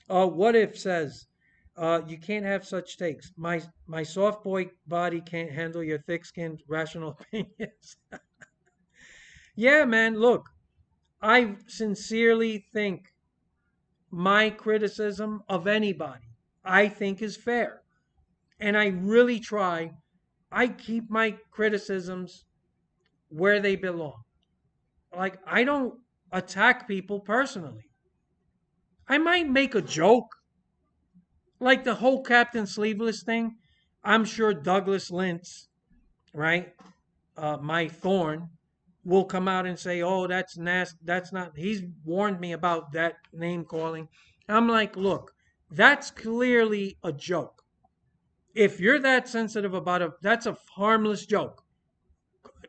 What if says, you can't have such takes. My soft boy body can't handle your thick skinned rational opinions. Yeah, man. Look, I sincerely think my criticism of anybody I think is fair. And I really try, I keep my criticisms where they belong. Like, I don't attack people personally. I might make a joke, like the whole Captain Sleeveless thing. I'm sure Douglas Lintz, right? My thorn, will come out and say, "Oh, that's That's not." He's warned me about that name calling. I'm like, look, that's clearly a joke. If you're that sensitive about it, that's a harmless joke.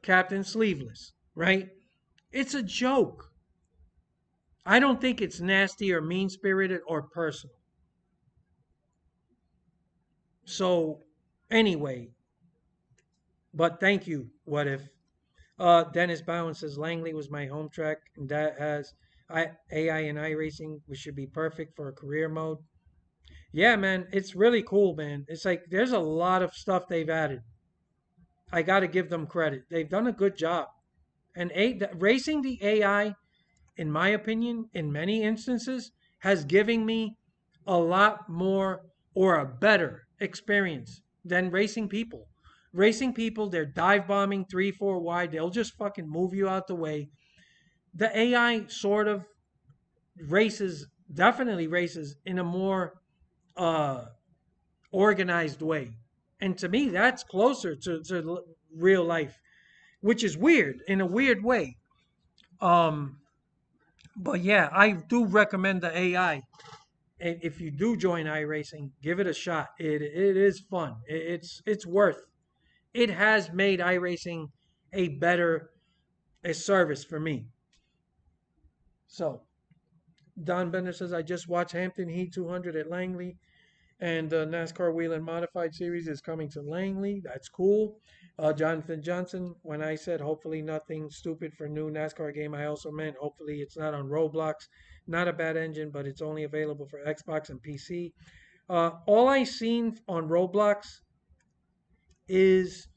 Captain Sleeveless, right? It's a joke. I don't think it's nasty or mean spirited or personal. So, anyway, but thank you. What if? Dennis Bowen says Langley was my home track, and that has AI and iRacing, which should be perfect for a career mode. Yeah, man, it's really cool, man. It's like there's a lot of stuff they've added. I got to give them credit. They've done a good job. And racing the AI, in my opinion, in many instances, has given me a lot more or a better experience than racing people. Racing people, they're dive bombing 3, 4 wide. They'll just fucking move you out the way. The AI sort of definitely races in a more uh, organized way. And to me, that's closer to real life, which is weird in a weird way. Um, but yeah, I do recommend the AI. If you do join iRacing, give it a shot. It is fun. It's worth. It has made iRacing a better a service for me. So Don Bender says I just watched Hampton Heat 200 at Langley, and the NASCAR Wheel and Modified Series is coming to Langley. That's cool. Jonathan Johnson, when I said hopefully nothing stupid for new NASCAR game, I also meant hopefully it's not on Roblox. Not a bad engine, but it's only available for Xbox and PC. All I seen on Roblox is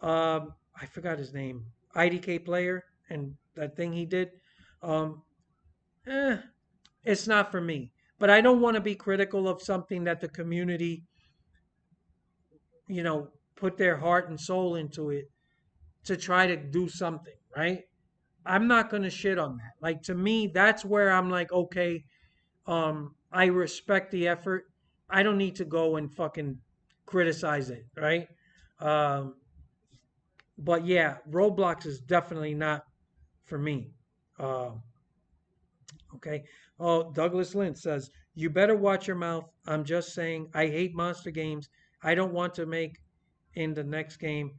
I forgot his name, IDK player, and that thing he did. Um, eh, it's not for me. But I don't want to be critical of something that the community, put their heart and soul into it to try to do something, right? I'm not going to shit on that. Like to me, that's where I'm like, okay, I respect the effort. I don't need to go and fucking criticize it, right? Um, but yeah, Roblox is definitely not for me. Um, okay. Oh, Douglas Lynch says, you better watch your mouth. I'm just saying, I hate monster games. I don't want to make in the next game.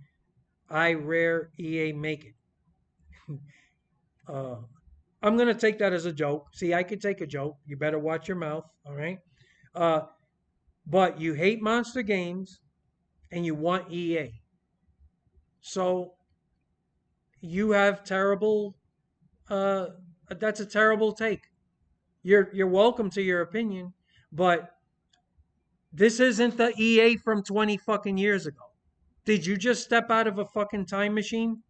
I rare EA make it. Uh, I'm gonna take that as a joke. See, I could take a joke. You better watch your mouth. All right. Uh, but you hate monster games and you want EA. So you have terrible. Uh, that's a terrible take. You're welcome to your opinion, but this isn't the EA from 20 fucking years ago. Did you just step out of a fucking time machine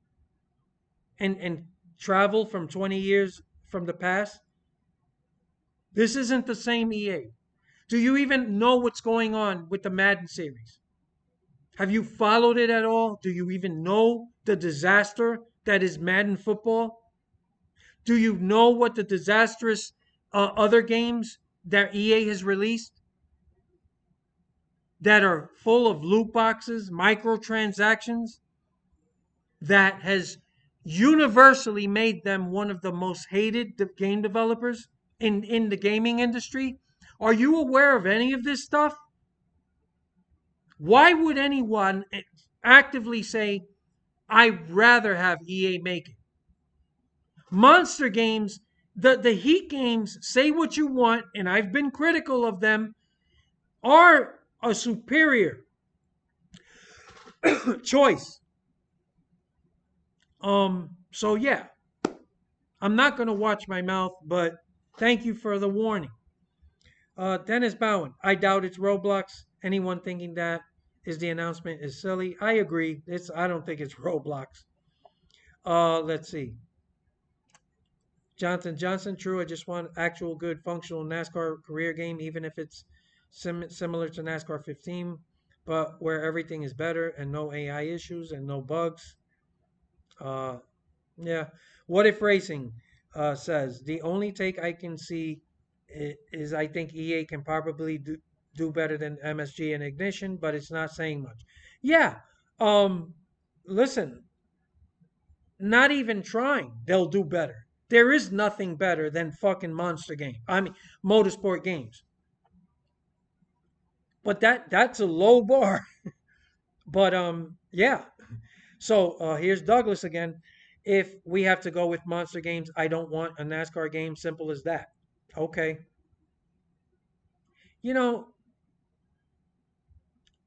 and travel from 20 years from the past? This isn't the same EA. Do you even know what's going on with the Madden series? Have you followed it at all? Do you even know the disaster that is Madden football? Do you know what the disastrous other games that EA has released that are full of loot boxes, microtransactions, that has universally made them one of the most hated game developers in the gaming industry? Are you aware of any of this stuff? Why would anyone actively say, I'd rather have EA make it? Monster games, the Heat games, say what you want, and I've been critical of them, are a superior choice. So yeah, I'm not gonna watch my mouth, but thank you for the warning. Dennis Bowen, I doubt it's Roblox. Anyone thinking that is the announcement is silly. I agree. I don't think it's Roblox. Let's see. Jonathan Johnson, true. I just want actual good functional NASCAR career game, even if it's similar to NASCAR 15, but where everything is better and no AI issues and no bugs. Uh, yeah. What if racing says the only take I can see is I think EA can probably do better than MSG and Ignition, but it's not saying much. Yeah. Um, listen, not even trying, they'll do better. There is nothing better than fucking monster game. I mean, motorsport games. But that's a low bar. But yeah. So here's Douglas again. If we have to go with monster games, I don't want a NASCAR game. Simple as that. Okay. You know,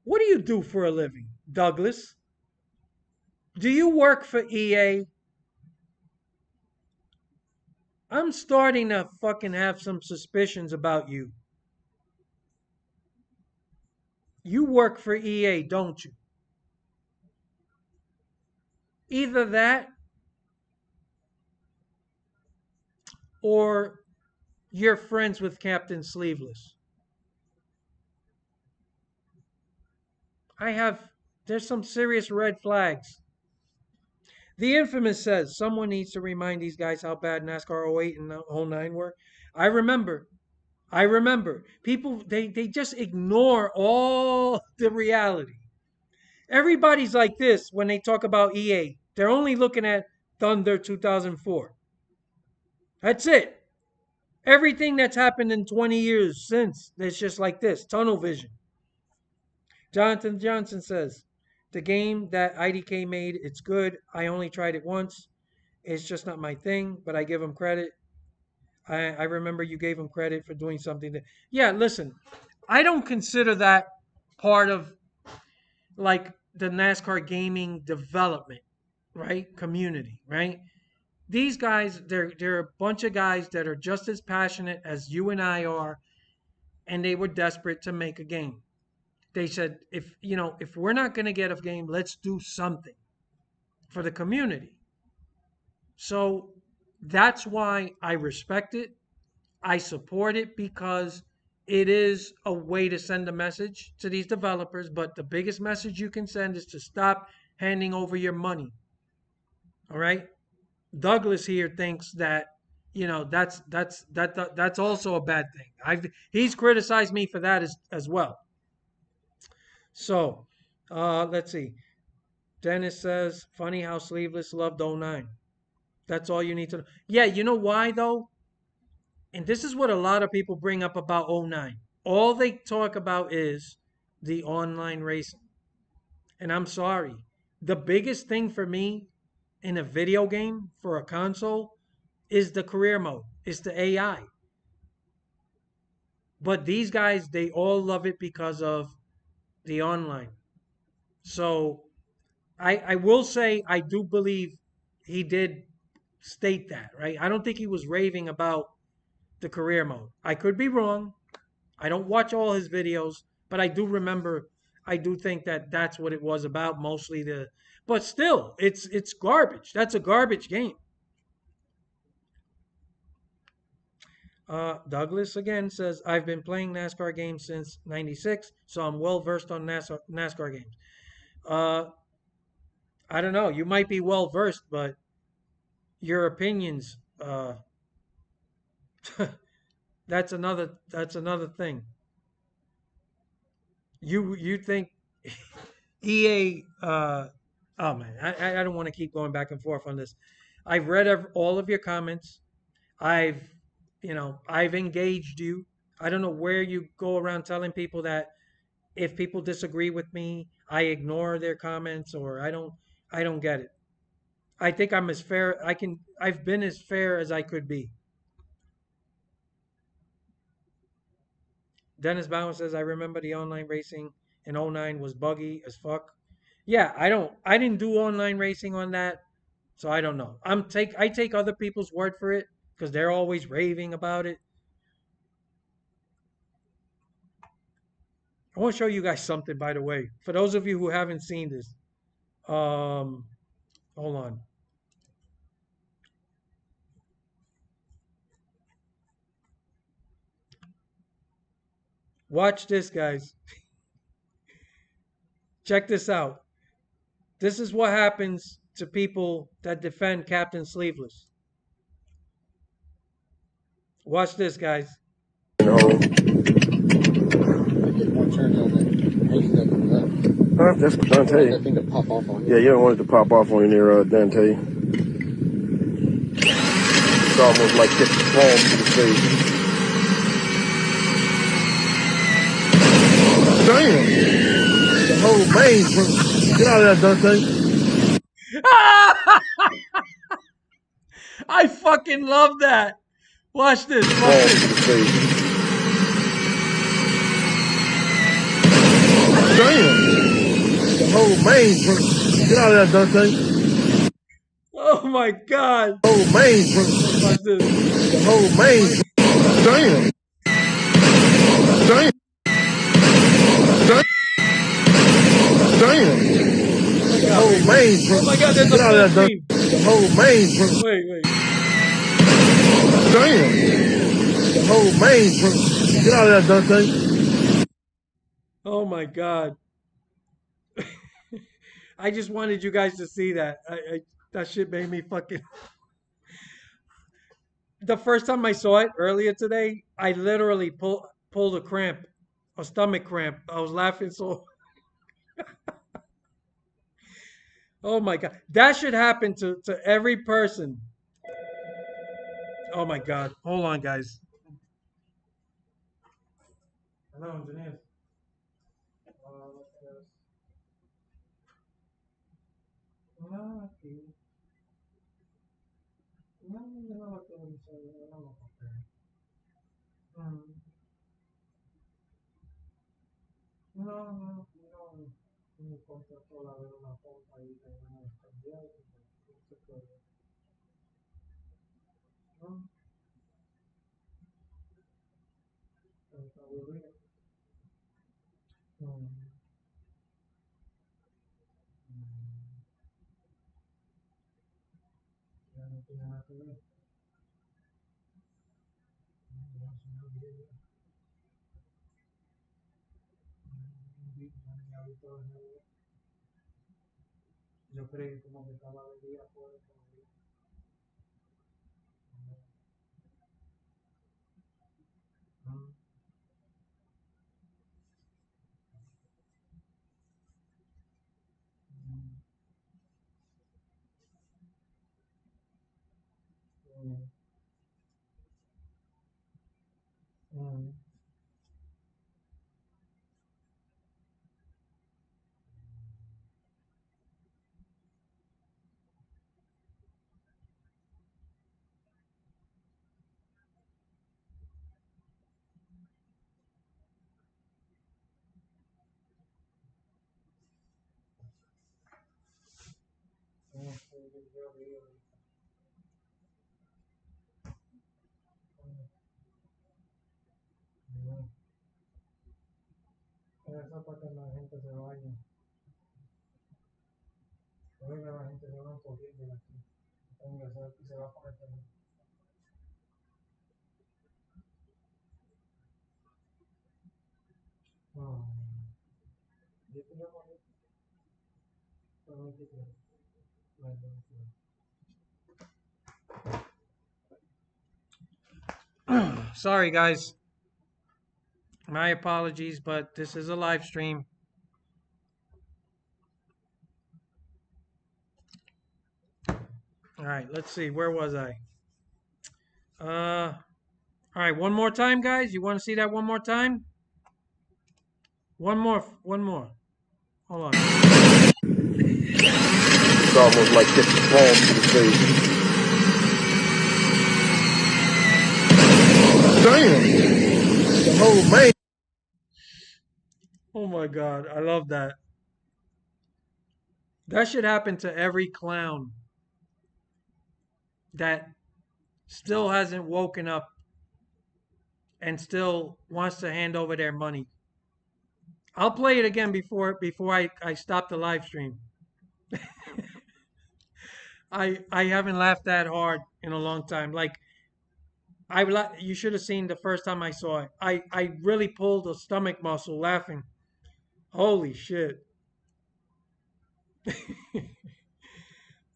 what do you do for a living, Douglas? Do you work for EA? I'm starting to fucking have some suspicions about you. You work for EA, don't you? Either that or you're friends with Captain Sleeveless. I have, there's some serious red flags. The Infamous says someone needs to remind these guys how bad NASCAR '08 and '09 were. I remember. I remember. People, they just ignore all the reality. Everybody's like this when they talk about EA. They're only looking at Thunder 2004. That's it. Everything that's happened in 20 years since, it's just like this tunnel vision. Jonathan Johnson says, the game that IDK made, it's good. I only tried it once. It's just not my thing, but I give him credit. I remember you gave him credit for doing something that, yeah, listen, I don't consider that part of like the NASCAR gaming development, right? Community, right? These guys, they're a bunch of guys that are just as passionate as you and I are, and they were desperate to make a game. They said, if we're not going to get a game, let's do something for the community. So that's why I respect it. I support it because it is a way to send a message to these developers. But the biggest message you can send is to stop handing over your money. All right. Douglas here thinks that that's also a bad thing. He's criticized me for that as well. So let's see. Dennis says, funny how Sleeveless loved '09. That's all you need to know. Yeah, you know why though? And this is what a lot of people bring up about '09. All they talk about is the online racing. And I'm sorry. The biggest thing for me in a video game for a console is the career mode, it's the AI. But these guys, they all love it because of the online. So I will say I do believe he did state that, right? I don't think he was raving about the career mode. I could be wrong. I don't watch all his videos, but I do remember. I do think that that's what it was about, mostly the. But still, it's garbage. That's a garbage game. Douglas again says, I've been playing NASCAR games since '96, so I'm well versed on NASCAR games. Uh, I don't know. You might be well versed, but your opinions, that's another thing. You think EA? Oh man, I don't want to keep going back and forth on this. I've read all of your comments. I've I've engaged you. I don't know where you go around telling people that if people disagree with me, I ignore their comments or I don't get it. I think I'm as fair I've been as fair as I could be. Dennis Bowen says I remember the online racing in '09 was buggy as fuck. Yeah, I didn't do online racing on that, so I don't know. I take other people's word for it because they're always raving about it. I want to show you guys something, by the way. For those of you who haven't seen this, um, hold on. Watch this, guys. Check this out. This is what happens to people that defend Captain Sleeveless. Watch this, guys. That's Dante. That thing to pop off on you. Yeah, you don't want it to pop off on you near Dante. It's almost like hitting the palm to the face. Damn! The whole main. Get out of there, Dante. I fucking love that. Watch this. Watch Palm to this. the face. Damn! The whole main. Get out of there, Dante. Oh my god. The whole main. Watch this. The whole main. Damn! Damn! Damn! The whole main. Oh my god, there's a Get out of full there, screen. The whole main. Wait. Damn! The whole main. Get out of there, Dante. Oh my god. I just wanted you guys to see that. That shit made me fucking. The first time I saw it earlier today, I literally pulled a cramp, a stomach cramp. I was laughing so. Oh my god, that should happen to every person. Oh my god, hold on, guys. Hello, engineers. No, aquí. No, no lo quiero usar, no lo compré. Mm. No contrató la ver una pompa ahí que van a cambiar. No se puede. No, está aburrido. Mm. Ya no tiene nada que ver. Ya se me olvidó. Ya vi todo el día. Yo creí que como que estaba el día por eso. Mm. Mm. Mm. Mm. Mm. Eso para que la gente se vaya. Venga, la gente se va un poquito de aquí. Venga, se va a poner también. No. Yo te llamo ahorita. Permítete. Sorry, guys. My apologies, but this is a live stream. All right, let's see. Where was I? All right, one more time, guys. You want to see that one more time? One more. One more. Hold on. It's almost like catching palm to the face. Damn. The whole man. Oh my God, I love that. That should happen to every clown that still hasn't woken up and still wants to hand over their money. I'll play it again before I stop the live stream. I haven't laughed that hard in a long time. Like you should have seen the first time I saw it. I really pulled a stomach muscle laughing. Holy shit.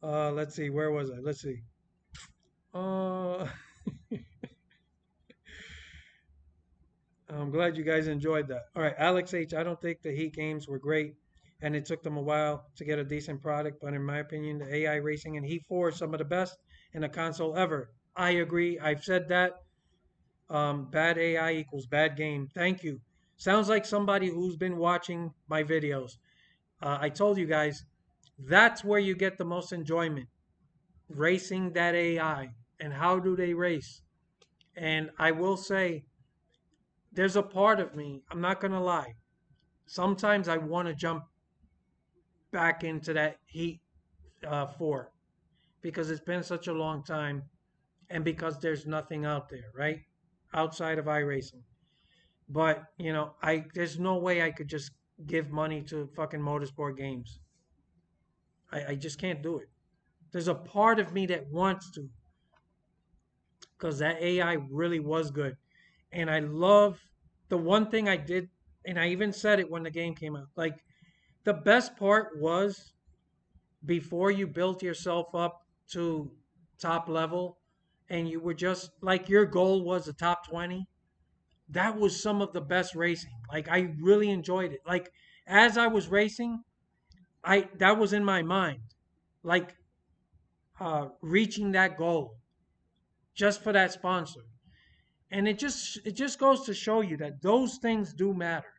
Let's see, where was I? Let's see. Uh I'm glad you guys enjoyed that. All right, Alex H. I don't think the Heat games were great, and it took them a while to get a decent product. But in my opinion, the AI racing in Heat 4 is some of the best in a console ever. I agree. I've said that. Bad AI equals bad game. Thank you. Sounds like somebody who's been watching my videos. I told you guys, that's where you get the most enjoyment. Racing that AI. And how do they race? And I will say, there's a part of me, I'm not going to lie. Sometimes I want to jump back into that Heat 4 because it's been such a long time and because there's nothing out there, right? Outside of iRacing. But, there's no way I could just give money to fucking motorsport games. I just can't do it. There's a part of me that wants to because that AI really was good. And I love the one thing I did, and I even said it when the game came out. Like, the best part was before you built yourself up to top level and you were just like your goal was the top 20. That was some of the best racing. Like, I really enjoyed it. Like, as I was racing, I that was in my mind. Like, reaching that goal just for that sponsor. And it just goes to show you that those things do matter.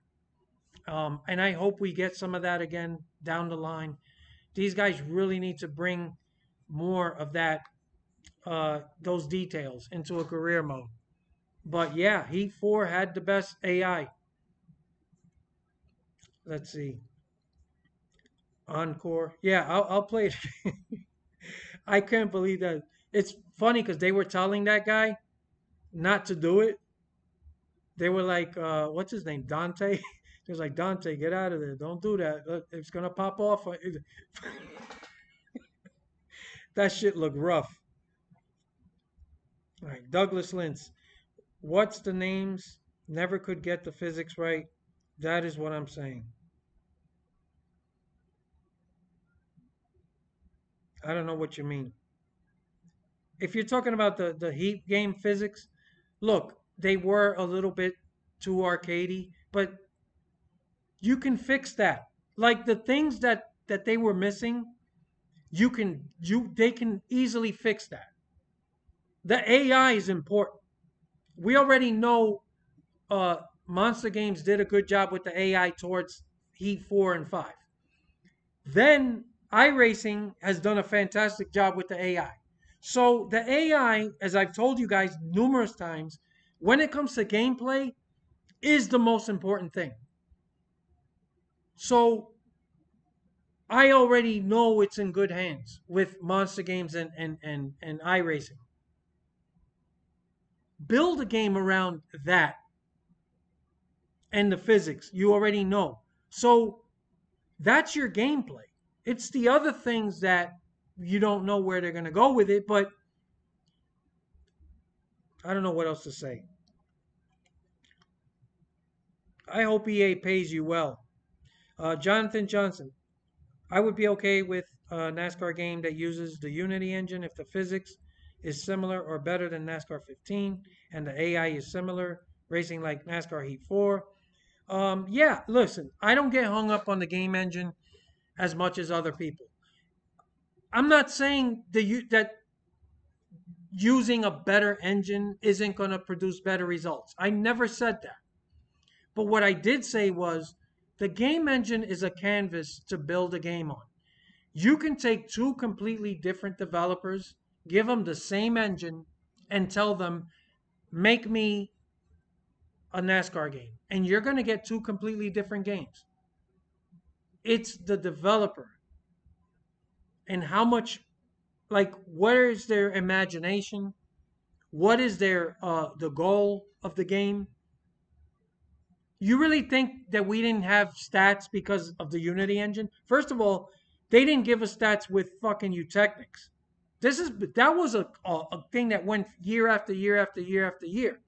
And I hope we get some of that again down the line. These guys really need to bring more of that, those details into a career mode. But yeah, Heat 4 had the best AI. Let's see. Encore. Yeah, I'll play it. I can't believe that. It's funny because they were telling that guy not to do it. They were like, what's his name? Dante? He was like, Dante, get out of there. Don't do that. It's going to pop off. That shit looked rough. All right, Douglas Lintz. What's the names? Never could get the physics right. That is what I'm saying. I don't know what you mean. If you're talking about the Heat game physics, look, they were a little bit too arcadey, but you can fix that. Like the things that they were missing, they can easily fix that. The AI is important. We already know Monster Games did a good job with the AI towards Heat 4 and 5. Then iRacing has done a fantastic job with the AI. So the AI, as I've told you guys numerous times, when it comes to gameplay, is the most important thing. So I already know it's in good hands with Monster Games and iRacing. Build a game around that and the physics. You already know. So that's your gameplay. It's the other things that you don't know where they're going to go with it, but I don't know what else to say. I hope EA pays you well. Jonathan Johnson, I would be okay with a NASCAR game that uses the Unity engine if the physics is similar or better than NASCAR 15 and the AI is similar, racing like NASCAR Heat 4. Yeah, listen, I don't get hung up on the game engine as much as other people. I'm not saying that using a better engine isn't going to produce better results. I never said that. But what I did say was The game engine is a canvas to build a game on. You can take two completely different developers, give them the same engine, and tell them, make me a NASCAR game. And you're going to get two completely different games. It's the developer and how much, like, where is their imagination? What is their the goal of the game? You really think that we didn't have stats because of the Unity engine? First of all, they didn't give us stats with fucking Eutechnics. That was a thing that went year after year after year after year.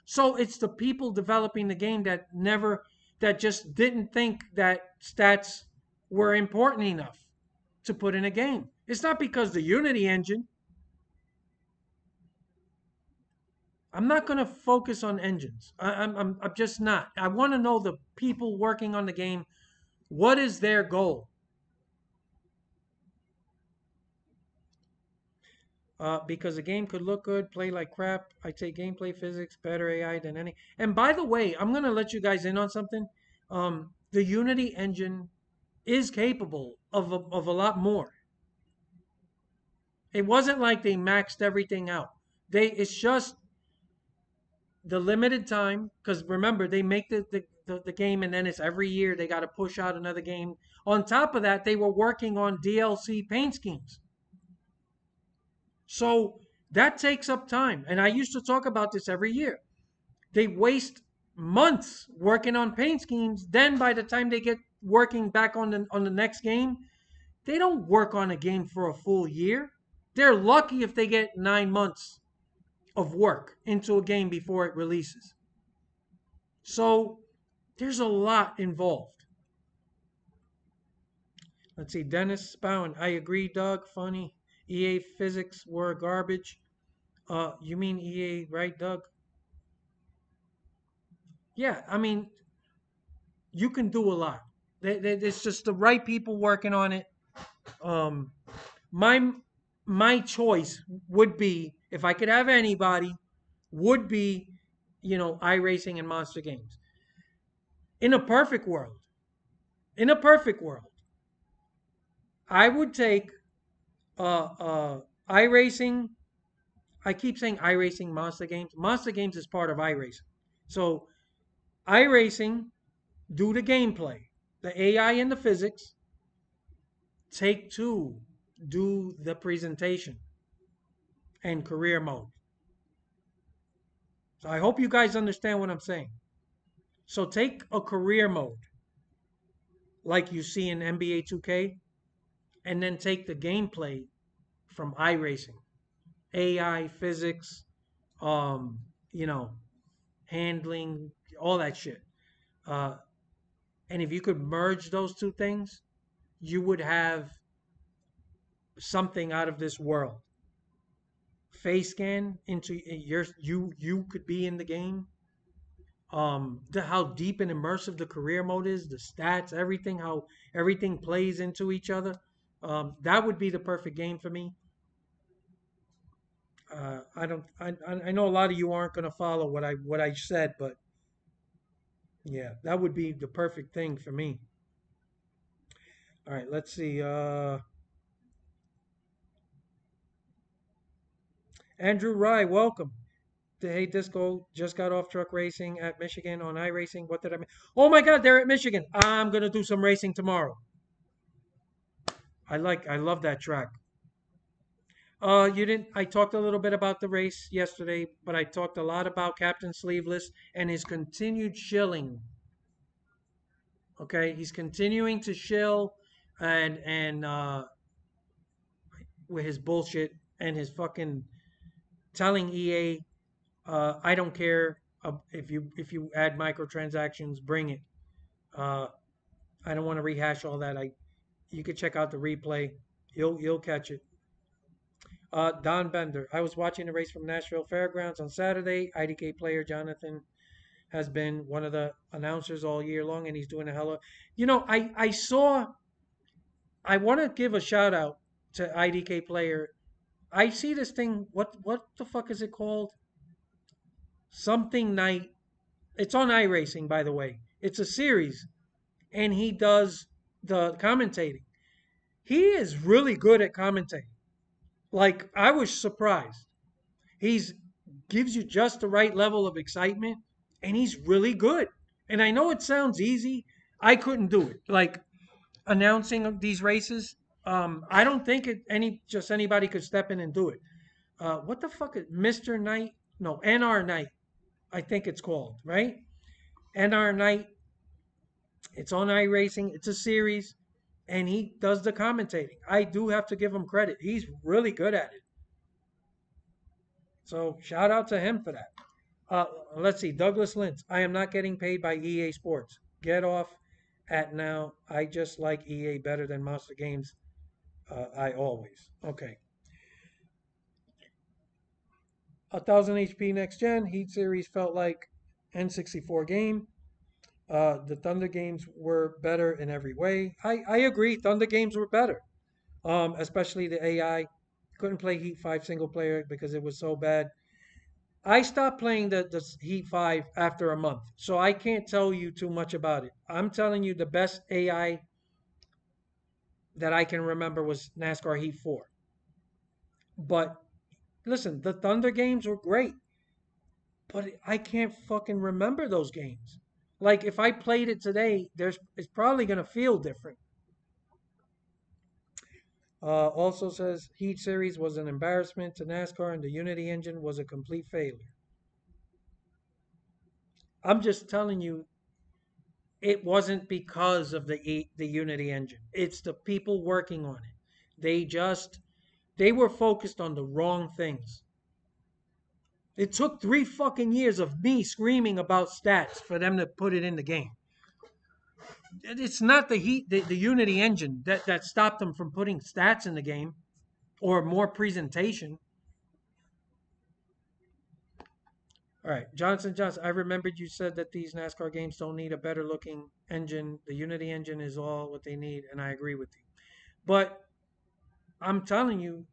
So it's the people developing the game that just didn't think that stats were important enough to put in a game. It's not because the Unity engine. I'm not going to focus on engines. I'm just not. I want to know the people working on the game. What is their goal? Because the game could look good, play like crap. I'd say gameplay physics, better AI than any. And by the way, I'm going to let you guys in on something. The Unity engine is capable of a lot more. It wasn't like they maxed everything out. It's just the limited time, because remember, they make the game, and then it's every year they got to push out another game. On top of that, they were working on DLC paint schemes. So that takes up time. And I used to talk about this every year. They waste months working on paint schemes. Then by the time they get working back on the next game, they don't work on a game for a full year. They're lucky if they get 9 months of work into a game before it releases. So there's a lot involved. Let's see, Dennis Spowen. I agree, Doug. Funny. EA physics were garbage. You mean EA, right, Doug? Yeah, I mean, you can do a lot. It's just the right people working on it. Um, my my choice would be, if I could have anybody, would be, iRacing and Monster Games. In a perfect world, in a perfect world, I would take iRacing. I keep saying iRacing, Monster Games. Monster Games is part of iRacing. So iRacing, do the gameplay, the AI and the physics. Take two, do the presentation and career mode. So I hope you guys understand what I'm saying. So take a career mode like you see in NBA 2K, and then take the gameplay from iRacing, AI, physics, um, you know, handling, all that shit. Uh, and if you could merge those two things, you would have something out of this world. Face scan into you could be in the game. How deep and immersive the career mode is, the stats, everything, how everything plays into each other. That would be the perfect game for me. I don't. I know a lot of you aren't going to follow what I said, but yeah, that would be the perfect thing for me. All right, let's see. Andrew Rye, welcome. Hey, Disco just got off truck racing at Michigan on iRacing. What did I mean? Oh my God, they're at Michigan. I'm gonna do some racing tomorrow. I love that track. You didn't. I talked a little bit about the race yesterday, but I talked a lot about Captain Sleeveless and his continued shilling. Okay, he's continuing to shill, and with his bullshit and his fucking telling EA, I don't care if you add microtransactions, bring it. Uh, I don't want to rehash all that. You could check out the replay. You'll catch it. Don Bender. I was watching the race from Nashville Fairgrounds on Saturday. IDK player Jonathan has been one of the announcers all year long, and he's doing a hell of. I saw. I want to give a shout out to IDK player. I see this thing. What the fuck is it called? Something night. It's on iRacing, by the way. It's a series. and he does the commentating. He is really good at commentating. Like I was surprised. He's gives you just the right level of excitement, and he's really good. And I know it sounds easy. I couldn't do it. Like announcing these races, I don't think anybody could step in and do it. What the fuck is Mr. Knight? No, NR Knight. I think it's called, right? NR Knight. It's on iRacing. It's a series, and he does the commentating. I do have to give him credit. He's really good at it. So shout out to him for that. Let's see, Douglas Lintz. I am not getting paid by EA Sports. Get off at now. I just like EA better than Monster Games. I always. Okay. 1000 HP next gen. Heat series felt like N64 game. The Thunder games were better in every way. I agree. Thunder games were better. Especially the AI. Couldn't play Heat 5 single player because it was so bad. I stopped playing the Heat 5 after a month, so I can't tell you too much about it. I'm telling you the best AI that I can remember was NASCAR Heat 4. But listen, the Thunder games were great, but I can't fucking remember those games. Like if I played it today, it's probably gonna feel different. Also says Heat Series was an embarrassment to NASCAR and the Unity engine was a complete failure. I'm just telling you, it wasn't because of the Unity engine. It's the people working on it. They were focused on the wrong things. It took 3 fucking years of me screaming about stats for them to put it in the game. It's not the Unity engine that stopped them from putting stats in the game or more presentation. All right, Johnson. I remembered you said that these NASCAR games don't need a better looking engine. The Unity engine is all what they need, and I agree with you. But I'm telling you,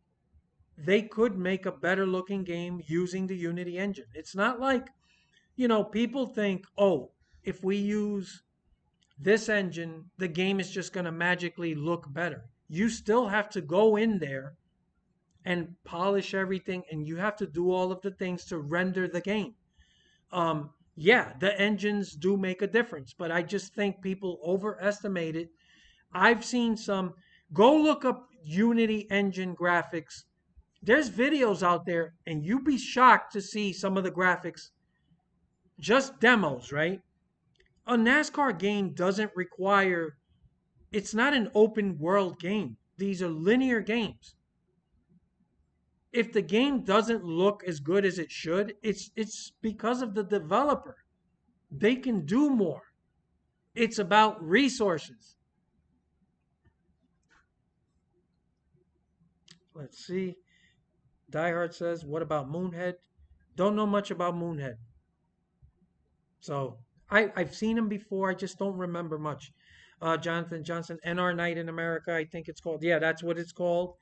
they could make a better looking game using the Unity engine. It's not like, people think, oh, if we use this engine, the game is just going to magically look better. You still have to go in there and polish everything, and you have to do all of the things to render the game. Yeah, the engines do make a difference, but I just think people overestimate it. I've seen some, go look up Unity engine graphics. There's videos out there, and you'd be shocked to see some of the graphics, just demos, right? A NASCAR game doesn't require, it's not an open world game. These are linear games. If the game doesn't look as good as it should, it's because of the developer. They can do more. It's about resources. Let's see. Diehard says, what about Moonhead? Don't know much about Moonhead. So I've seen him before. I just don't remember much. Jonathan Johnson, NR Night in America, I think it's called. Yeah, that's what it's called.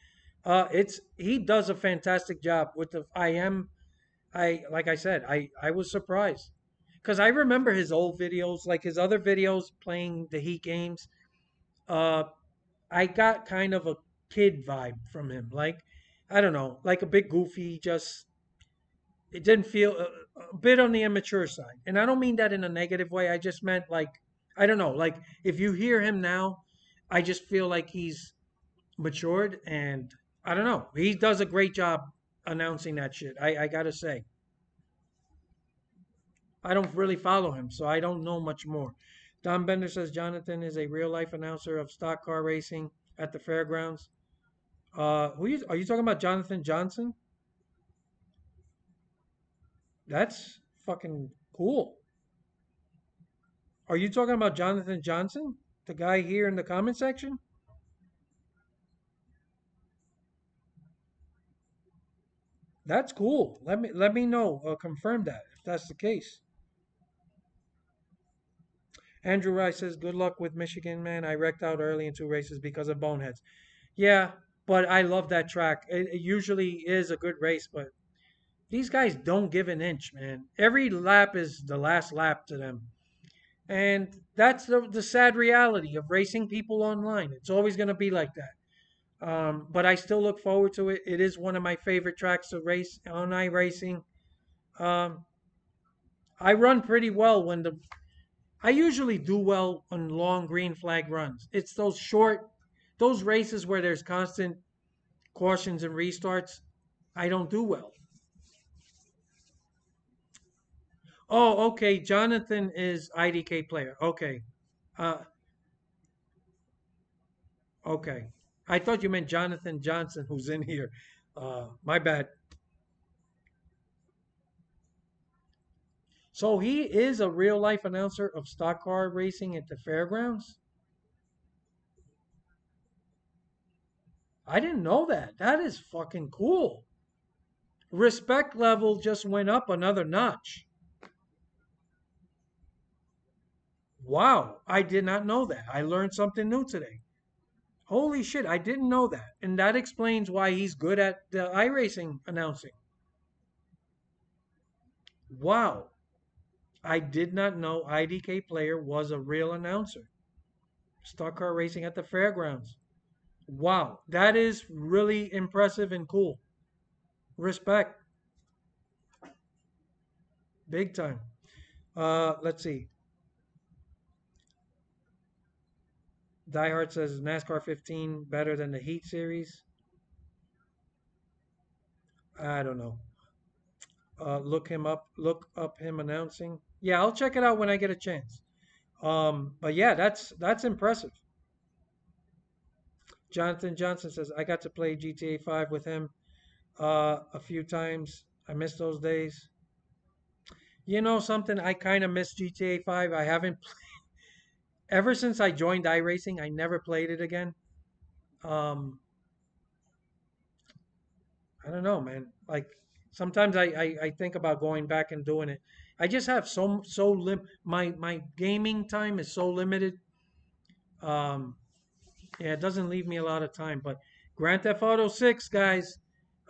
It's he does a fantastic job with the I like I said, I was surprised because I remember his old videos, like his other videos playing the Heat games. Uh, I got kind of a kid vibe from him, like I don't know, like a bit goofy, just it didn't feel a bit on the immature side. And I don't mean that in a negative way. I just meant like I don't know, like if you hear him now, I just feel like he's matured and I don't know. He does a great job announcing that shit. I gotta say. I don't really follow him, so I don't know much more. Don Bender says Jonathan is a real life announcer of stock car racing at the fairgrounds. Are you talking about Jonathan Johnson? That's fucking cool. Are you talking about Jonathan Johnson? The guy here in the comment section? That's cool. Let me know. Confirm that if that's the case. Andrew Rice says, "Good luck with Michigan, man. I wrecked out early in 2 races because of boneheads." Yeah, but I love that track. It usually is a good race, but these guys don't give an inch, man. Every lap is the last lap to them. And that's the sad reality of racing people online. It's always going to be like that. But I still look forward to it. It is one of my favorite tracks to race on iRacing. Um, I run pretty well when the. I usually do well on long green flag runs. It's those short, those races where there's constant cautions and restarts. I don't do well. Oh, okay. Jonathan is IDK player. Okay. Uh, okay. I thought you meant Jonathan Johnson, who's in here. My bad. So he is a real life announcer of stock car racing at the fairgrounds. I didn't know that. That is fucking cool. Respect level just went up another notch. Wow, I did not know that. I learned something new today. Holy shit, I didn't know that. And that explains why he's good at the iRacing announcing. Wow, I did not know IDK Player was a real announcer. Stock car racing at the fairgrounds. Wow, that is really impressive and cool. Respect, big time. Let's see. Diehard says NASCAR 15 better than the Heat series. I don't know. Look him up. Look up him announcing. Yeah, I'll check it out when I get a chance. But yeah, that's impressive. Jonathan Johnson says I got to play GTA 5 with him a few times. I miss those days. You know something? I kind of miss GTA 5. I haven't ever since I joined iRacing. I never played it again. Um, I don't know, man. Like sometimes I think about going back and doing it. I just have my gaming time is so limited. Um, yeah, it doesn't leave me a lot of time. But Grand Theft Auto 6, guys,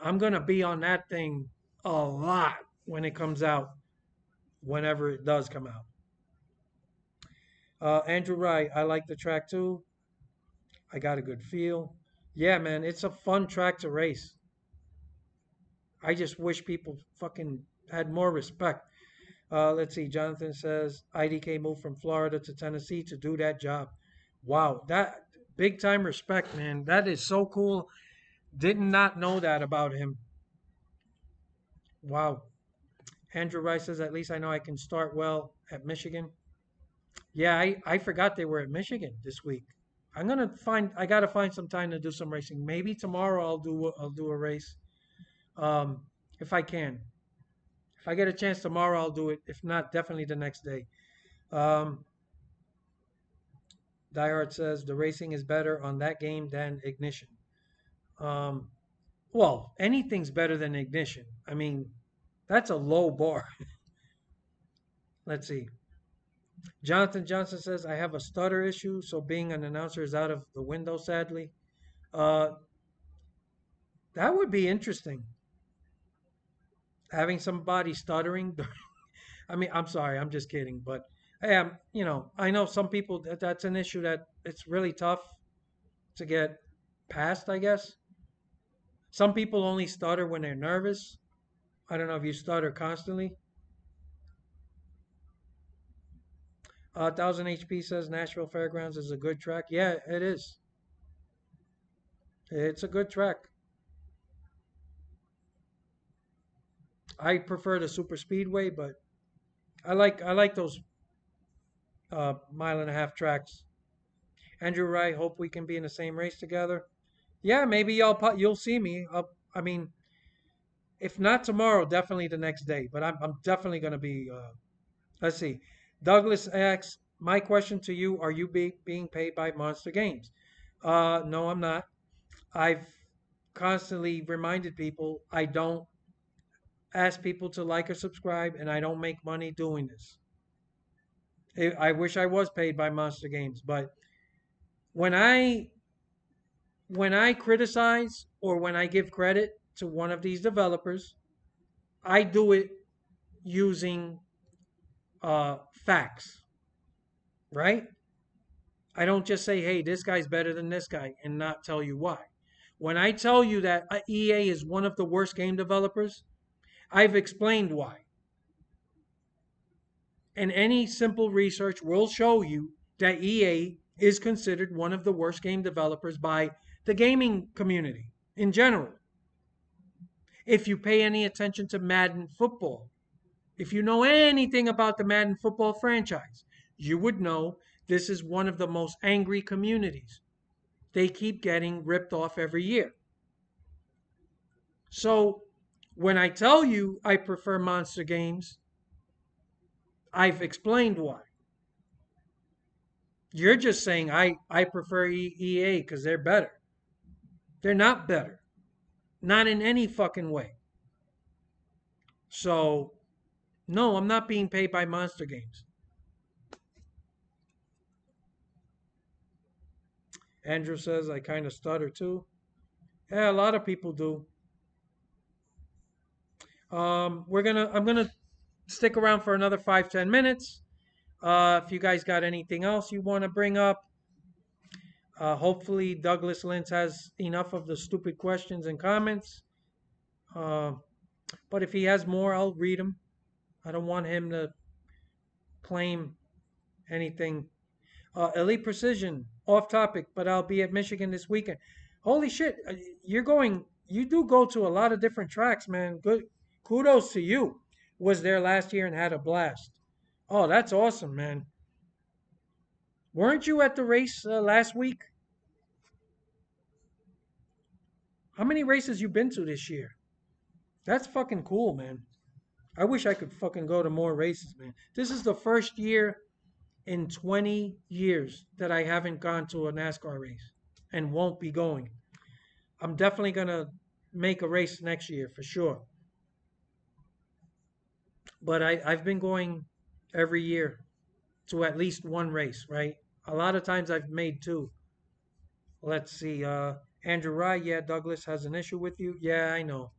I'm gonna be on that thing a lot when it comes out, whenever it does come out. Andrew Wright, I like the track too. I got a good feel. Yeah, man, it's a fun track to race. I just wish people fucking had more respect. Let's see. Jonathan says IDK moved from Florida to Tennessee to do that job. Wow, that big time respect, man. That is so cool. Did not know that about him. Wow. Andrew Rice says at least I know I can start well at Michigan. Yeah, I forgot they were at Michigan this week. I gotta find some time to do some racing. Maybe tomorrow I'll do a race. Um, if I can. If I get a chance tomorrow, I'll do it. If not, definitely the next day. Um, Diehard says the racing is better on that game than Ignition. Um, well, anything's better than Ignition. I mean, that's a low bar. Let's see. Jonathan Johnson says I have a stutter issue, so being an announcer is out of the window. Sadly, uh, that would be interesting. Having somebody stuttering. I mean, I'm sorry, I'm just kidding, but hey, I know some people that's an issue that it's really tough to get past. I guess some people only stutter when they're nervous. I don't know if you stutter constantly. 1000 HP says Nashville Fairgrounds is a good track. Yeah, it is. It's a good track. I prefer the super speedway, but I like those mile and a half tracks. Andrew Wright, hope we can be in the same race together. Yeah, maybe you'll see me. I mean, if not tomorrow, definitely the next day. But I'm definitely gonna be. Let's see. Douglas asks, my question to you: are you being paid by Monster Games? No, I'm not. I've constantly reminded people I don't ask people to like or subscribe, and I don't make money doing this. I wish I was paid by Monster Games, but when I when I criticize or when I give credit to one of these developers, I do it using facts. right? I don't just say, hey, this guy's better than this guy and not tell you why. When I tell you that EA is one of the worst game developers, I've explained why. And any simple research will show you that EA is considered one of the worst game developers by the gaming community in general. If you pay any attention to Madden football, if you know anything about the Madden football franchise, you would know this is one of the most angry communities. They keep getting ripped off every year. So when I tell you I prefer monster games, I've explained why. You're just saying I prefer EA because they're better. They're not better. Not in any fucking way. So, no, I'm not being paid by Monster Games. Andrew says I kind of stutter too. Yeah, a lot of people do. I'm gonna stick around for another 5-10 minutes. If you guys got anything else you want to bring up, hopefully Douglas Lynch has enough of the stupid questions and comments. Uh, but if he has more, I'll read them. I don't want him to claim anything. Elite Precision, off topic, but I'll be at Michigan this weekend. Holy shit, you do go to a lot of different tracks, man. Good, kudos to you. Was there last year and had a blast. Oh, that's awesome, man. Weren't you at the race last week? How many races you been to this year? That's fucking cool, man. I wish I could fucking go to more races, man. This is the first year in 20 years that I haven't gone to a NASCAR race and won't be going. I'm definitely going to make a race next year for sure. But I've been going every year to at least one race, right? A lot of times I've made two. Let's see. Andrew Rye, yeah, Douglas has an issue with you. Yeah, I know.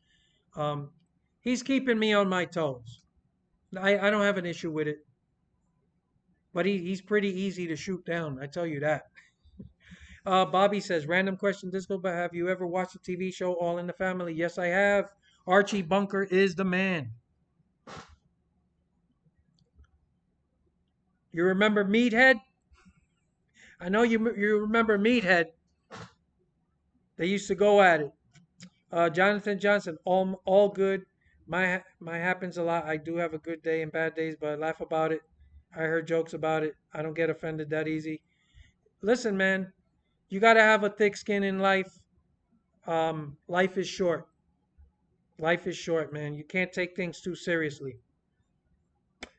Um, he's keeping me on my toes. I don't have an issue with it, but he's pretty easy to shoot down. I tell you that. Bobby says, random question, Disco, but have you ever watched the TV show All in the Family? Yes, I have. Archie Bunker is the man. You remember Meathead? I know you remember Meathead. They used to go at it. Jonathan Johnson, all good. My happens a lot. I do have a good day and bad days, but I laugh about it. I heard jokes about it. I don't get offended that easy. Listen, man, you got to have a thick skin in life. Life is short. Life is short, man. You can't take things too seriously.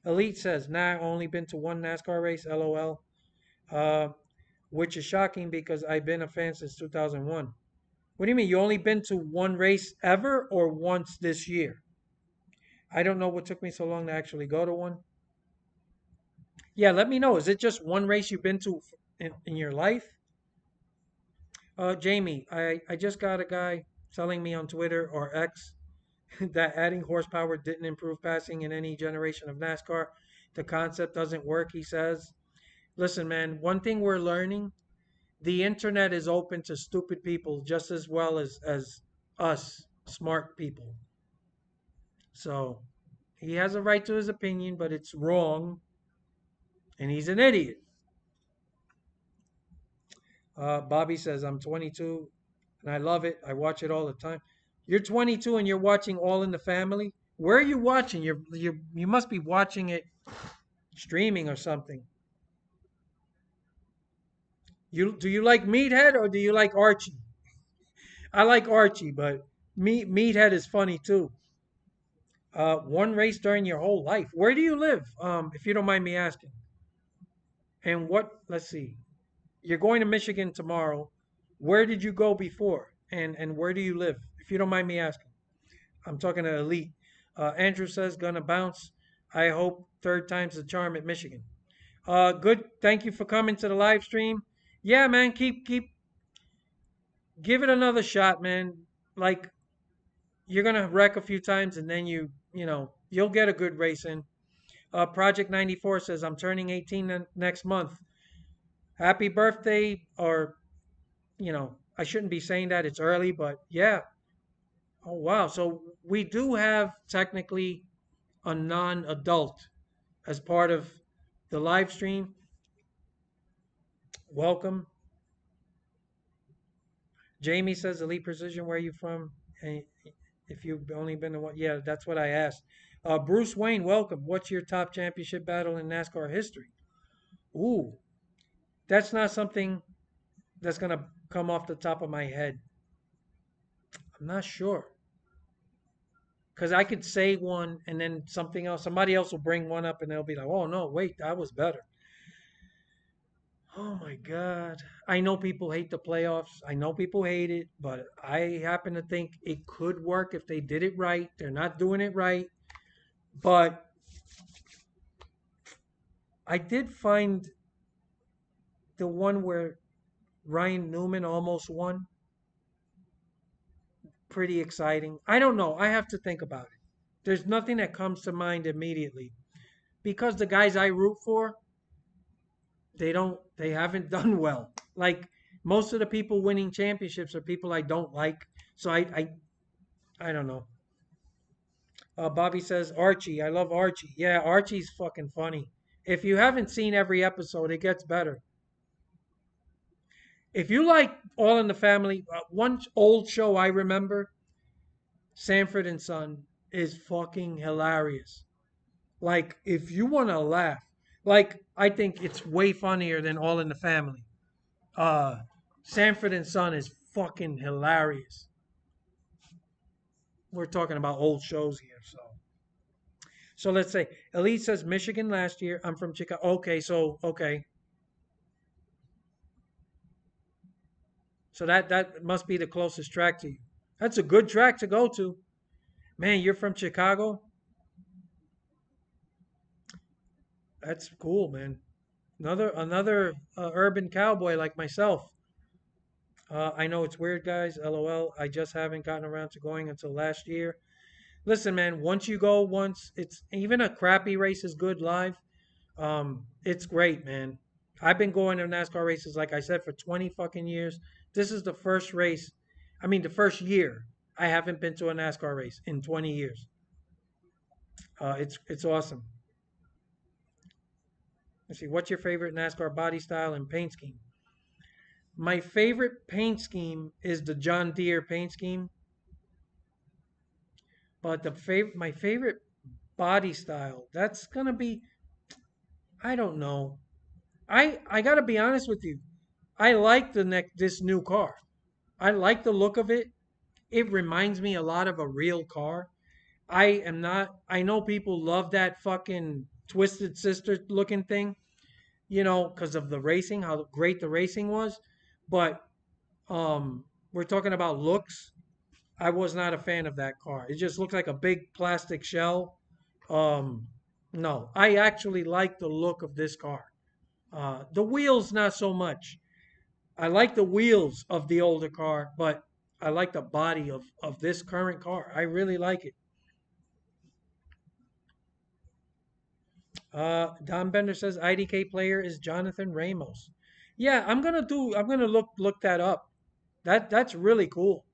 Elite says, nah, only been to one NASCAR race, LOL. Uh, which is shocking because I've been a fan since 2001. What do you mean? You only been to one race ever or once this year? I don't know what took me so long to actually go to one. Yeah, let me know. Is it just one race you've been to in your life? Jamie, I just got a guy telling me on Twitter or X that adding horsepower didn't improve passing in any generation of NASCAR. The concept doesn't work, he says. Listen, man, one thing we're learning, the internet is open to stupid people just as well as us smart people. So he has a right to his opinion, but it's wrong, and he's an idiot. Bobby says, I'm 22 and I love it. I watch it all the time. You're 22 and you're watching All in the Family? Where are you watching? You must be watching it streaming or something. Do you like Meathead or do you like Archie? I like Archie, but Meathead is funny too. One race during your whole life. Where do you live? If you don't mind me asking. And what? Let's see. You're going to Michigan tomorrow. Where did you go before? And where do you live? If you don't mind me asking. I'm talking to Elite. Andrew says gonna bounce. I hope third time's the charm at Michigan. Good. Thank you for coming to the live stream. Yeah, man. Keep give it another shot, man. Like you're gonna wreck a few times, and then you'll get a good race in. Project 94 says, I'm turning 18 next month. Happy birthday, or, I shouldn't be saying that. It's early, but yeah. Oh, wow. So we do have technically a non adult as part of the live stream. Welcome. Jamie says, Elite Precision, where are you from? And if you've only been to one, yeah, that's what I asked. Bruce Wayne, welcome. What's your top championship battle in NASCAR history? Ooh, that's not something that's going to come off the top of my head. I'm not sure. Because I could say one and then something else, somebody else will bring one up and they'll be like, oh, no, wait, that was better. Oh my God. I know people hate the playoffs. I know people hate it, but I happen to think it could work if they did it right. They're not doing it right. But I did find the one where Ryan Newman almost won pretty exciting. I don't know. I have to think about it. There's nothing that comes to mind immediately because the guys I root for, they haven't done well. Like most of the people winning championships are people I don't like. So I don't know. Bobby says Archie. I love Archie. Yeah, Archie's fucking funny. If you haven't seen every episode, it gets better. If you like All in the Family, one old show I remember, Sanford and Son, is fucking hilarious. Like, if you want to laugh, like, I think it's way funnier than All in the Family. Uh, Sanford and Son is fucking hilarious. We're talking about old shows here, so let's say Elise says Michigan last year. I'm from Chicago. Okay, so that must be the closest track to you. That's a good track to go to. Man, you're from Chicago. That's cool, man. Another urban cowboy like myself. I know it's weird, guys. LOL. I just haven't gotten around to going until last year. Listen, man. Once you go once, it's even a crappy race is good live. It's great, man. I've been going to NASCAR races, like I said, for 20 fucking years. This is the first race. I mean, the first year I haven't been to a NASCAR race in 20 years. It's awesome. Let's see. What's your favorite NASCAR body style and paint scheme? My favorite paint scheme is the John Deere paint scheme, but my favorite body style, that's gonna be, I don't know. I gotta be honest with you. I like this new car. I like the look of it. It reminds me a lot of a real car. I am not. I know people love that fucking Twisted Sister looking thing, because of the racing, how great the racing was. But we're talking about looks. I was not a fan of that car. It just looked like a big plastic shell. Um, no, I actually like the look of this car. The wheels, not so much. I like the wheels of the older car, but I like the body of this current car. I really like it. Don Bender says IDK player is Jonathan Ramos. Yeah, I'm gonna look that up. That's really cool.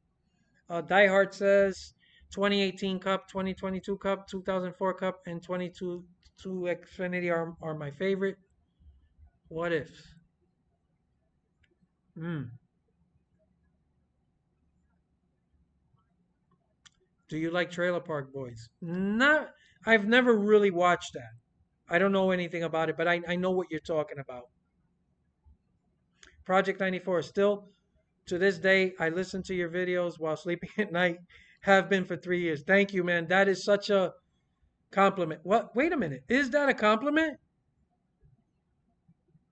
Die Hard says 2018 Cup, 2022 Cup, 2004 Cup, and 22 Xfinity are my favorite. What if? Hmm. Do you like Trailer Park Boys? Not. I've never really watched that. I don't know anything about it, but I know what you're talking about. Project 94. Still, to this day, I listen to your videos while sleeping at night. Have been for 3 years. Thank you, man. That is such a compliment. What? Wait a minute. Is that a compliment?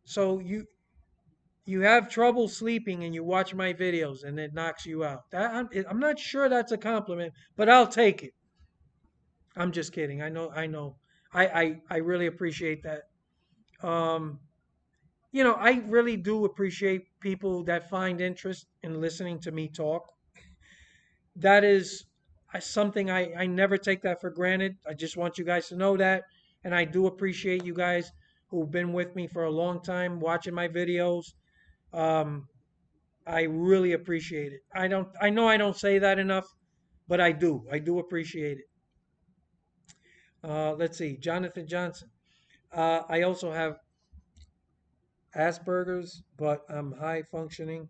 So you have trouble sleeping and you watch my videos and it knocks you out. I'm not sure that's a compliment, but I'll take it. I'm just kidding. I know. I really appreciate that. Um, I really do appreciate people that find interest in listening to me talk. That is something I never take that for granted. I just want you guys to know that. and I do appreciate you guys who've been with me for a long time watching my videos. Um, I really appreciate it. I know I don't say that enough, but I do. I do appreciate it. Let's see, Jonathan Johnson. I also have Asperger's, but I'm high functioning.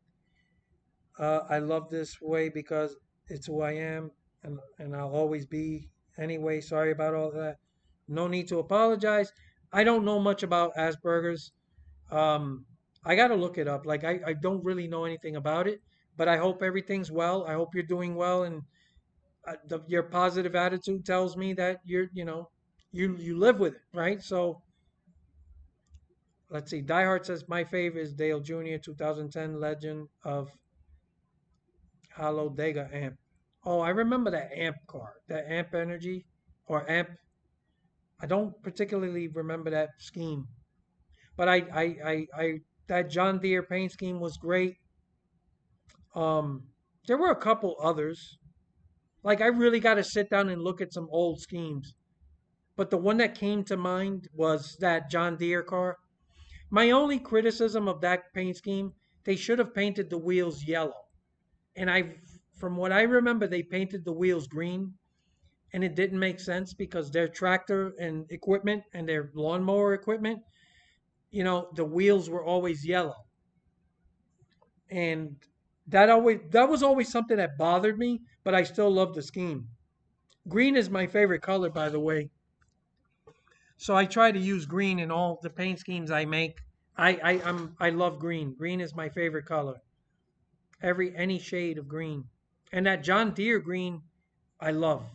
I love this way because it's who I am, and I'll always be anyway. Sorry about all that. No need to apologize. I don't know much about Asperger's. Um, I got to look it up. Like, I don't really know anything about it, but I hope everything's well. I hope you're doing well, and your positive attitude tells me that you live with it, right? So let's see. Die Hard says my favorite is Dale Jr. 2010 Legend of Hollow Dega amp. Oh, I remember that amp car, that amp energy or amp. I don't particularly remember that scheme, but I that John Deere paint scheme was great. Um, there were a couple others. Like I really got to sit down and look at some old schemes. But the one that came to mind was that John Deere car. My only criticism of that paint scheme, they should have painted the wheels yellow. And from what I remember, they painted the wheels green, and it didn't make sense because their tractor and equipment and their lawnmower equipment, the wheels were always yellow, and that was always something that bothered me. But I still love the scheme. Green is my favorite color, by the way. So I try to use green in all the paint schemes I make. I love green. Green is my favorite color. Any shade of green. And that John Deere green I love.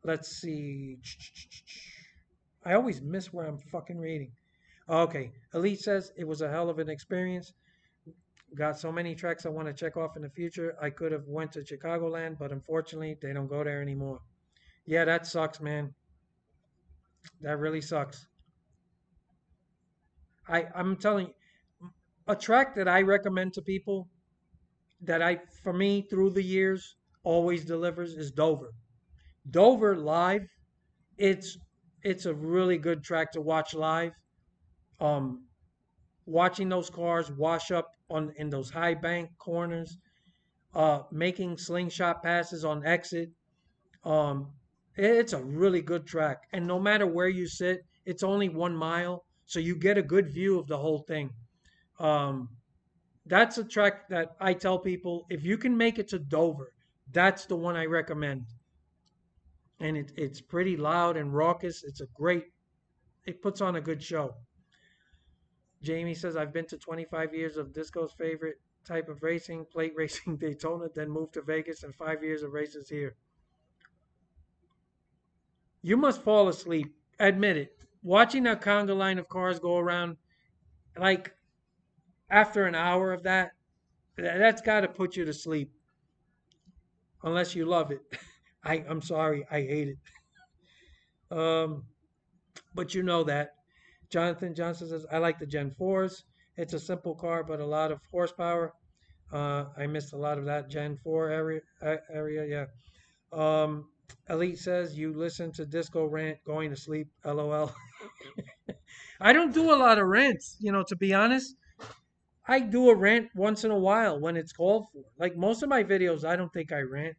Let's see. I always miss where I'm fucking reading. Okay. Elite says it was a hell of an experience. Got so many tracks I want to check off in the future. I could have went to Chicagoland, but unfortunately they don't go there anymore. Yeah, that sucks, man. That really sucks. I'm telling you, a track that I recommend to people that for me through the years always delivers is Dover. Dover live, it's it's a really good track to watch live. Um, Watching those cars wash up on in those high bank corners, making slingshot passes on exit. Um, it's a really good track, and no matter where you sit, it's only 1 mile, so you get a good view of the whole thing. Um, that's a track that I tell people if you can make it to Dover, that's the one I recommend. And it's pretty loud and raucous. It puts on a good show. Jamie says, I've been to 25 years of Disco's favorite type of racing, plate racing, Daytona, then moved to Vegas and 5 years of races here. You must fall asleep. Admit it. Watching that conga line of cars go around, like after an hour of that, that's got to put you to sleep unless you love it. I'm sorry, I hate it. But you know that. Jonathan Johnson says, I like the Gen 4s. It's a simple car, but a lot of horsepower. I missed a lot of that Gen 4 area, yeah. Um, Elite says, you listen to Disco rant going to sleep, LOL. I don't do a lot of rants, to be honest. I do a rant once in a while when it's called for. Like most of my videos, I don't think I rant.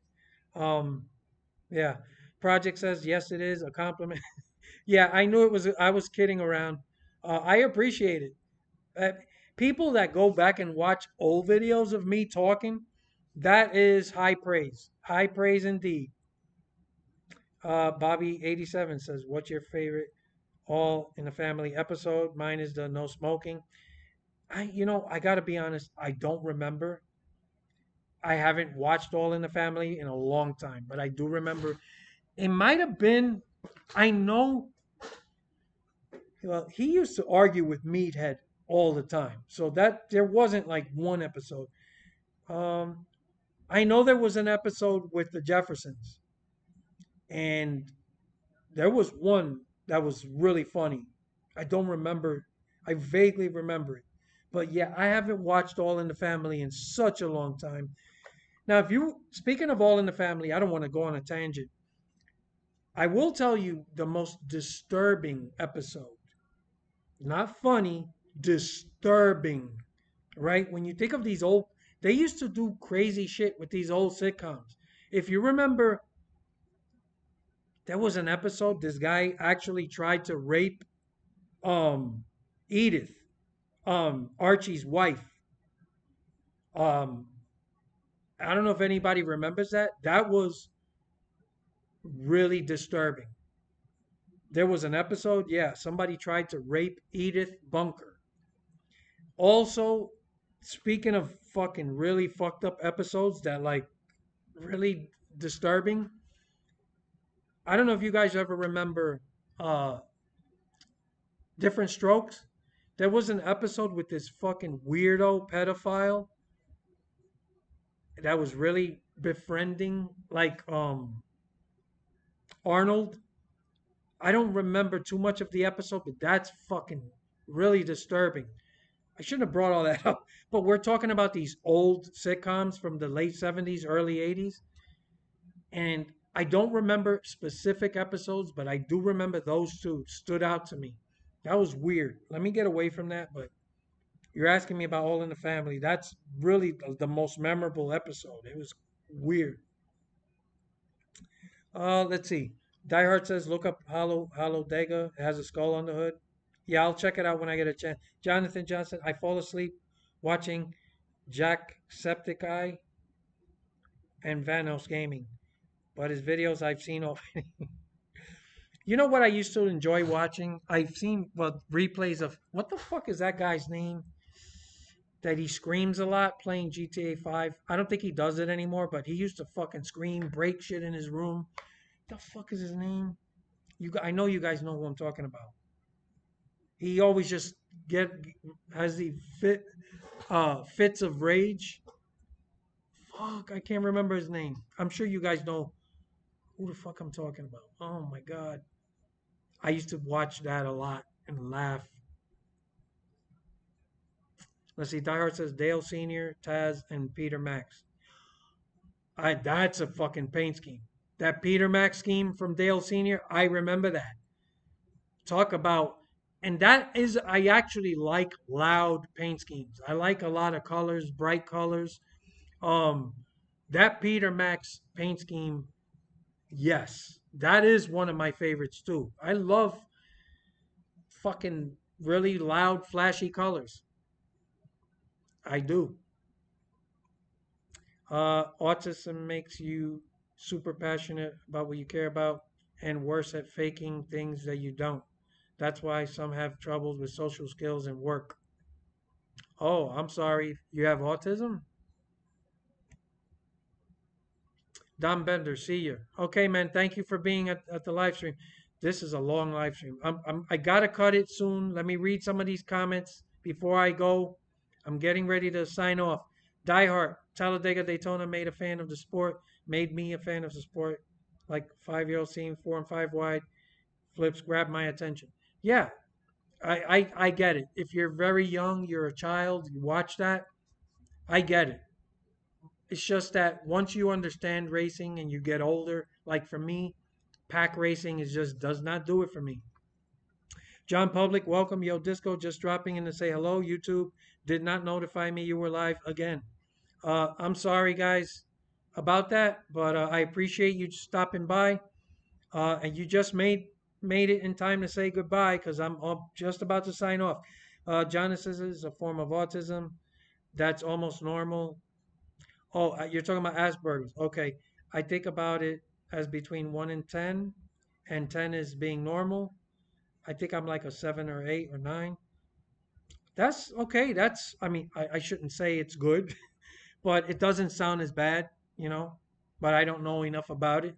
Um, yeah. Project says, yes, it is a compliment. Yeah, I knew it was. I was kidding around. I appreciate it. Uh, People that go back and watch old videos of me talking, that is high praise. High praise indeed. Bobby87 says, "What's your favorite All in the Family episode?" Mine is the no smoking. I got to be honest. I don't remember. I haven't watched All in the Family in a long time, but I do remember. It might have been. I know. Well, he used to argue with Meathead all the time, so that there wasn't like one episode. Um, I know there was an episode with the Jeffersons, and there was one that was really funny. I don't remember. I vaguely remember it, but yeah, I haven't watched All in the Family in such a long time. Now, if you speaking of All in the Family, I don't want to go on a tangent. I will tell you the most disturbing episode. Not funny, disturbing. Right? When you think of these old, they used to do crazy shit with these old sitcoms. If you remember, there was an episode this guy actually tried to rape um Edith, Archie's wife. Um I don't know if anybody remembers that. That was really disturbing. There was an episode, yeah, somebody tried to rape Edith Bunker. Also, speaking of fucking really fucked up episodes that like really disturbing, I don't know if you guys ever remember uh Different Strokes. There was an episode with this fucking weirdo pedophile that was really befriending like Arnold. I don't remember too much of the episode, but that's fucking really disturbing. I shouldn't have brought all that up, but we're talking about these old sitcoms from the late 70s, early 80s. And I don't remember specific episodes, but I do remember those two stood out to me. That was weird. Let me get away from that, but you're asking me about All in the Family. That's really the most memorable episode. It was weird. Let's see. Die Hard says look up Hollow Dega. It has a skull on the hood. Yeah, I'll check it out when I get a chance. Jonathan Johnson, I fall asleep watching Jacksepticeye and Vanos Gaming, but his videos I've seen all. You know what I used to enjoy watching? I've seen replays of what the fuck is that guy's name? That he screams a lot playing GTA 5. I don't think he does it anymore, but he used to fucking scream, break shit in his room. The fuck is his name? I know you guys know who I'm talking about. He always just get has the fits of rage. Fuck, I can't remember his name. I'm sure you guys know who the fuck I'm talking about. Oh my god. I used to watch that a lot and laugh. Let's see. Die Hard says Dale Senior, Taz, and Peter Max. That's a fucking paint scheme. That Peter Max scheme from Dale Senior. I remember that. Talk about, and that is I actually like loud paint schemes. I like a lot of colors, bright colors. Um, that Peter Max paint scheme, yes, that is one of my favorites too. I love fucking really loud, flashy colors. I do. Autism makes you super passionate about what you care about and worse at faking things that you don't. That's why some have troubles with social skills and work. Oh, I'm sorry. You have autism? Don Bender, see you. Okay, man. Thank you for being at the live stream. This is a long live stream. I gotta cut it soon. Let me read some of these comments before I go. I'm getting ready to sign off. Diehard, Talladega Daytona made a fan of the sport, made me a fan of the sport. Like 5-year-old seeing 4 and 5 wide flips grabbed my attention. Yeah, I get it. If you're very young, you're a child, you watch that, I get it. It's just that once you understand racing and you get older, like for me, pack racing is just does not do it for me. John Public, welcome. Yo, Disco, just dropping in to say hello. YouTube did not notify me you were live again. I'm sorry, guys, about that, but I appreciate you stopping by. And you just made it in time to say goodbye because I'm just about to sign off. Jonathan says it's a form of autism. That's almost normal. Oh, you're talking about Asperger's. Okay. I think about it as between 1 and 10, and 10 is being normal. I think I'm like a 7 or 8 or 9. That's okay. I mean, I shouldn't say it's good, but it doesn't sound as bad, you know, but I don't know enough about it.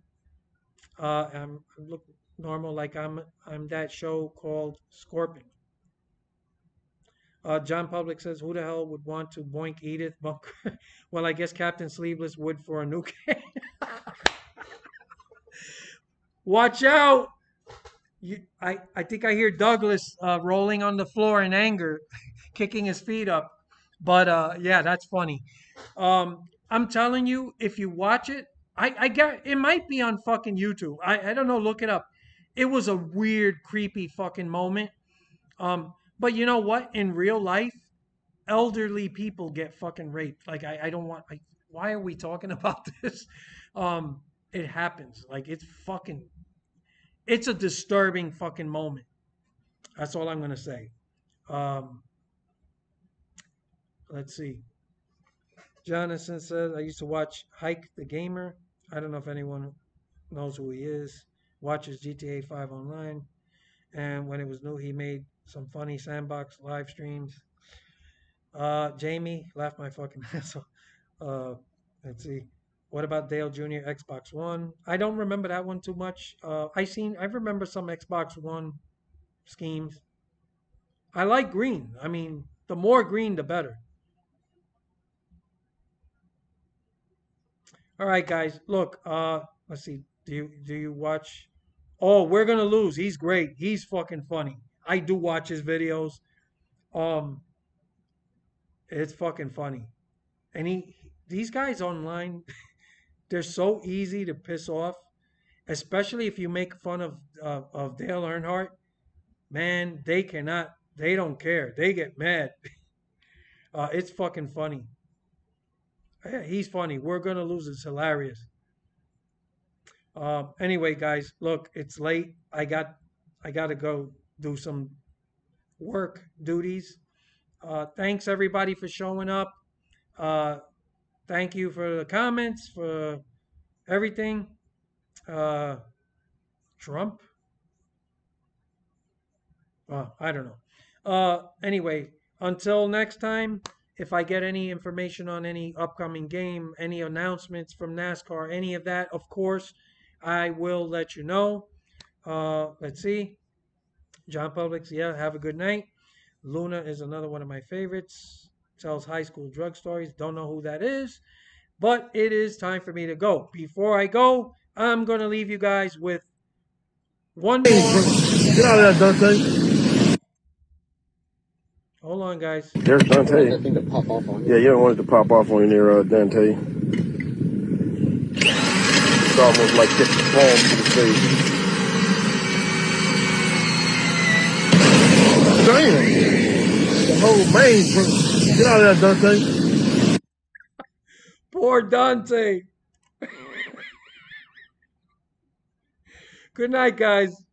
I look normal like I'm that show called Scorpion. John Public says, "Who the hell would want to boink Edith Bunker?" Well, I guess Captain Sleeveless would for a nuke. Watch out! I think I hear Douglas rolling on the floor in anger, kicking his feet up. But yeah, that's funny. I'm telling you, if you watch it, I get it might be on fucking YouTube. I don't know. Look it up. It was a weird, creepy fucking moment. But you know what? In real life, elderly people get fucking raped. Like I don't want. Like, why are we talking about this? Um, it happens. Like it's fucking. It's a disturbing fucking moment. That's all I'm gonna say. Um, let's see. Jonathan says I used to watch Hike the Gamer. I don't know if anyone knows who he is. Watches GTA 5 online. And when it was new, he made some funny sandbox live streams. Jamie laughed my fucking ass off. Uh, let's see. What about Dale Jr. Xbox One? I don't remember that one too much. I remember some Xbox One schemes. I like green. I mean, the more green, the better. All right, guys. Look, let's see. Do you watch? Oh, we're gonna lose. He's great. He's fucking funny. I do watch his videos. Um, it's fucking funny. And these guys online, they're so easy to piss off, especially if you make fun of Dale Earnhardt. Man, they don't care. They get mad. It's fucking funny. Yeah, he's funny. We're gonna lose. It's hilarious. Anyway, guys, look, it's late. I got to go do some work duties. Thanks everybody for showing up. Uh, thank you for the comments, for everything. Uh, Trump? I don't know. Anyway, until next time, if I get any information on any upcoming game, any announcements from NASCAR, any of that, of course, I will let you know. Let's see. John Publix, yeah, have a good night. Luna is another one of my favorites. Tells high school drug stories. Don't know who that is, but it is time for me to go. Before I go, I'm going to leave you guys with one more. Get out of there, Dante. Hold on, guys. There's Dante. That thing to pop off on you. Yeah, you don't want it to pop off on you near Dante. It's almost like catching palm to the face. Damn! The whole main. Get out of there, Dante. Poor Dante. Good night, guys.